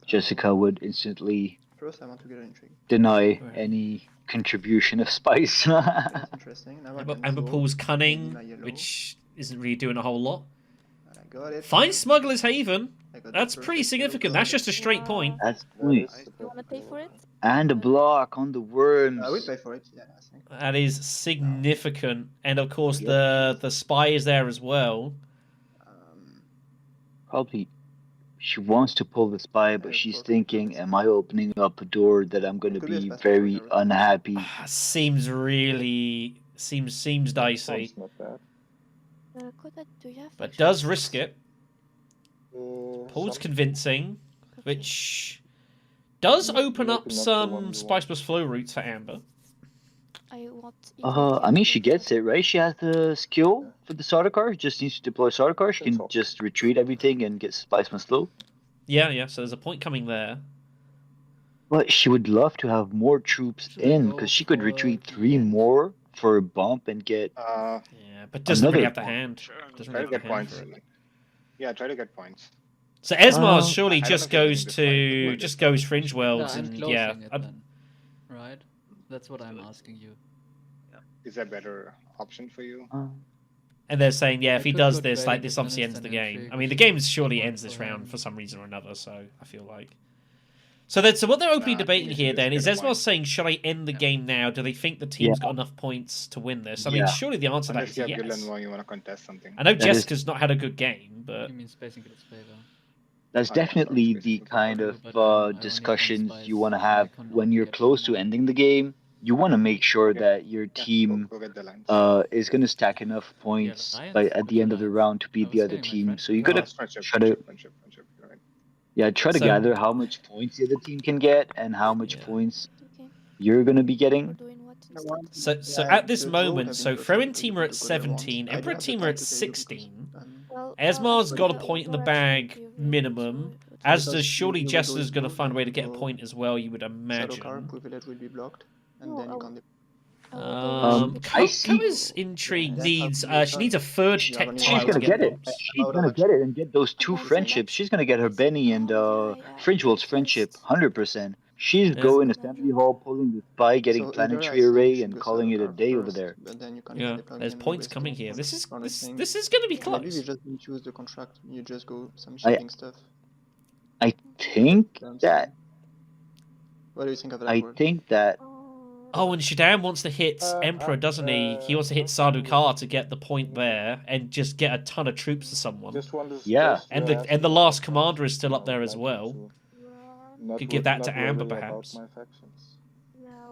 Jessica would instantly First, I want to get an intrigue. deny any contribution of spice. That's interesting. Now Amber Pool's cunning, which isn't really doing a whole lot. I got it. Find Smuggler's Haven. That's pretty significant. That's just a straight point. That's point. You wanna pay for it? And a block on the worms. I will pay for it. Yeah, I think. That is significant. And of course, the spy is there as well. Probably she wants to pull the spy, but she's thinking, am I opening up a door that I'm going to be very unhappy? Seems really... Seems dicey. Not bad. Koda, do you have But does risk it. Some- Paul's convincing, which does open up some Spice Plus Flow routes for Amber. I want. I mean, she gets it, right? She has the skill for the Sardaukar. Just needs to deploy Sardaukar. She can just retreat everything and get Spice Must Flow. Yeah, so there's a point coming there. But she would love to have more troops in, because she could retreat 3 more for a bump and get... Yeah, but doesn't really have the hand. Sure. Doesn't Try to really have get the hand points. for it. Yeah, try to get points. So Esmar's surely I don't just know if goes it's to... good. Just goes Fringe No, Worlds I'm and closing yeah. it then. Right? That's what I'm asking you. Is that a better option for you? And they're saying, yeah, if I he could does go this, trade like, with this obviously ends Lannister the and game. intrigue, I mean, the which game is surely fine ends this for round him. for some reason or another, so I feel like. So what they're openly I think debating they should here just then get is a Esmar point. saying, should I end the game now? Do they think the team's got enough points to win this? I mean, Yeah. surely the answer to that Unless is you have yes. Gillen or you want to contest something. I know That is- Jessica's not had a good game, but You mean spacing in its favor? That's Oh, yeah, definitely sorry, the space kind But of I only want discussions spice, you want to and I have can when only you're get close one to more. ending the game. You want to make sure Yeah. that your Yeah, team go get the lines. is going to stack enough points Lions? by at the end of the Lions? round to I beat was the other saying my team. friend. So you No, gotta it's friendship, try to friendship. You're right. try to So- gather how much points the other team can get and how much Yeah. points Okay. you're gonna be We're getting. doing what instead? so Yeah, at this the draw would moment, have so been perfect Fremen because team you are could at go there once. 17, I don't Emperor have the team are time at to tell you because, 16. Well, Esmar's got a actually, point in the or bag actually, you're minimum, so- as Because does surely you will Jess go is going to through find a way to and get a go point as well, you would Shadowcar imagine. privilege will be blocked, and No, then you I can. I see- Kama's intrigue Yeah, needs that's how she needs a third She's tech gonna tile She's to gonna get get it. bumps. She's gonna get it and get those 2 Okay, so friendships. let's- She's gonna get her Benny and Fringewell's friendship, 100%. She's Yeah. going Assembly Hall, pulling the spy, getting So either planetary I say you array, should and go calling it a Shadowcar day over first, there. But then you can Yeah, easily plug there's in points waste coming of here. This points is on this thing. this is going to be Yeah. Maybe close. we just didn't choose the contract. You just go some shipping stuff. I think Then that What do you think of that I word? think that Oh, and Shaddam wants to hit Emperor, doesn't he? He wants to hit Sardaukar to get the point there and just get a ton of troops to someone. Just want to Yeah. stress And you the asked and the me last about commander is factions. still up there I as would well. like you to Could give that to not Amber, worry about perhaps. my factions. Yeah, I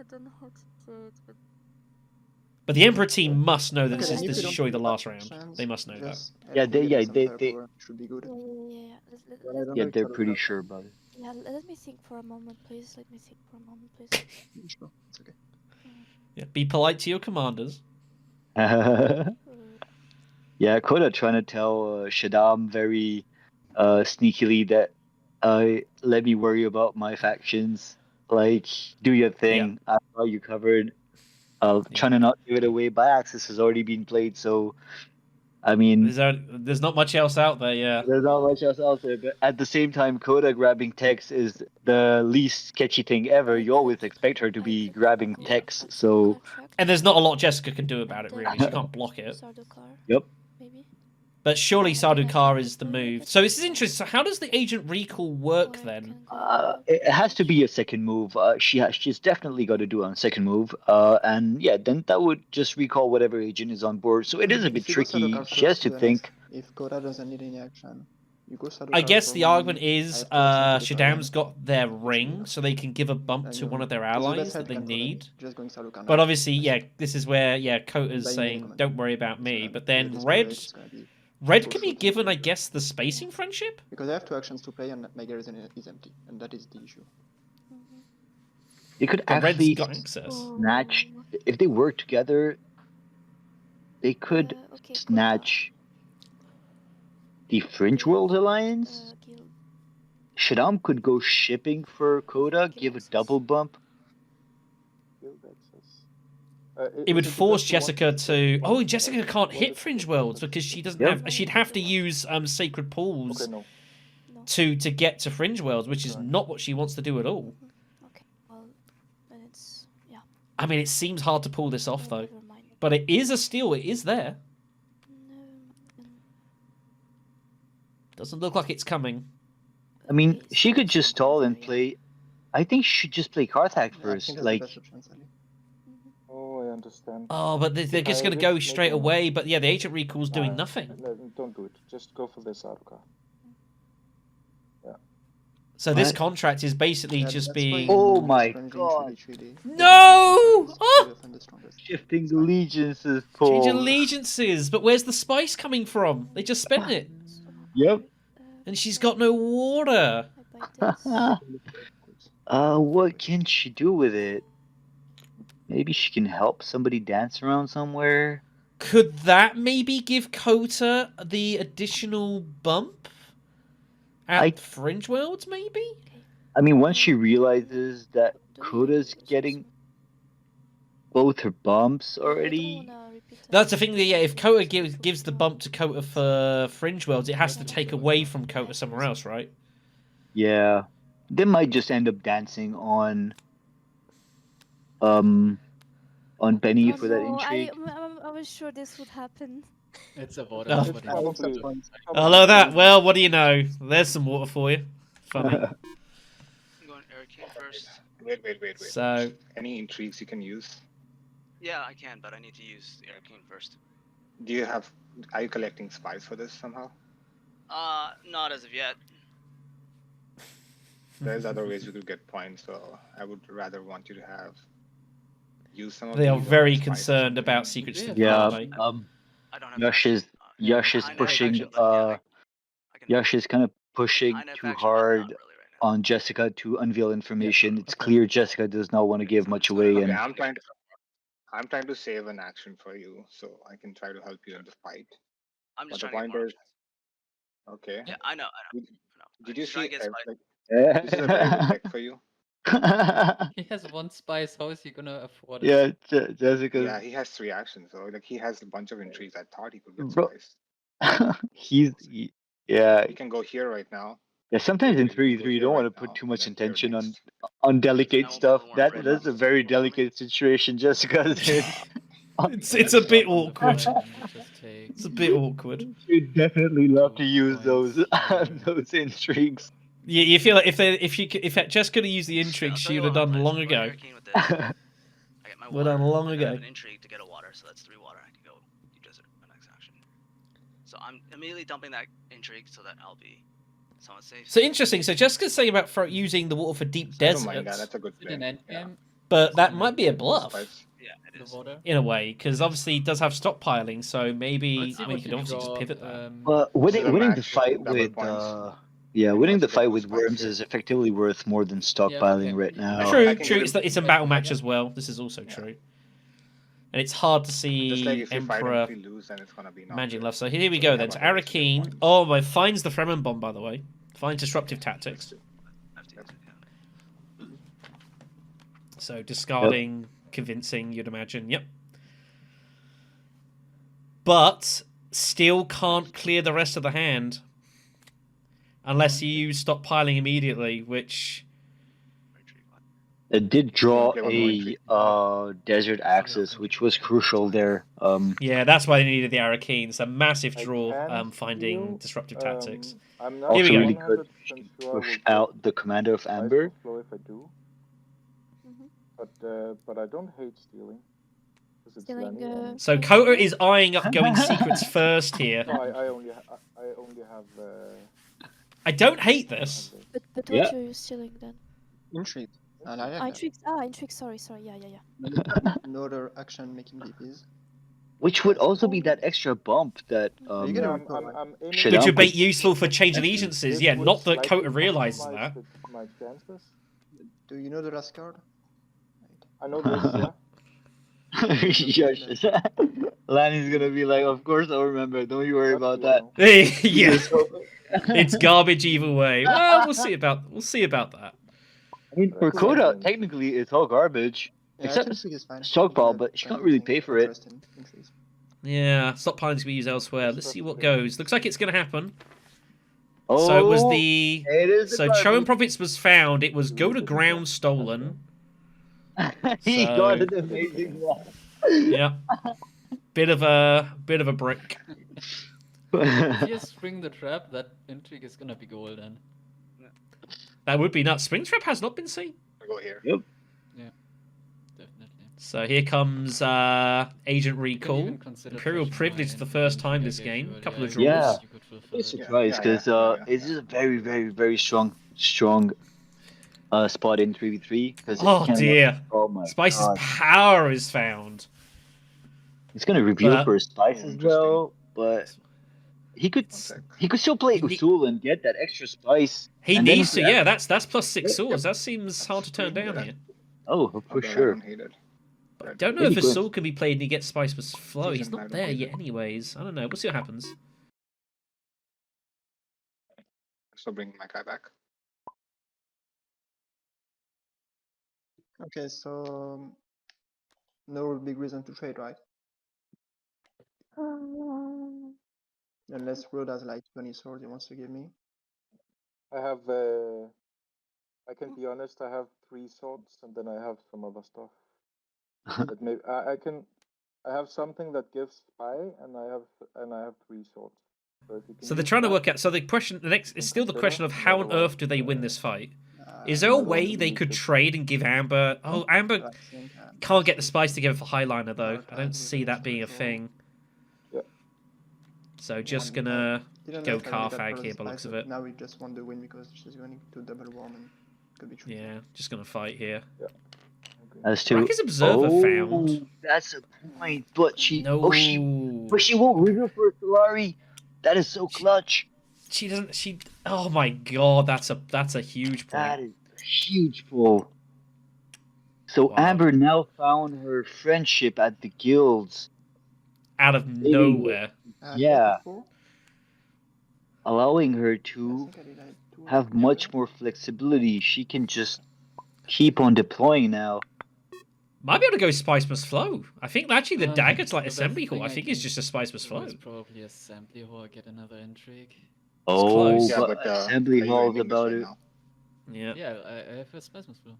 don't know how to say it, but But the Emperor team must know that Okay, this then is if this we is don't surely the do last round. factions, They must know that. just Yeah, everything they- get some they- firepower, should be good. yeah. I yeah, they're pretty sure about it. Yeah, let me think for a moment, please. Let me think for a moment, please. Sure, it's okay. Yeah, be polite to your commanders. Yeah, Koda trying to tell Shaddam very sneakily that let me worry about my factions. Like, do your thing. I've got you covered. Trying to not give it away. By Axis has already been played, so I mean, there's not much else out there, yeah. There's not much else out there, but at the same time, Coda grabbing techs is the least sketchy thing ever. You always expect her to be grabbing techs, so... And there's not a lot Jessica can do about it, really. She can't block it. Yep. Maybe. But surely Sardaukar is the move. So this is interesting. So how does the agent recall work then? It has to be a second move. She's definitely got to do it on second move. And yeah, then that would just recall whatever agent is on board. So it is a bit tricky. She has to think. If Coda doesn't need any action, you go Sardaukar. I guess the from- argument is Shaddam's got their ring, so they can give a bump and to you- one of their because the allies best that they help can need. Just going Sardaukar But now. obviously, yeah, this is where Kota's By saying, minimum. "Don't worry about me." So But then with this Red, rate, it's gonna be Red full can be shoot. given, I guess, the spacing friendship. Because I have 2 actions to play and my garrison is empty, and that is the issue. They could But Red's actually got access. snatch. If they work together, they could Okay, snatch the Fringe World Alliance. Guild. Shaddam could go shipping for Coda, give a double bump. Guild access. It would is force because you want Jessica to. one- Oh, Jessica can't one hit is- Fringe Worlds because she doesn't Yep. have. She'd have to use Sacred Pools Okay, no. No. to get to Fringe Worlds, which is Right. not what she wants to do at all. Okay. Well, then it's I mean, it seems hard to pull this off though, Never mind. but it is a steal. It is there. No. Doesn't look like it's coming. I mean, Okay, she so could just stall and play. I think she should just play Karthak Yeah, I first. think that's Like, the best option, Sally. Oh, I understand. Oh, but they're just I going to go risk straight making- away. But yeah, the agent recall's doing Nah, nothing. no, don't do it. Just go for this Sardaukar. So this What? contract is basically Yeah, just that's why being. you Oh use my French in God. 3D. No! It's Oh! often the strongest. shifting It's fine. allegiances, Change Paul. allegiances, but where's the spice coming from? They just spent it, Yep. and she's got no water. I buy this. What can she do with it? Maybe she can help somebody dance around somewhere. Could that maybe give Kota the additional bump at Fringe Worlds? Maybe. I mean, once she realizes that Coda's getting both her bumps already. That's the thing. That, yeah, if Kota gives the bump to Kota for Fringe Worlds, it has to take away from Kota somewhere else, right? Yeah. They might just end up dancing on Benny for that intrigue. I was sure this would happen. It's a water. Oh. Nobody Probably- knows. I love that. Well, what do you know? There's some water for you. Funny. I'm going Arcane first. Wait. So, Any intrigues you can use? Yeah, I can, but I need to use the Arcane first. Are you collecting spies for this somehow? Not as of yet. There's other ways you could get points, so I would rather want you to use some of they are these very spies or concerned something. about secrets to the Yeah. party. I don't have Yash is Yash is pushing. Yash is kind of pushing too hard on Jessica to unveil information. It's clear Jessica does not want to give much away, Okay, and I'm trying to save an action for you, so I can try to help you in the fight. I'm just But the trying to get point more. is, okay. Yeah, I know. Did you Try see? to get spice. This is a very good deck for you. He has 1 spice. How is he gonna afford it? yeah, Jessica. Yeah, he has 3 actions, so like he has a bunch of intrigues. I thought he could get Bro. spice. Yeah. He can go here right now. Yeah, sometimes in Go 3-3 you don't here want to right put now, too much then here intention next. on delicate Now stuff. we're That's ready. a very delicate situation Jessica's in. It's a bit awkward. Just take It's a bit awkward. You'd definitely love to use points those here. those intrigues. Yeah, you feel like if Jess could have used the intrigue, she would have done long ago. I get my Well water. done long I ago. have an intrigue to get a water, so that's 3 water. I can go deep desert my next action. So I'm immediately dumping that intrigue so that I'll be somewhat safe. So interesting. So Jessica's saying about using the water for deep I don't mind that. deserts, That's a good Is it play. an endgame? but that might be a bluff Spice. Yeah, it The is. water. in a way, because obviously it does have stockpiling. So maybe Let's see I mean what you could obviously just draw, pivot that. But This is a winning the match, fight double with points. winning the Once you fight get with the worms spice, is effectively worth more than stockpiling okay. right now. True, I can true. get It's a battle match as well. This is also true, and it's hard to Just see like if you fight Emperor and if you lose, then it's gonna be not managing good. love. So here we So go you then. have So other ways to get Arakeen. points. Oh my! Finds the Fremen bomb by the way. Finds disruptive tactics. I have to use it, yeah. So discarding, convincing, you'd imagine. Yep. But still can't clear the rest of the hand. Unless you stop piling immediately, which... It did draw There was no a entry. desert axis, which was crucial there. Yeah, that's why they needed the Arakeen. It's a massive I draw can finding steal, disruptive tactics. I'm not Here we Also go. really good. 100% She can sure I will push get out the commander of Spice Amber. for Flow if I do, but I don't hate stealing. 'Cause it's Stealing, Lanny and- So Kota is eyeing up going secrets first here. No, I only have. I don't hate this. But Yeah. what are you stealing then? Intrigue. I like Ah, that. intrigue. Ah, intrigue. Sorry. Yeah. Another action making DPs. Which would also be that extra bump that you get a I'm recall, right? aiming Should Which I- would be useful for change allegiances. This Yeah, would not that slightly Kota realizes compromise that. my chances. Do you know the last card? I know this, yeah. Yes. Lanny's gonna be like, of course I remember. Don't you worry Not about too that. long. Yeah, it's garbage either way. Well, we'll see about that. I mean, for Kota, technically it's all garbage. Yeah, Except intrigue is fine. stockpile, Yeah, but she fine can't really using pay for it. interest in intrigues. Yeah, stockpiling to be used elsewhere. Let's see what goes. Looks like it's going to happen. Oh, So it was the it is the so garbage. Cho and Profits was found. It was go to ground stolen. He So- got an amazing one. Yeah, bit of a brick. If you spring the trap, that intrigue is gonna be golden. That would be nuts. Springtrap has not been seen. I go here. Definitely. So here comes Agent Recall. even consider Imperial pushing Privilege my the first intrigue time I this gave game. you A couple earlier. of draws. Yeah. You could fulfill I'm it. surprised Yeah, because yeah. it is a very, very, very strong spot in 3v3. Oh dear. Oh my Spice's god. power is found. It's gonna reveal But- for Spice as Interesting. well, but he could still play He ne- Usul and get that extra spice. He And then needs to, he could yeah. That's plus 6 swords. That seems hard to turn down Yeah. here. Oh, for Although I sure. don't hate it. But I don't know Really if good. Usul can be played and he gets Spice plus flow. He's Season not five, there okay. yet, anyways. I don't know. We'll see what happens. So bring my guy back. Okay, so no big reason to trade, right? Unless Rod has like 20 swords he wants to give me. I have. I can be honest. I have 3 swords, and then I have some other stuff. But maybe I can. I have something that gives spy, and I have 3 swords. So, if you can So they're use trying to that- work out. So the question, the next, is still the question of how on earth do they win this fight? Is there a I way don't they think could it's- trade and give Amber? Oh, Amber I think, can't get the spice together for Highliner though. I don't see that being a thing. Yep. So just gonna didn't go know if I really got Carfag for here the by the looks spice, of but it. Now we just want the win because she's going to double warm and could be tricky. Yeah, just gonna fight here. Okay. As to Raki's Observer found. That's a point, but she No, but she won't reveal for Solari. That is so clutch. she doesn't. She. Oh my god, that's a huge That point. is a huge pull. So Wow. Amber now found her friendship at the guilds, Out of nowhere. Yeah. 44? allowing her I to think I did like 2 or have 3 much there. more flexibility. She can just keep on deploying now. Might be able to go Spice plus Flow. I think actually the dagger's like the best assembly thing hall. I I think can it's just a Spice plus do Flow. is probably assembly hall, get another intrigue. Oh, close. Yeah, but but Assembly are you Hall's ending this about right it. now? Yeah. Yeah, I have a spice flow.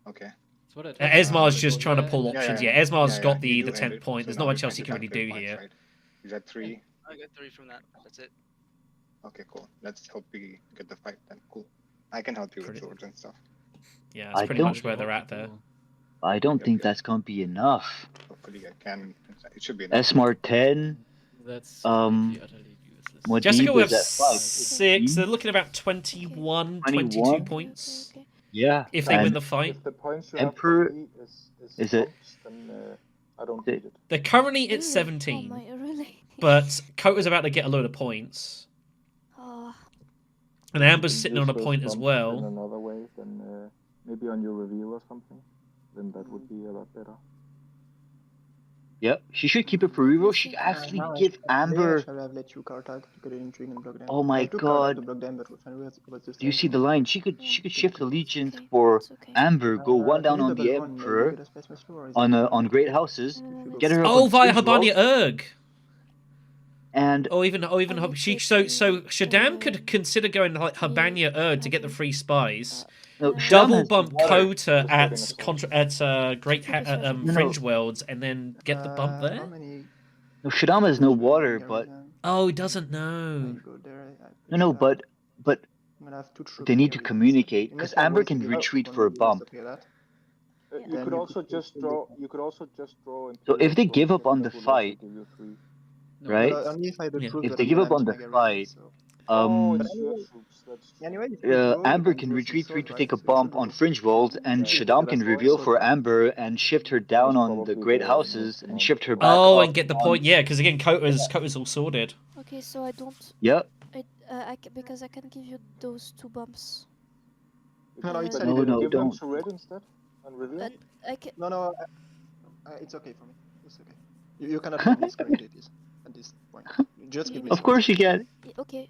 Okay. That's what I told Esmar's you. just Go trying to there pull and- options. Yeah, Esmar's got the you do 10th end it, point. so There's now not much we else he can really get do 5 here. points, right? Is that 3? I get 3 from that. That's it. Okay, cool. Let's hope we get the fight then. Cool. I can help you with Pretty- swords and stuff. Yeah, that's I pretty don't- much where they're at there. I don't Yep, think yep. that's gonna be enough. Hopefully I can. It should be enough. Smr 10. That's Um, completely utterly useless. what Jessica Deep will was have at 5. 6. They're looking at about 21, 22 21? points. Okay. Yeah. If they win and the fight. If the points you Emperor- have for me is it- points, then I don't Is it- need it. They're currently Really? at 17. Oh my, really? But Kota's about to get a load of points. Oh, And Amber's You can sitting use on a those point as bumps well. In another way, then maybe on your reveal or something. Then that would be a lot better. Yep. She should keep it for reroll. She could actually Now I give maybe I Amber. should have let you card tag to get an intrigue and block them. Oh my I took card tag God. to block them, but was the Do you same see the thing. line? She could shift allegiance okay. for It's okay. Amber. Go one down can you on the double one, maybe Emperor get a space plus four, or is on it- on Great Houses. Let's Get her see. up Oh, on via Spiritual. Habania Erg. And Or even so Shaddam could consider going like Habanya Erd to get the free spies. no, Shaddam Double has bump water. Kota Just at Great Fringe Worlds, and then get the bump How there. many? No, Shaddam has no water, Here but we go. Oh, he doesn't When know. you go there, no, but I'm gonna have 2 troops. they need to here with us. communicate Unless because my Amber world can to give retreat one for a would be, it's bump. okay, that. You Then could you also could just pull draw. the- You could also just draw. So if they Imperial give up forces, on that the would also fight, give you 3. No, right? But only if I have the Yeah. troops If that they can give up manage on the my garrison, fight, so. Oh, um, it's your troops. That's true. Anyway, if you draw, Amber you can draw retreat 6 for 3 swords, to right? take a So you bump should on go. Fringe World, and Yeah, Shaddam so can that's why reveal it's for okay. Amber and shift her down That's on the probably Great the Houses most and shift her back Oh, up and get the on... point. Yeah, because again, Kota's all sorted. Okay, so I don't. Yeah. Because I can give you those 2 bumps. No, you Uh, said No, you didn't. no, Give them don't. to red instead and reveal. And I can. No, it's okay for me. It's okay. You cannot make these capabilities at this point. You just give me. Of course you can. Okay.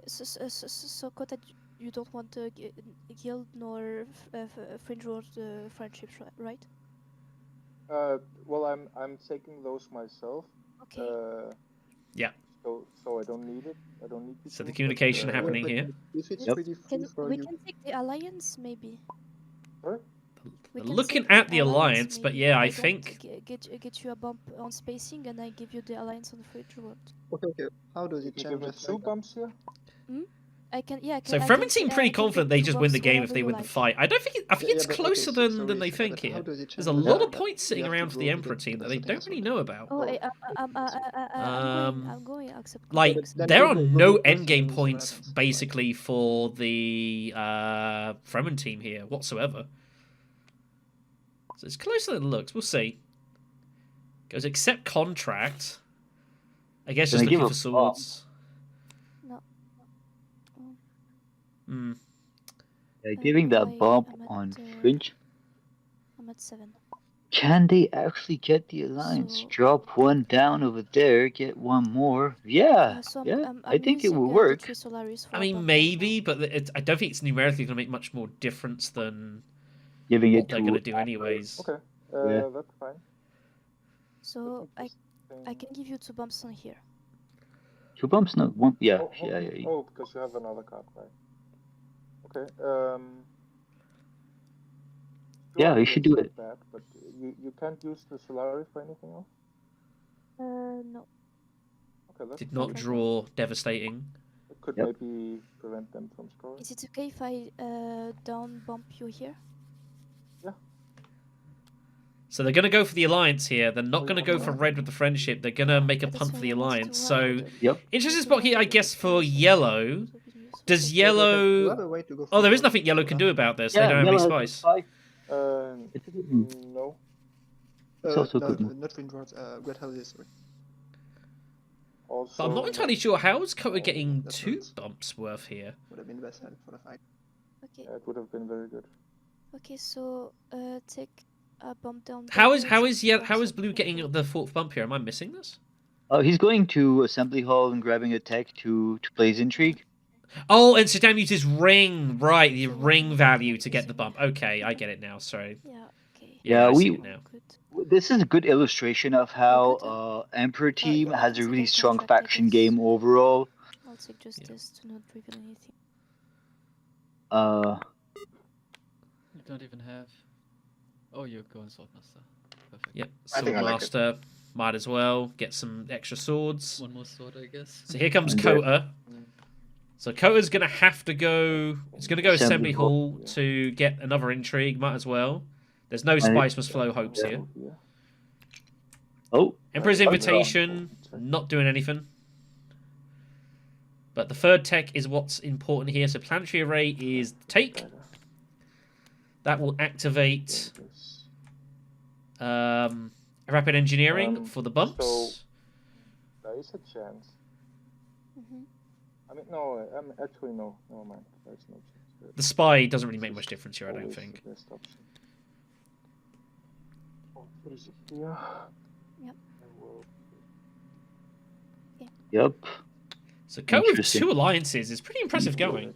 So Kota, you don't want guild nor Fringe World friendships, right? Well, I'm taking those myself. Okay. Yeah. So I don't need it. I don't need to. So the communication happening here. If it's Yep. pretty full for We you, can take the alliance maybe. Sorry? We They're can looking take at the alliance, but maybe. yeah, I don't think get you a bump on spacing, and I give you the alliance on Fringe World. okay. How does it You change? give me Just 2 like that? bumps here. I can. Yeah. so. Fremen seem pretty I can confident take they 2 just win the bumps game if whenever they you win the like. fight. I think it's but closer okay, than they Saka, think but how here. does it There's change a the lot fact of that points sitting you have to around for draw the to Emperor get team that the they don't certain really know about. Oh, I'm going. Accept. Like then there go are go no first and endgame then points what happens. basically for the Fremen team here whatsoever. So it's closer than it looks. We'll see. Goes accept contract. I guess just Can I give looking a for swords. No. Hmm. Yeah, giving that bump on Fringe. I'm at 7. Can they actually get the alliance? So- Drop 1 down over there, get 1 more. Yeah, So yeah. I'm I think it using, will the work. 3 Solaris for I a mean, bump maybe, right but I don't think it's numerically going to make much more difference than Giving what it they're to going to do anyways. Okay. Yeah. That's fine. now. So I Interesting. can give you 2 bumps on here. 2 bumps, no 1. Yeah, Oh, yeah, okay. yeah. Oh, because you have another card, right? Okay. Yeah, sure, you should it's do not it. Bad, but you can't use the Solari for anything else. No. Okay, that's Did not Okay. draw devastating. It could Yep. maybe prevent them from scoring. Is it okay if I down bump you here? So they're going to go for the alliance here. They're not Oh, going to yeah, go for yeah. red with the friendship. They're going to make a That's punt why for the I wanted to alliance. run So with it. Yep. interesting spot here, I guess, for yellow. Does You have yellow? a way to go Oh, there is forward, nothing yellow can Saka. do about this. Yeah, They don't have any yellow has spice. +5. Uh, It's a good move. no. It's also a no, good move. not Fringe Worlds, Great Houses, sorry. Also, But I'm not entirely sure how is Kota getting that's 2 right. bumps worth here. Would have been the best help for the fight. Okay. Yeah, it would have been very good. Okay. So take a bump down. How is backwards and how is bumps blue up getting forward. the 4th bump here? Am I missing this? He's going to Assembly Hall and grabbing a tech to play his intrigue. Oh, and Saddam uses ring, right? The So ring what value am I to get the missing? bump. Okay, I get it now. Sorry. Yeah. Okay. Yeah, I we- see it now. Good. This is a good illustration of how good, Emperor team yeah, I has can a take really a strong contract, I faction guess. game overall. I'll take just Yeah. this to not reveal anything. You don't even have. Oh, you're going Swordmaster. Perfect. Yep. I think I like it. Swordmaster might as well get some extra swords. One more sword, I guess. So here comes And Kota. So Kota's going to have to go. It's going to go Assembly Assembly Hall to get another intrigue. Might as well. There's no And Spice Must Flow hopes here. Yeah. Oh, Emperor's Oh, no. Invitation, not doing anything. But the 3rd tech is what's important here. So Planetary Array is take. That will activate Rapid Engineering for the bumps. So there is a chance. Mhm. I mean, no. Actually, no. Never mind. There's no chance. The spy doesn't really make much difference here, I don't Always think. the best option. Oh, what is it here? Yep. I will- yep. So Kota with Interesting. 2 alliances is pretty impressive going.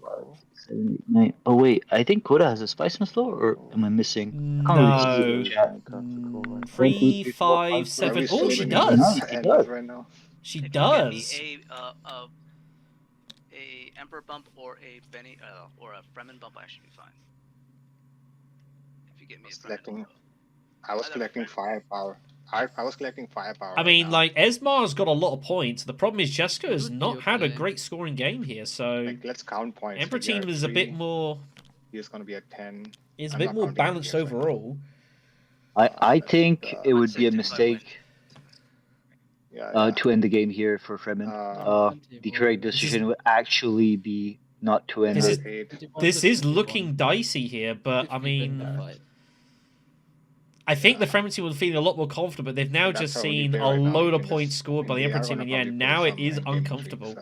7, 8, 9. Oh wait, I think Kota has a Spice Must Flow, or am I missing? I can't really see it in No. the chat. 3, 5, 7. Are we Oh, she solving does. Nice, this she end does. right now? She if does. You get me a Emperor bump or a Benny or a Fremen bump, I should be fine. If you get me a Fremen. I was collecting firepower. I was collecting firepower. I mean, like, Esmar's got a lot of points. The problem is Jessica has not had a okay. great scoring game here, so... Like, let's count points. Emperor Like, team is a bit more... He's going to be at 10. Is a bit more balanced overall. I think it would be a mistake to end the game here for Fremen. The correct decision would actually be not to end it. This is looking dicey here, but I mean... I think the Fremen team was feeling a lot more confident, but they've now just seen a load of points scored by the Emperor team, and yeah, now it is uncomfortable.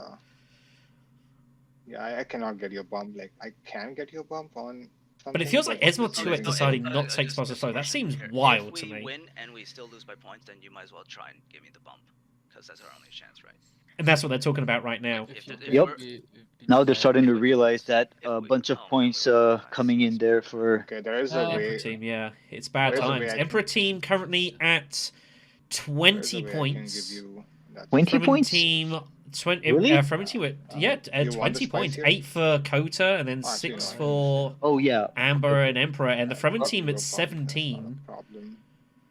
Yeah, I cannot get your bump. Like, I can get your bump on something. But it feels like Esma Tuek deciding not to take Spice Flow. That seems wild to me. If we win and we still lose by points, then you might as well try and give me the bump, because that's our only chance, right? And that's what they're talking about right now. Yep. Now they're starting to realize that a bunch of points coming in there for Emperor team. Yeah, it's bad times. Emperor team currently at 20 points. 20 points? Team, 20. Really? Fremen team, yeah, 20 points. 8 for Kota, and then 6 for Amber and Emperor, and the Fremen team at 17.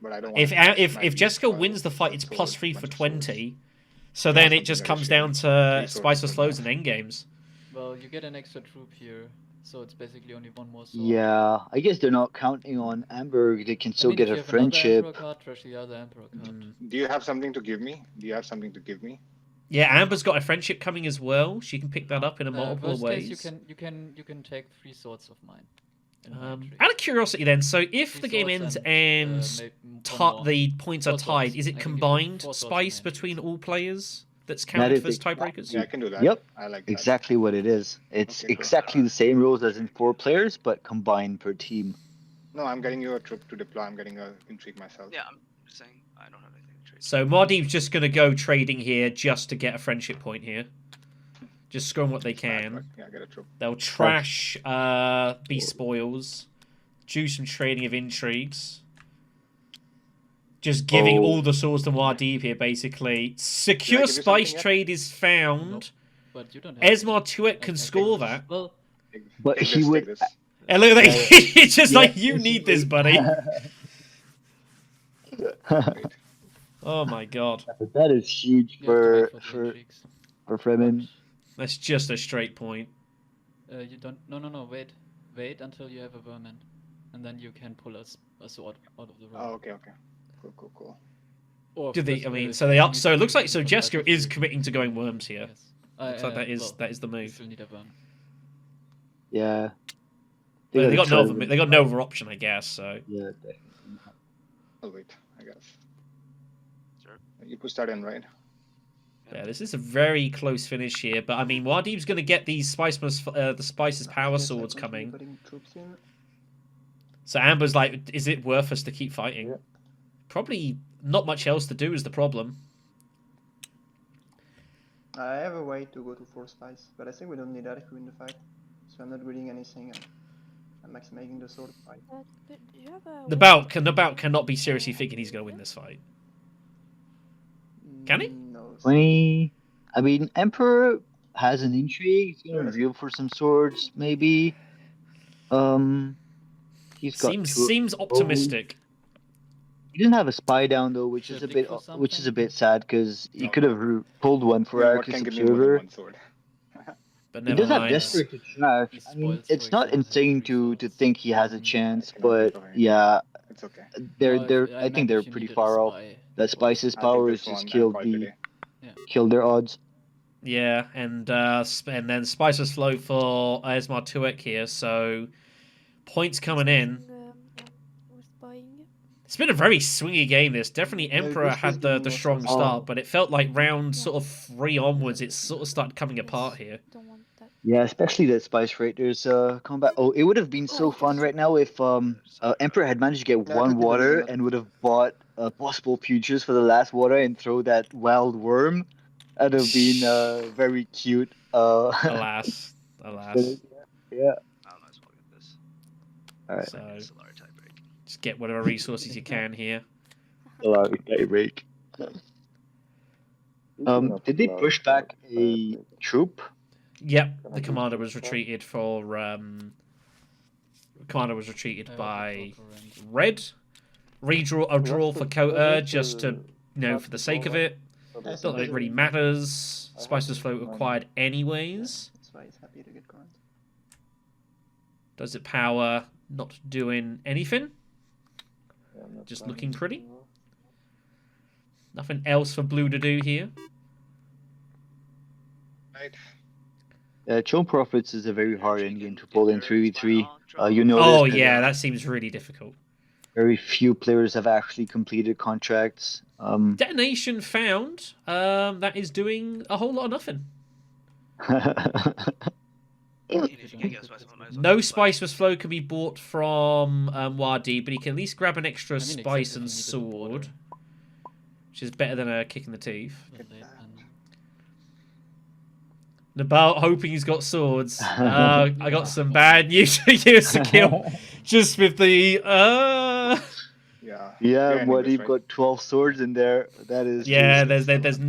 If Jessica wins the fight, it's +3 for 20. So then it just comes down to Spiceless Flows and endgames. Well, you get an extra troop here, so it's basically only one more sword. Yeah, I guess they're not counting on Amber. They can still get a friendship. Do you have something to give me? Yeah, Amber's got a friendship coming as well. She can pick that up in a multiple ways. Case, you can take 3 swords of mine. Out of curiosity, then, so if the game ends and the points are tied, is it combined spice between all players that's counted as tiebreakers? Yeah, I can do that. Yep, I like that. exactly what it is. It's exactly the same rules as in 4 players, but combined per team. No, I'm getting you a troop to deploy. I'm getting a intrigue myself. Yeah, I'm saying I don't have anything to trade. So Mardi's just going to go trading here just to get a friendship point here. Just scoring what they can. Yeah, get a troop. They'll trash Beast Spoils. Do some trading of intrigues. Just giving all the swords to Muad'Dib here, basically. Secure spice trade is found. But you don't have Esmar Tuek can score that. Well, but he would... And look at that. It's just like, you need this, buddy. Oh my god. That is huge for Fremen. That's just a straight point. You don't... No, wait. Wait until you have a vermin. And then you can pull a sword out of the road. Oh, okay. Cool. Or Do they? I mean, so they are. So it looks like Jessica is committing to going worms here. Yes. Looks like that is the move. You still need a worm. Yeah. They got no other option, I guess. So. Yeah, definitely. I'll wait, I guess. Sure. You push that in, right? Yeah, this is a very close finish here, but I mean, Muad'Dib's going to get these the Spice's power swords coming. So Amber's like, is it worth us to keep fighting? Yeah. Probably not much else to do is the problem. I have a way to go to 4 spice, but I think we don't need that if we win the fight. So I'm not reading anything. I'm maximizing the sword fight. Nabalt cannot be seriously thinking he's going to win this fight. Can he? No. I mean, Emperor has an intrigue. He's going to reveal for some swords, maybe. He's got seems optimistic. He didn't have a spy down though, which is a bit sad because he could have pulled one for Arcus Observer. But he does have Desperate to trash. I mean, it's not insane to think he has a chance, but yeah, it's okay. I think they're pretty far off. That Spice's power has just killed their odds. Yeah, and then Spice's flow for Esmar Tuek here, so points coming in. It's been a very swingy game, this. Definitely Emperor had the strong start, but it felt like round sort of 3 onwards, it sort of started coming apart here. Yeah, especially that Spice Raiders combat. Oh, it would have been so fun right now if Emperor had managed to get 1 water and would have bought possible futures for the last water and throw that wild worm. That would have been very cute. Alas. Yeah. I might as well get this. Alright. So, just get whatever resources you can here. Solari tie break. Did they push back a troop? Yep, the commander was retreated for commander was retreated by red. Redraw a draw for Kota just to for the sake of it. Not that it really matters. Spicer's Float acquired anyways. That's why he's happy to get current. Does it power? Not doing anything. Just looking pretty. Nothing else for blue to do here. Right. Chone Prophets is a very hard endgame to pull in 3v3. Oh yeah, that seems really difficult. Very few players have actually completed contracts. Detonation found. That is doing a whole lot of nothing. No Spiceless Flow can be bought from Wadi, but he can at least grab an extra spice and sword, which is better than a kick in the teeth. Nabalt hoping he's got swords. I got some bad news for you, Sakaille. Just with the Yeah, Wadi's got 12 swords in there. That is there's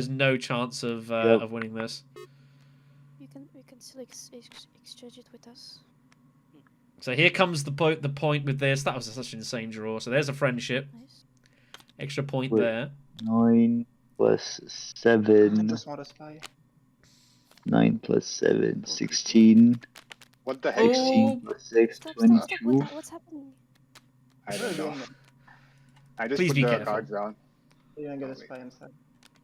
no chance of winning this. We can still exchange it with us. So here comes the point with this. That was such an insane draw. So there's a friendship. Nice. Extra point there. 9 plus 7. That's not a spy. 9 plus 7, 16. What the heck? 16 plus 6, Stop, 22. What's happening? I don't know. I just Please put be the careful. cards down. You don't get a spy inside.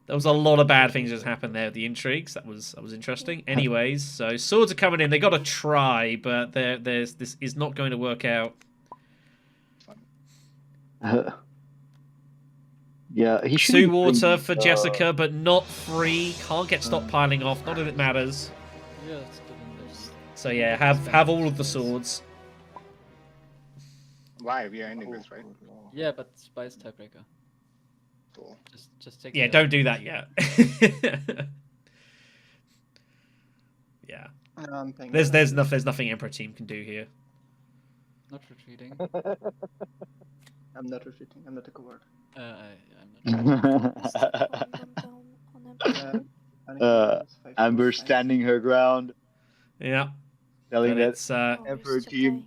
There was a lot of bad things just happened there. The intrigues. That was interesting. Anyways, so swords are coming in. They got to try, but this is not going to work out. Yeah, he should. Sue water for Jessica, but not free. Can't get stockpiling off. Not that it matters. Yeah, it's good in this. So yeah, have all of the swords. Why? We are ending this, right? Yeah, but spice tiebreaker. Cool. Just take. Yeah, don't do that yet. Yeah. There's nothing Emperor team can do here. Not retreating. I'm not retreating. I'm not a coward. I'm not. Amber standing her ground. Yeah. Telling that it's Emperor team.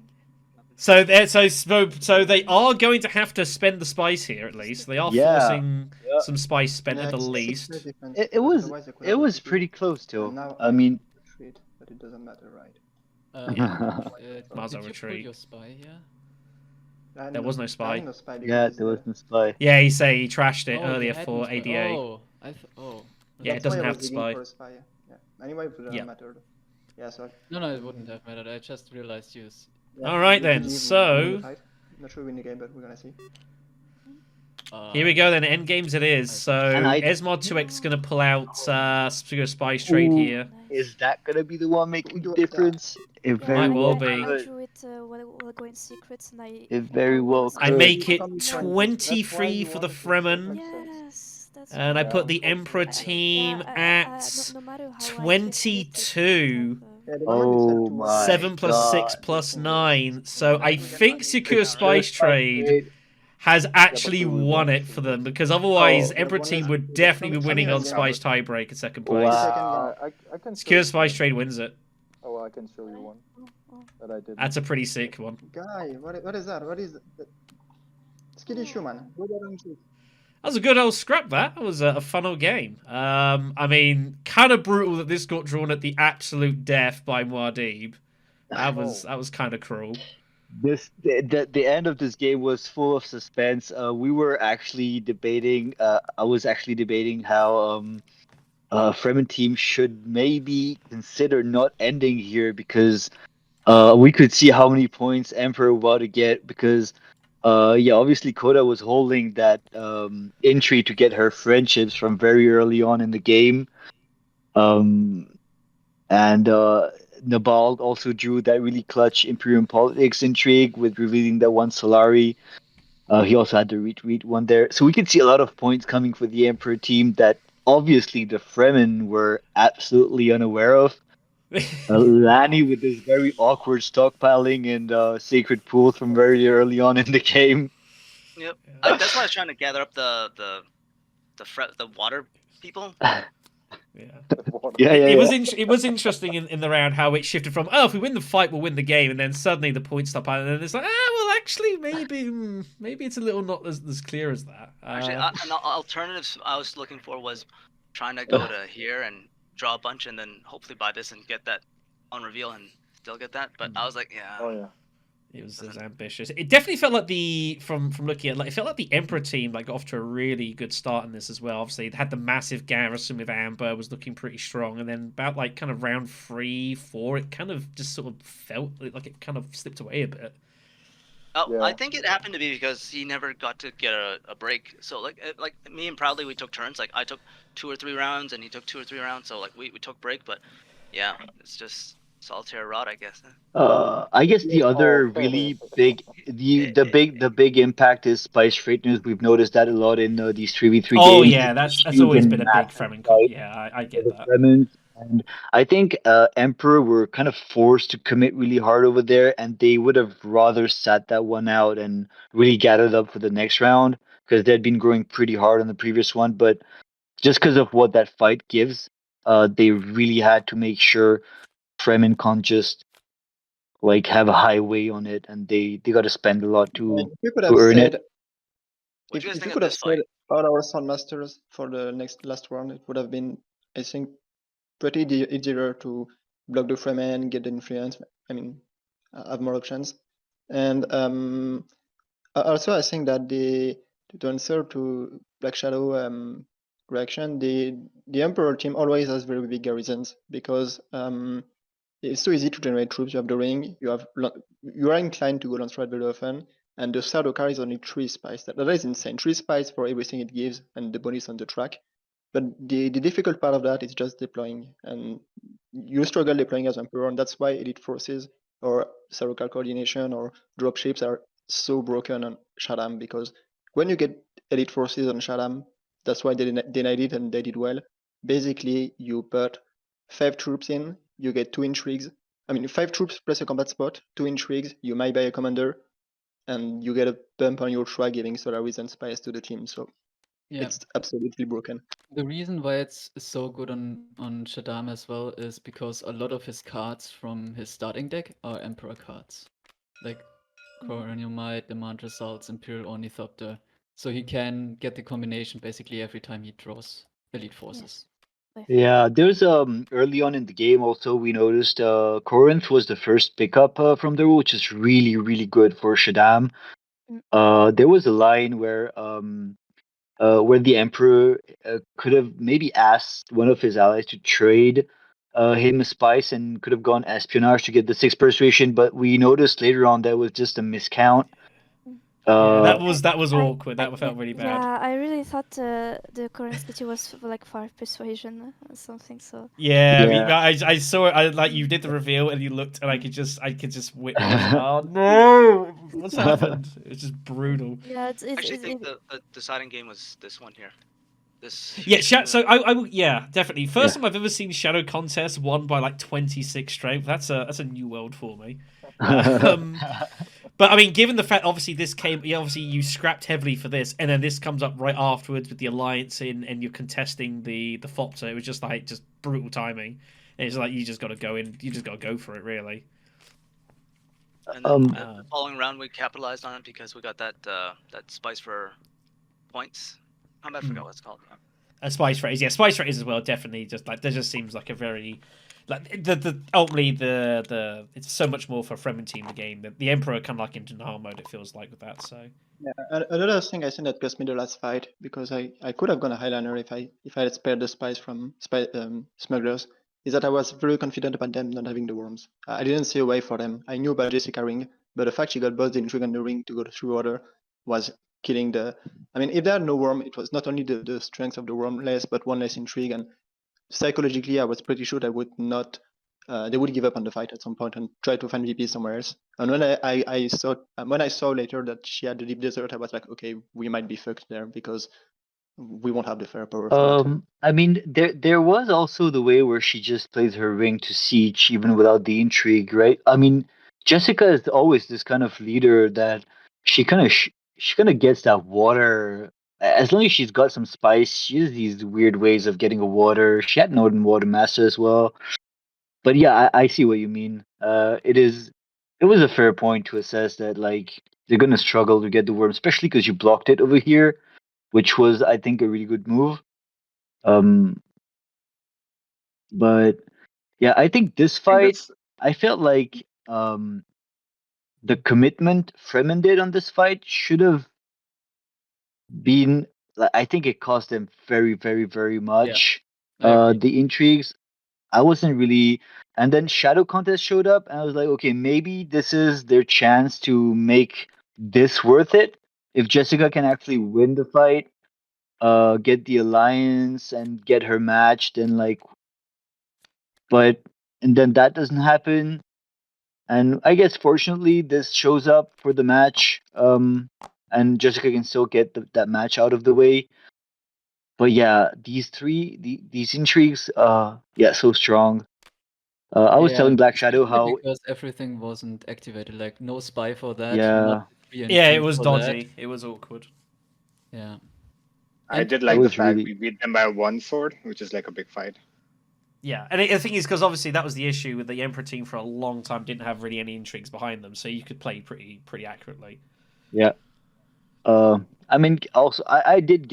So they are going to have to spend the spice here at least. They are forcing some spice spent at the least. It was pretty close to. I mean, retreat, but it doesn't matter, right? Might as well Did you retreat. put your spy here? There was no spy. Yeah, there was no spy. Yeah, he trashed it earlier for hadn't- ADA. Oh, Yeah, it doesn't have to spy. Yeah. Anyway, it doesn't matter. Yeah, so. No, it wouldn't have mattered. I just realized you. Yeah, All right we then. leave So I'm not sure we win the game, but we're gonna see. here we go then. End games it is. So Esmod 2X is gonna pull out Spice Trade here. Is that gonna be the one making the difference? It Might very well well be. I drew it while going secrets, and It very well I could. make it 23 for the Fremen. Yes, that's And I put the Emperor team at 22. Oh my 7 plus 6 God. plus 9. So I think Secure Spice Trade has actually won it for them, because otherwise Emperor team would definitely be winning on Spice Tiebreak in second place. Wow. I can Secure show Spice Trade wins it. Oh, well, I can show you one that I did. That's a pretty sick one. Guy, what is that? What is that? Skitty Schumann. Go there and shoot. That was a good old scrap. That was a fun old game. I mean, kind of brutal that this got drawn at the absolute death by Muad'Dib. That was kind of cruel. The end of this game was full of suspense. We were actually debating. I was actually debating how Fremen team should maybe consider not ending here, because we could see how many points Emperor was about to get, because obviously Kota was holding that intrigue to get her friendships from very early on in the game. And Nabalt also drew that really clutch Imperium Politics intrigue with revealing that one Solari. He also had the retweet one there. So we could see a lot of points coming for the Emperor team that obviously the Fremen were absolutely unaware of. Lanny with this very awkward stockpiling and sacred pools from very early on in the game. Yep. That's why I was trying to gather up the the water people. Yeah. It was interesting in the round how it shifted from if we win the fight we'll win the game, and then suddenly the points stop, and then it's like well actually maybe it's a little not as clear as that. Actually, an alternative I was looking for was trying to go to here and draw a bunch, and then hopefully buy this and get that on reveal and still get that. But I was like, It was ambitious. It definitely felt like from looking at it felt like the Emperor team got off to a really good start in this as well. Obviously, it had the massive garrison with Amber, was looking pretty strong, and then about kind of round 3, 4, it kind of just sort of felt like it kind of slipped away a bit. I think it happened to be because he never got to get a break. So like me and Proudly, we took turns. Like I took 2 or 3 rounds, and he took 2 or 3 rounds. So like we took break, but yeah, it's just solitaire rod, I guess. I guess the other really big, the big impact is spice straightness. We've noticed that a lot in these 3v3 games. Oh yeah, that's always been a big Fremen. Yeah, I get that. Fremen. And I think Emperor were kind of forced to commit really hard over there, and they would have rather sat that one out and really gathered up for the next round because they'd been growing pretty hard on the previous one. But just because of what that fight gives, they really had to make sure Fremen can't just have a highway on it, and they got to spend a lot to earn it. If you could have said all our Soundmasters for the last round, it would have been, I think, pretty easier to block the Fremen, get the influence. I mean, have more options. And also, I think that to answer to Black Shadow reaction, the Emperor team always has very big garrisons because it's so easy to generate troops. You have the ring. You are inclined to go on straight very often. And the Shadow car is only 3 spice. That is insane. 3 spice for everything it gives and the bonus on the track. But the difficult part of that is just deploying. And you struggle deploying as Emperor, and that's why Elite Forces or Sarukal Coordination or dropships are so broken on Shaddam, because when you get Elite Forces on Shaddam, that's why they denied it and they did well. Basically, you put 5 troops in, you get 2 intrigues. I mean, 5 troops plus a combat spot, 2 intrigues, you might buy a commander, and you get a bump on your track giving Solaris and Spice to the team. So it's absolutely broken. The reason why it's so good on Shaddam as well is because a lot of his cards from his starting deck are Emperor cards. Like Coronial Might, Demand Results, Imperial Ornithopter. So he can get the combination basically every time he draws Elite Forces. Yeah, there's early on in the game also we noticed Corinth was the first pickup from the rule, which is really, really good for Shaddam. There was a line where the Emperor could have maybe asked one of his allies to trade him a spice and could have gone espionage to get the 6 persuasion, but we noticed later on that was just a miscount. That was awkward. That felt really bad. Yeah, I really thought the current statue was like 5 persuasion or something. So I saw it. Like you did the reveal and you looked, and I could just witness. Oh no! What's happened? It's just brutal. Yeah, I actually think the deciding game was this one here. So I will. Yeah, definitely. First time I've ever seen Shadow Contest won by like 26 strength. That's a new world for me. But I mean, given the fact, obviously, this came. Obviously, you scrapped heavily for this, and then this comes up right afterwards with the alliance and you're contesting the Fopter. It was just brutal timing. And it's like you just got to go in. You just got to go for it, really. And then the following round, we capitalized on it because we got that spice for points. I forgot what it's called. A spice phrase, spice phrase as well. Definitely, just like there just seems like a very. Like ultimately the it's so much more for a Fremen team the game. The Emperor kind of like in denial mode, it feels like with that. So another thing I think that cost me the last fight, because I could have gone a Highliner if I had spared the spice from smugglers, is that I was very confident about them not having the worms. I didn't see a way for them. I knew about Jessica Ring, but the fact she got both the intrigue and the ring to go through order was killing the. I mean, if there had no worm, it was not only the strength of the worm less, but 1 less intrigue, and psychologically, I was pretty sure they would not. They would give up on the fight at some point and try to find VP somewhere else. And when I saw later that she had the deep desert, I was like, okay, we might be fucked there because we won't have the firepower. I mean, there was also the way where she just plays her ring to siege even without the intrigue, right? I mean, Jessica is always this kind of leader that she kind of gets that water as long as she's got some spice, she has these weird ways of getting a water. She had Northern Water Master as well. But yeah, I see what you mean. It was a fair point to assess that like they're gonna struggle to get the worm, especially because you blocked it over here, which was I think a really good move. Um, but yeah, I think this I think fight, that's I felt like the commitment Fremen did on this fight should have been. Like, I think it cost them very, very, very much. I agree. The intrigues, I wasn't really. And then Shadow Contest showed up, and I was like, okay, maybe this is their chance to make this worth it. If Jessica can actually win the fight, get the alliance and get her match, then like, but and then that doesn't happen. And I guess fortunately, this shows up for the match. And Jessica can still get that match out of the way. But yeah, these intrigues, yeah, so strong. I was telling Black Shadow especially how because everything wasn't activated, like no spy for that, yeah, not 3 and Yeah, 3 it was for dodgy. that. It was awkward. Yeah. I And did that like the was fact really we beat them by one sword, which is like a big fight. Yeah, and the thing is, because obviously that was the issue with the Emperor team for a long time, didn't have really any intrigues behind them, so you could play pretty accurately. yeah. I mean, also I did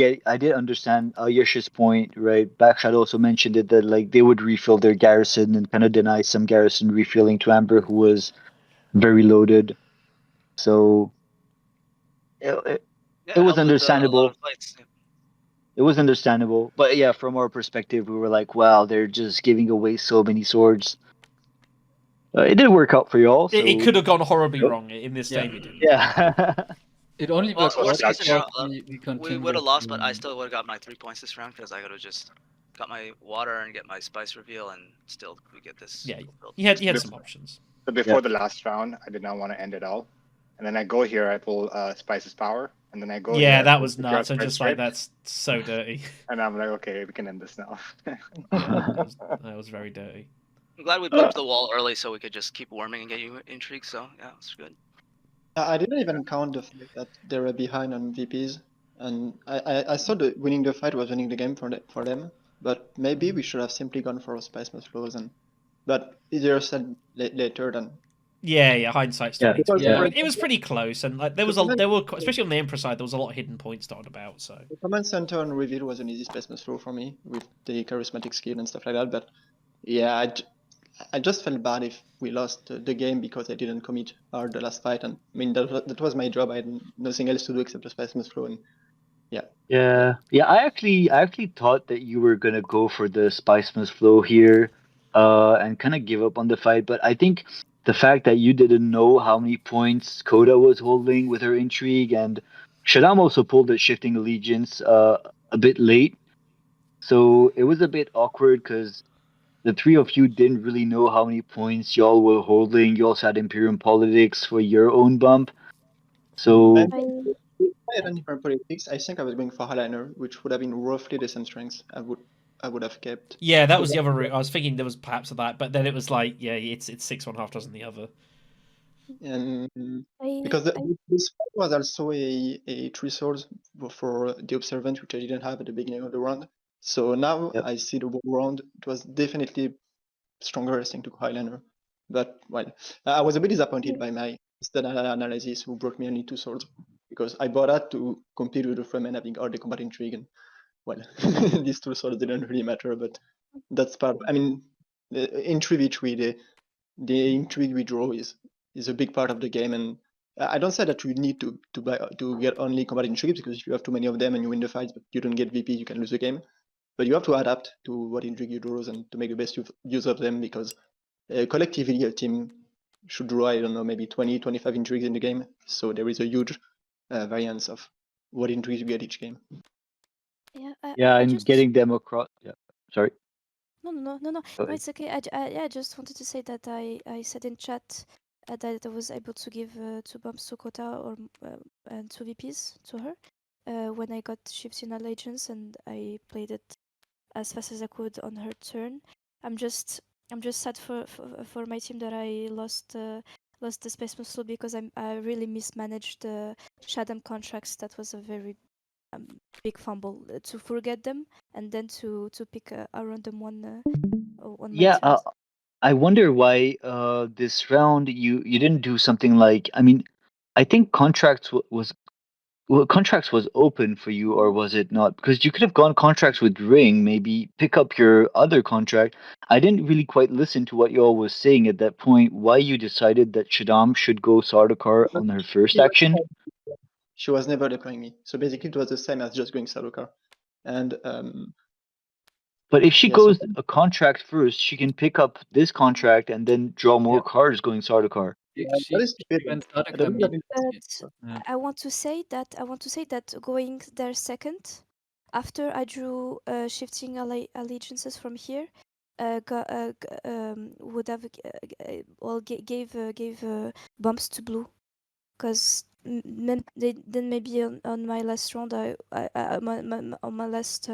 understand Yash's point, right? Black Shadow also mentioned it that like they would refill their garrison and kind of deny some garrison refilling to Amber, who was very loaded. So it, Yeah, it it was helped with a lot understandable. of fights. Yeah. It was understandable, but yeah, from our perspective, we were like, "Wow, they're just giving away so many swords." It did work out for y'all, It so could have gone horribly Yep. wrong in this game. It didn't. yeah, it only Well, worked was out worst case Dutch. scenario, because we we continued. would have lost, but I still would have got my 3 points this round because I could have just got my water and get my spice reveal, and still we get this. Yeah, fulfilled. you had some options. So before the last round, I did not want to end it all, and then I go here, I pull Spice's Power, and then I go here. Yeah, I that pull was Secure nuts. I'm Thread just like, Strike, that's so dirty. and I'm like, okay, we can end this now. Yeah, that was very dirty. I'm glad we blipped the wall early so we could just keep warming and get you intrigue. So yeah, it's good. I didn't even count the fact that they were behind on VPs, and I thought that winning the fight was winning the game for them. But maybe we should have simply gone for Spice Must Flows, but easier said later than. Yeah, hindsight's Yeah. 2020. Because I mean, it was pretty close, and like there were especially on the Emperor side, there was a lot of hidden points dotted about. So the command center and reveal was an easy Space Must Flow for me with the charismatic skill and stuff like that. But yeah, I just felt bad if we lost the game because I didn't commit hard the last fight, and I mean that was my job. I had nothing else to do except the Spice Must Flow, and yeah. I actually thought that you were gonna go for the Spice Must Flow here, and kind of give up on the fight. But I think the fact that you didn't know how many points Coda was holding with her intrigue, and Shaddam also pulled the Shifting Allegiance a bit late, so it was a bit awkward because the three of you didn't really know how many points y'all were holding. You also had Imperium Politics for your own bump. So if I had Imperium Politics, I think I was going for Highliner, which would have been roughly the same strength. I would have kept. yeah, that was the other route. I was thinking there was perhaps of that, but then it was like, yeah, it's 6 1/2 dozen the other. And because this fight was also a 3 swords for the Observant, which I didn't have at the beginning of the round. So now I see the whole round. It was definitely stronger, I think, to Highliner. But well, I was a bit disappointed by my stat analysis, who brought me only 2 swords, because I bought that to compete with the Fremen having all the combat intrigue, and well, these 2 swords didn't really matter. But that's part. I mean, intrigue each way, the intrigue we draw is a big part of the game, and I don't say that you need to get only combat intrigue, because if you have too many of them and you win the fights but you don't get VP, you can lose the game. But you have to adapt to what intrigue you draw and to make the best use of them, because collectively a team should draw, I don't know, maybe 20-25 intrigues in the game, so there is a huge variance of what intrigues you get each game. And getting them across. Yeah, sorry. No, it's okay. I just wanted to say that I said in chat that I was able to give 2 bumps to Kota or and 2 VPs to her when I got Shifting Allegiance, and I played it as fast as I could on her turn. I'm just sad for my team that I lost the Space Muscle, because I really mismanaged the Shaddam contracts. That was a very big fumble to forget them and then to pick a random one on my Yeah, turn. I wonder why this round you didn't do something like, I mean, I think contracts was open for you, or was it not? Because you could have gone contracts with Ring, maybe pick up your other contract. I didn't really quite listen to what you all was saying at that point. Why you decided that Shaddam should go Sardaukar on her first action? She was never deploying me, so basically it was the same as just going Sardaukar. And but if she goes a contract first, she can pick up this contract and then draw more cards going Sardaukar. I want to say that going there second, after I drew shifting allegiances from here, would have gave bumps to blue, because then maybe on my last round, on my last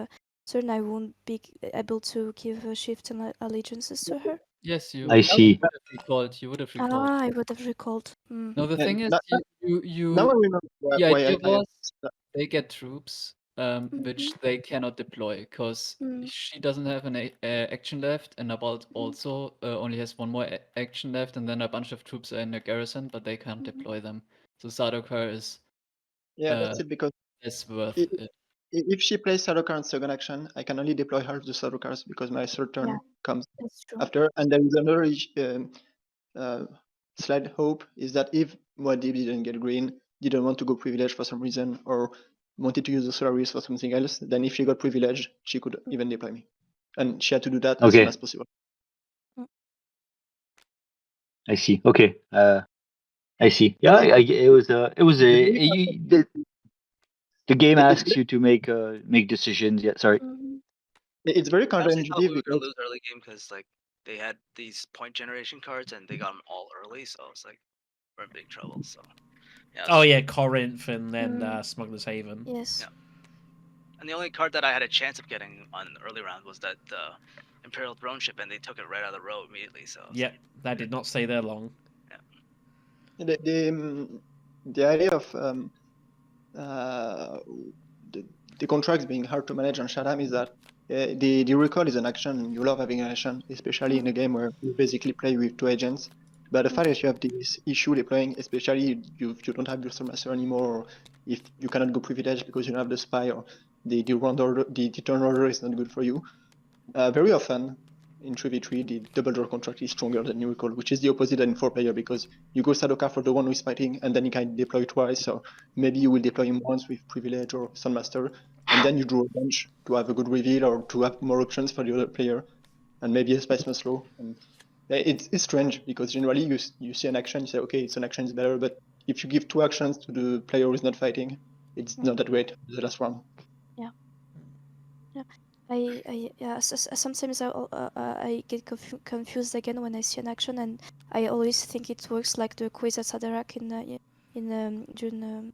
turn, I won't be able to give shift allegiances to her. Yes, I see. would have recalled. You would have recalled. Ah, I would have recalled. No, the thing is, you. Now I remember The why idea I was they get troops, which they cannot deploy because she doesn't have an action left, and Nabalt also only has one more action left, and then a bunch of troops are in the garrison, but they can't deploy them. So Sardaukar is that's it, because less worth it. If she plays Sardaukar in second action, I can only deploy half the Sardaukars because my third turn comes after. And there is another slight hope, is that if Muad'Dib didn't get green, didn't want to go privilege for some reason, or wanted to use the Solaris for something else, then if she got privilege, she could even deploy me. And she had to do that as soon as possible. I see. Okay. I see. Yeah, it was the game asks you to make decisions. Yeah, sorry. It's very counterintuitive. I actually thought we were gonna lose early game because like they had these point generation cards and they got them all early, so I was like, we're in big trouble. So yeah. Corinth and then Smuggler's Haven. Yes. Yeah. And the only card that I had a chance of getting on the early round was that Imperial Throne Ship, and they took it right out of the row immediately. So yeah, that did not stay there long. Yeah. The idea of the contracts being hard to manage on Shaddam is that the recall is an action, and you love having an action, especially in a game where you basically play with two agents. But the fact that you have this issue deploying, especially you don't have your Master anymore, or if you cannot go privilege because you don't have the spy, or the round order, the turn order is not good for you. Very often in 3v3, the double draw contract is stronger than you recall, which is the opposite in 4-player, because you go Sardaukar for the one who is fighting, and then you can deploy twice, so maybe you will deploy him once with privilege or Sunmaster, and then you draw a bunch to have a good reveal or to have more options for the other player, and maybe a Spice Muscle. And it's strange, because generally you see an action, you say, okay, it's an action, is better, but if you give two actions to the player who is not fighting, it's not that great, the last round. Yeah. Sometimes I get confused again when I see an action, and I always think it works like the quiz at Sadarak in Dune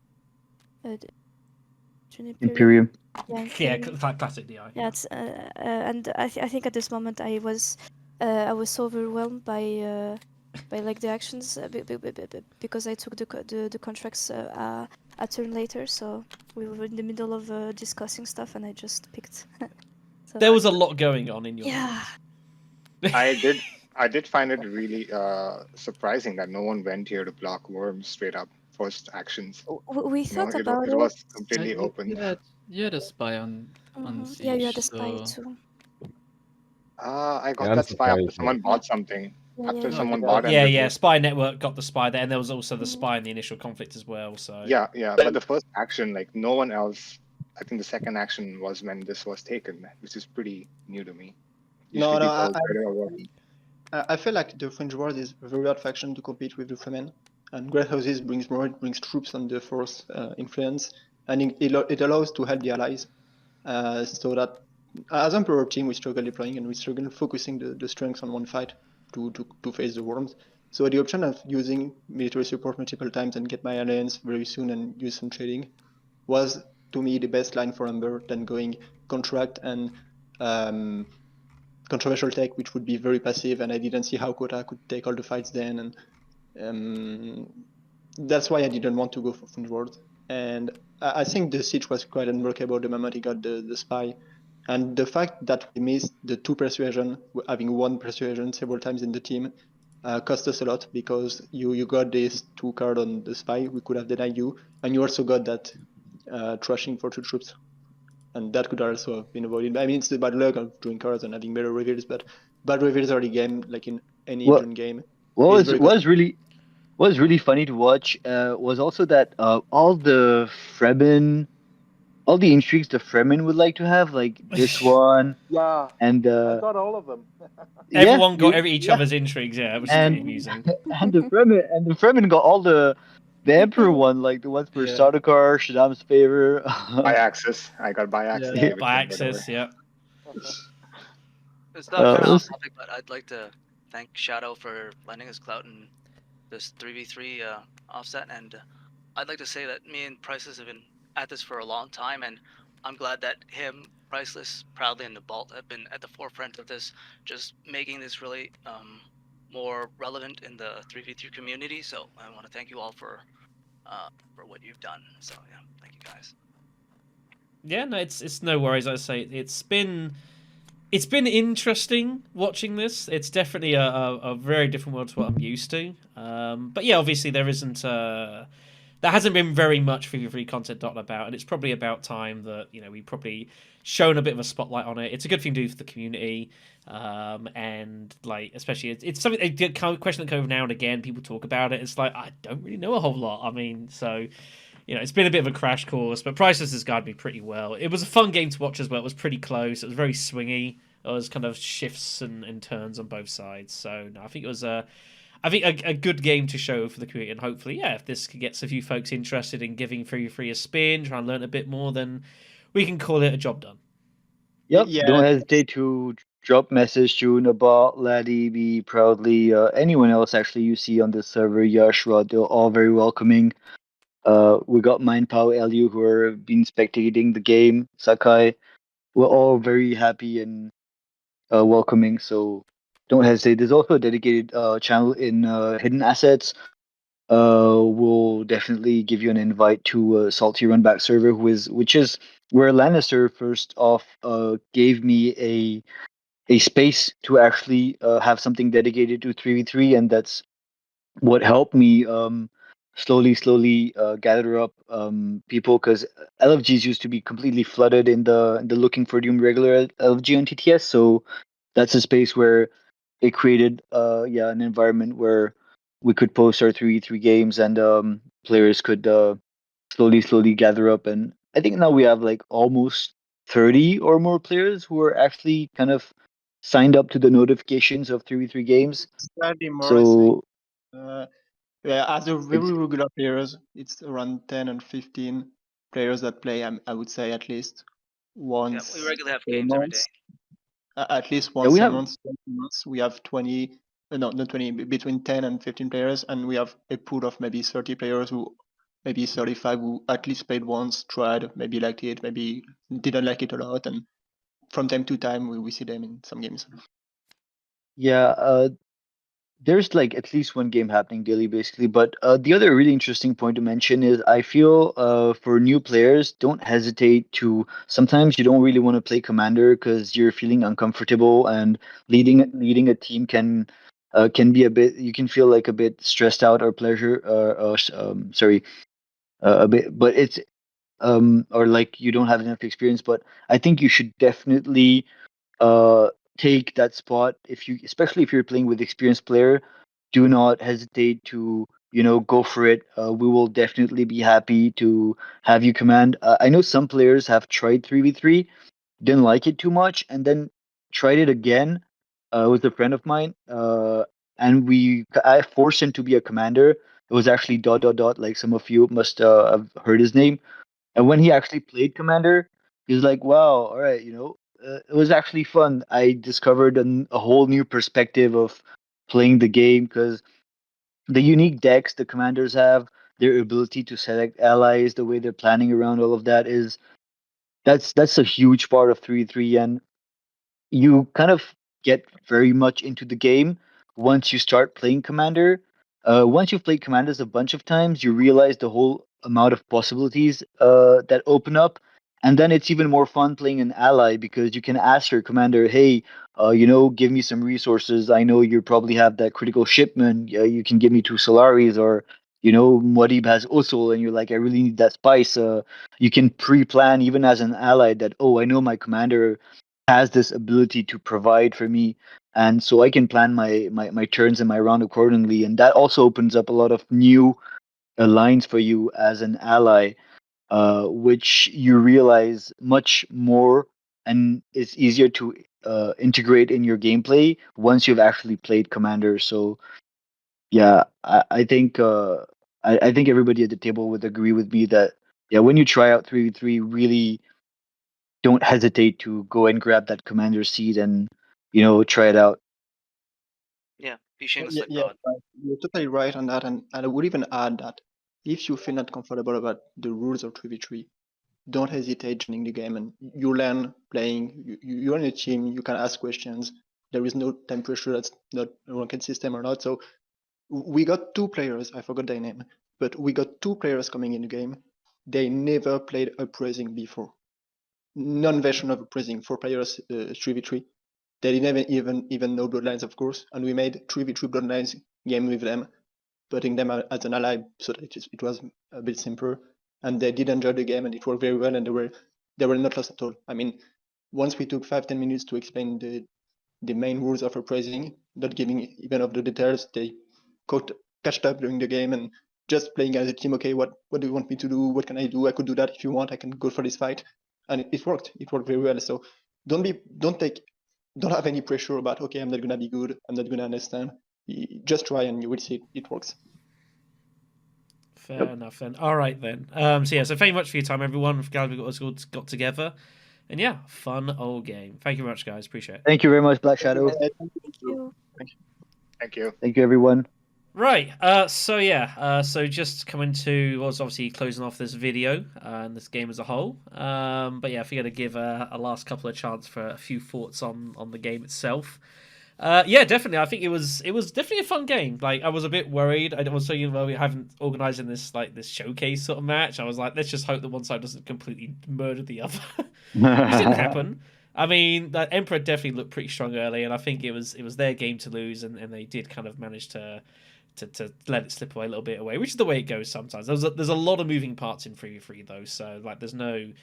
Imperium. Yeah, classic DI. Yeah, it's, and I think at this moment I was so overwhelmed by like the actions because I took the contracts a turn later, so we were in the middle of discussing stuff, and I just picked. So there was a lot going on in your I did find it really surprising that no one went here to block worms straight up first actions. We thought about it. It was completely open. You had a spy on Siege. Yeah, you had a spy too. I got that spy after someone bought something. After someone bought it. Yeah, Spy Network got the spy there, and there was also the spy in the initial conflict as well. So yeah, but the first action, like no one else. I think the second action was when this was taken, which is pretty new to me. I feel like the Fringe Wars is a very hard faction to compete with the Fremen, and Great Houses brings troops on the Force influence, and it allows to help the allies, so that as Emperor team we struggle deploying, and we struggle focusing the strengths on one fight to face the worms. So the option of using military support multiple times and get my alliance very soon and use some trading was, to me, the best line for Ember than going contract and controversial tech, which would be very passive, and I didn't see how Kota could take all the fights then, and that's why I didn't want to go for Fringe Wars. and I think the siege was quite unbreakable the moment he got the spy. And the fact that we missed the 2 persuasion, having 1 persuasion several times in the team, cost us a lot, because you got these 2 cards on the spy, we could have denied you, and you also got that trashing for 2 troops. And that could also have been avoided. I mean, it's the bad luck of drawing cards and having better reveals, but bad reveals early game, like in any Dune game. What was really funny to watch was also that all the intrigues the Fremen would like to have, like this one. Yeah. And I got all of them. Everyone got each other's intrigues, which is pretty amusing. And the Fremen got all the Emperor one, like the ones for Sardaukar, Shaddam's favor. By access. I got by access. Yeah. By access, yeah. It's not very off topic, but I'd like to thank Shadow for lending his clout in this 3v3 offset, and I'd like to say that me and Priceless have been at this for a long time, and I'm glad that him, Priceless, Proudly, and Nabalt have been at the forefront of this, just making this really more relevant in the 3v3 community. So I want to thank you all for what you've done. So yeah, thank you guys. Yeah, no, it's no worries. I say it's been interesting watching this. It's definitely a very different world to what I'm used to. But yeah, obviously there isn't there hasn't been very much free content dotted about, and it's probably about time that we've probably shown a bit of a spotlight on it. It's a good thing to do for the community, and like especially it's something a question that comes now and again. People talk about it. It's like I don't really know a whole lot. I mean, so. It's been a bit of a crash course, but Priceless has guided me pretty well. It was a fun game to watch as well. It was pretty close. It was very swingy. There was kind of shifts and turns on both sides. So no, I think it was a good game to show for the community, and hopefully, if this gets a few folks interested in giving free a spin, try and learn a bit more, then we can call it a job done. Yep. Yeah. Don't hesitate to drop message to Nabalt, Laddie, Be Proudly, anyone else actually you see on the server, Yash, Rod, they're all very welcoming. We got Mindpower, Lu, who are been spectating the game, Sakaille. We're all very happy and welcoming, so don't hesitate. There's also a dedicated channel in Hidden Assets. We'll definitely give you an invite to Salty Runback server, which is where Lannister first off gave me a space to actually have something dedicated to 3v3, and that's what helped me slowly gather up people, because LFGs used to be completely flooded in the looking for Doom regular LFG on TTS. So that's a space where it created an environment where we could post our 3v3 games, and players could slowly gather up. And I think now we have like almost 30 or more players who are actually kind of signed up to the notifications of 3v3 games. Slightly more, as a very regular players, it's around 10 and 15 players that play. I would say at least once. Yeah, we regularly have games every day. At least once a month. We have 20. No, not 20. Between 10 and 15 players, and we have a pool of maybe 30 players maybe 35 who at least played once, tried, maybe liked it, maybe didn't like it a lot, and from time to time we see them in some games. Yeah, there's like at least one game happening daily, basically. But the other really interesting point to mention is I feel for new players, don't hesitate to. Sometimes you don't really want to play commander because you're feeling uncomfortable, and leading a team can be a bit. You can feel like a bit stressed out or a bit. But it's or like you don't have enough experience. But I think you should definitely take that spot especially if you're playing with experienced player. Do not hesitate to go for it. We will definitely be happy to have you command. I know some players have tried 3v3, didn't like it too much, and then tried it again with a friend of mine, and I forced him to be a commander. It was actually ... like some of you must have heard his name. And when he actually played commander, he was like, wow, all right, it was actually fun. I discovered a whole new perspective of playing the game, because the unique decks the commanders have, their ability to select allies, the way they're planning around all of that that's a huge part of 3-3, and you kind of get very much into the game once you start playing commander. Once you've played commanders a bunch of times, you realize the whole amount of possibilities that open up. And then it's even more fun playing an ally because you can ask your commander, hey, give me some resources. I know you probably have that critical shipment. You can give me 2 Solaris, or Muad'Dib has Usul, and you're like, I really need that spice. You can pre-plan even as an ally that, oh, I know my commander has this ability to provide for me, and so I can plan my turns and my round accordingly. And that also opens up a lot of new lines for you as an ally, which you realize much more, and it's easier to integrate in your gameplay once you've actually played Commander. So yeah, I think everybody at the table would agree with me that yeah, when you try out 3v3, really don't hesitate to go and grab that Commander seat and try it out. Yeah, be shameless like Yeah, God. right. You're totally right on that, and I would even add that if you feel not comfortable about the rules of 3v3, don't hesitate joining the game, and you learn playing. You're in a team, you can ask questions. There is no time pressure. That's not a ranked system or not. So we got 2 players. I forgot their name, but we got 2 players coming in the game. They never played Uprising before. Non-version of Uprising. 4 players, 3v3. They didn't even know Bloodlines, of course, and we made 3v3 Bloodlines game with them, putting them as an ally so that it was a bit simpler. And they did enjoy the game, and it worked very well, and they were not lost at all. I mean, once we took 5-10 minutes to explain the main rules of Uprising, not giving even of the details, they catched up during the game and just playing as a team. Okay, what do you want me to do? What can I do? I could do that if you want. I can go for this fight, and it worked. It worked very well. So don't have any pressure about, okay, I'm not gonna be good, I'm not gonna understand. Just try and you will see it works. Fair enough then. All right then. So thank you much for your time, everyone. I'm glad we got together. And yeah, fun old game. Thank you very much, guys. Appreciate it. Thank you very much, Black Shadow. Thank you. Thank you. Thank you, everyone. Right. So just coming to was obviously closing off this video and this game as a whole. But yeah, if you're gonna give a last couple of chance for a few thoughts on the game itself. Yeah, definitely. I think it was definitely a fun game. Like, I was a bit worried. I was saying, well, we haven't organising this showcase sort of match. I was like, let's just hope that one side doesn't completely murder the other. Which didn't happen. I mean, that Emperor definitely looked pretty strong early, and I think it was their game to lose, and they did kind of manage to let it slip away a little bit away, which is the way it goes sometimes. There's a lot of moving parts in 3v3 though, so like there's no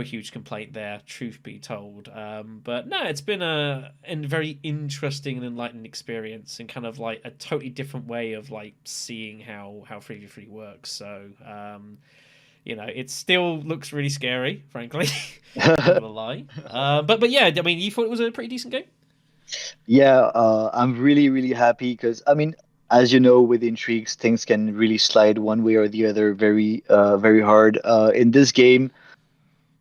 huge complaint there, truth be told. But no, it's been a very interesting and enlightening experience, and kind of like a totally different way of like seeing how 3v3 works. So it still looks really scary, frankly. I'm not gonna lie. But yeah, I mean, you thought it was a pretty decent game? Yeah, I'm really, really happy because, I mean, as you know, with intrigues, things can really slide one way or the other very, very hard. In this game,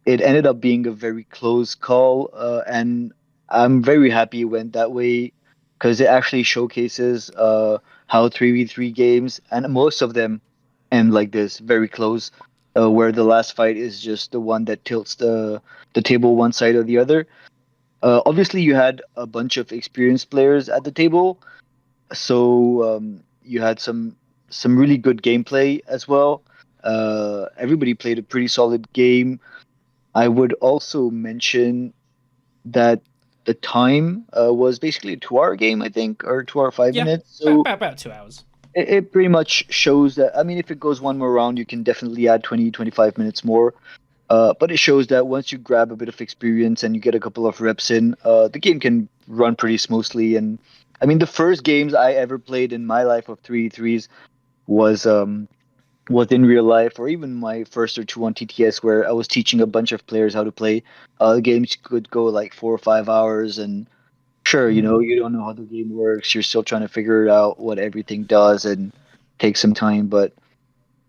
it ended up being a very close call, and I'm very happy it went that way because it actually showcases how 3v3 games, and most of them end like this, very close, where the last fight is just the one that tilts the table one side or the other. Obviously, you had a bunch of experienced players at the table, so you had some really good gameplay as well. Everybody played a pretty solid game. I would also mention that the time was basically a 2-hour game, I think, or 2 hour 5 minutes. So about 2 hours. It pretty much shows that, I mean, if it goes one more round, you can definitely add 20-25 minutes more. But it shows that once you grab a bit of experience and you get a couple of reps in, the game can run pretty smoothly. And I mean, the first games I ever played in my life of 3v3s was in real life, or even my first or two on TTS, where I was teaching a bunch of players how to play. Games could go like 4 or 5 hours, and sure, you don't know how the game works. You're still trying to figure out what everything does, and take some time. But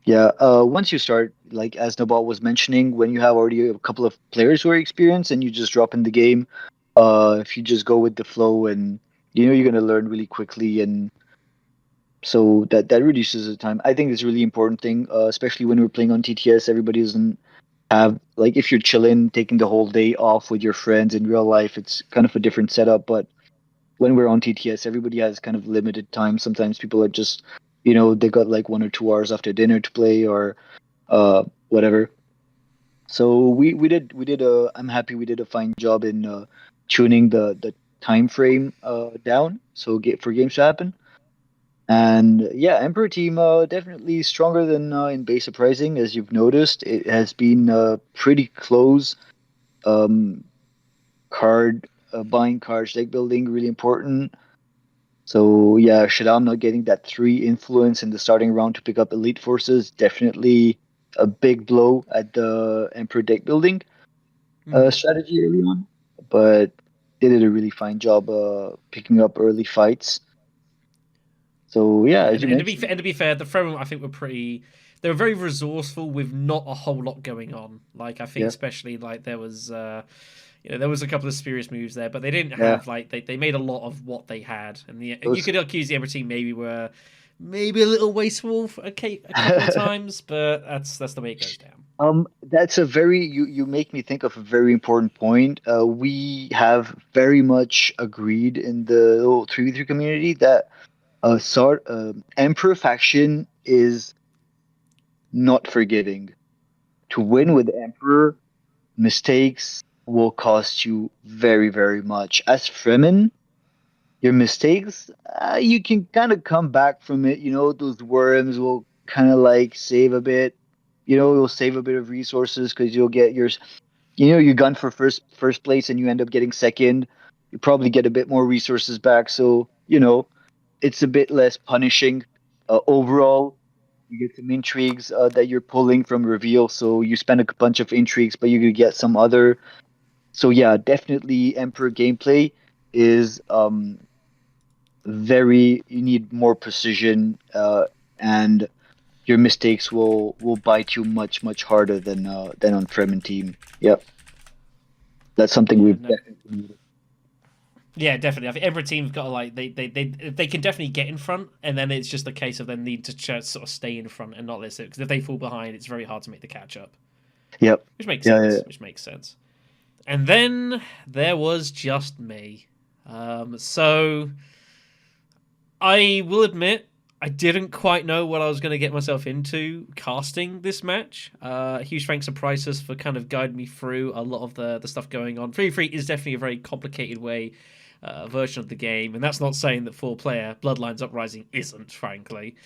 yeah, once you start, like as Nabalt was mentioning, when you have already a couple of players who are experienced and you just drop in the game, if you just go with the flow, and you're gonna learn really quickly, and so that reduces the time. I think it's a really important thing, especially when we're playing on TTS. Everybody doesn't have, like, if you're chilling, taking the whole day off with your friends in real life, it's kind of a different setup. But when we're on TTS, everybody has kind of limited time. Sometimes people are just You know, they got like 1 or 2 hours after dinner to play or whatever. So we did a I'm happy we did a fine job in tuning the time frame down so for games to happen. And yeah, Emperor team definitely stronger than in base Uprising, as you've noticed. It has been pretty close. Um, card buying cards, deck building, really important. So yeah, Shaddam not getting that 3 influence in the starting round to pick up elite forces, definitely a big blow at the Emperor deck building strategy early on. But they did a really fine job picking up early fights. So yeah, as you mentioned, and to be fair, the Fremen I think were pretty. They were very resourceful with not a whole lot going on. Like I think, especially like there was, there was a couple of spurious moves there, but they didn't have like they made a lot of what they had, and you could accuse the Emperor team were maybe a little wasteful a couple of times, but that's the way it goes down. That's a very you make me think of a very important point. We have very much agreed in the 3v3 community that Emperor faction is not forgiving. To win with Emperor, mistakes will cost you very, very much. As Fremen, your mistakes, you can kind of come back from it. You know, those worms will kind of like save a bit. You know, you'll save a bit of resources because you'll get your gun for first place and you end up getting second. You probably get a bit more resources back. So, it's a bit less punishing. Overall, you get some intrigues that you're pulling from reveal. So you spend a bunch of intrigues, but you could get some other. So yeah, definitely Emperor gameplay is very. You need more precision, and your mistakes will bite you much harder than on Fremen team. Yep, that's something we've definitely needed. Yeah, definitely. I think every team's got to they can definitely get in front, and then it's just a case of them need to just sort of stay in front and not let it, because if they fall behind, it's very hard to make the catch up. Yep, which makes sense. Which makes sense. And then there was just me. So I will admit I didn't quite know what I was going to get myself into casting this match. Huge thanks to Priceless for kind of guiding me through a lot of the stuff going on. 3v3 is definitely a very complicated version of the game, and that's not saying that 4-player Bloodlines Uprising isn't, frankly.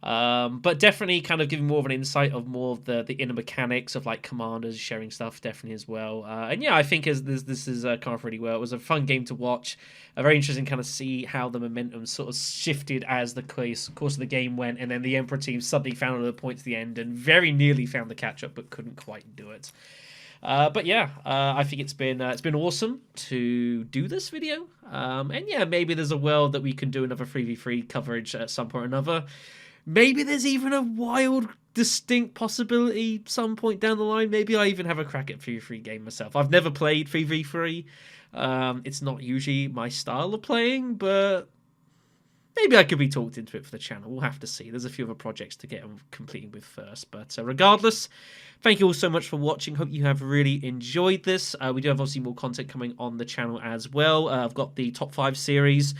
But definitely kind of giving more of an insight of more of the inner mechanics of like commanders sharing stuff, definitely as well. And yeah, I think this is come off really well. It was a fun game to watch, very interesting kind of see how the momentum sort of shifted as the course of the game went, and then the Emperor team suddenly found another point to the end and very nearly found the catch up, but couldn't quite do it. But yeah, I think it's been awesome to do this video. And yeah, maybe there's a world that we can do another 3v3 coverage at some point or another. Maybe there's even a wild, distinct possibility some point down the line. Maybe I even have a crack at 3v3 game myself. I've never played 3v3. It's not usually my style of playing, but maybe I could be talked into it for the channel. We'll have to see. There's a few other projects to get completing with first. But regardless, thank you all so much for watching. Hope you have really enjoyed this. We do have obviously more content coming on the channel as well. I've got the top 5 series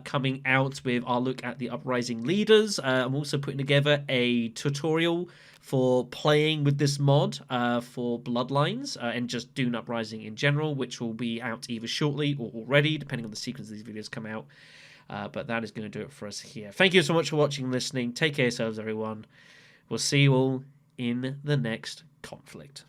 coming out with our look at the Uprising leaders. I'm also putting together a tutorial for playing with this mod for Bloodlines and just Dune Uprising in general, which will be out either shortly or already, depending on the sequence these videos come out. But that is going to do it for us here. Thank you so much for watching and listening. Take care of yourselves, everyone. We'll see you all in the next conflict.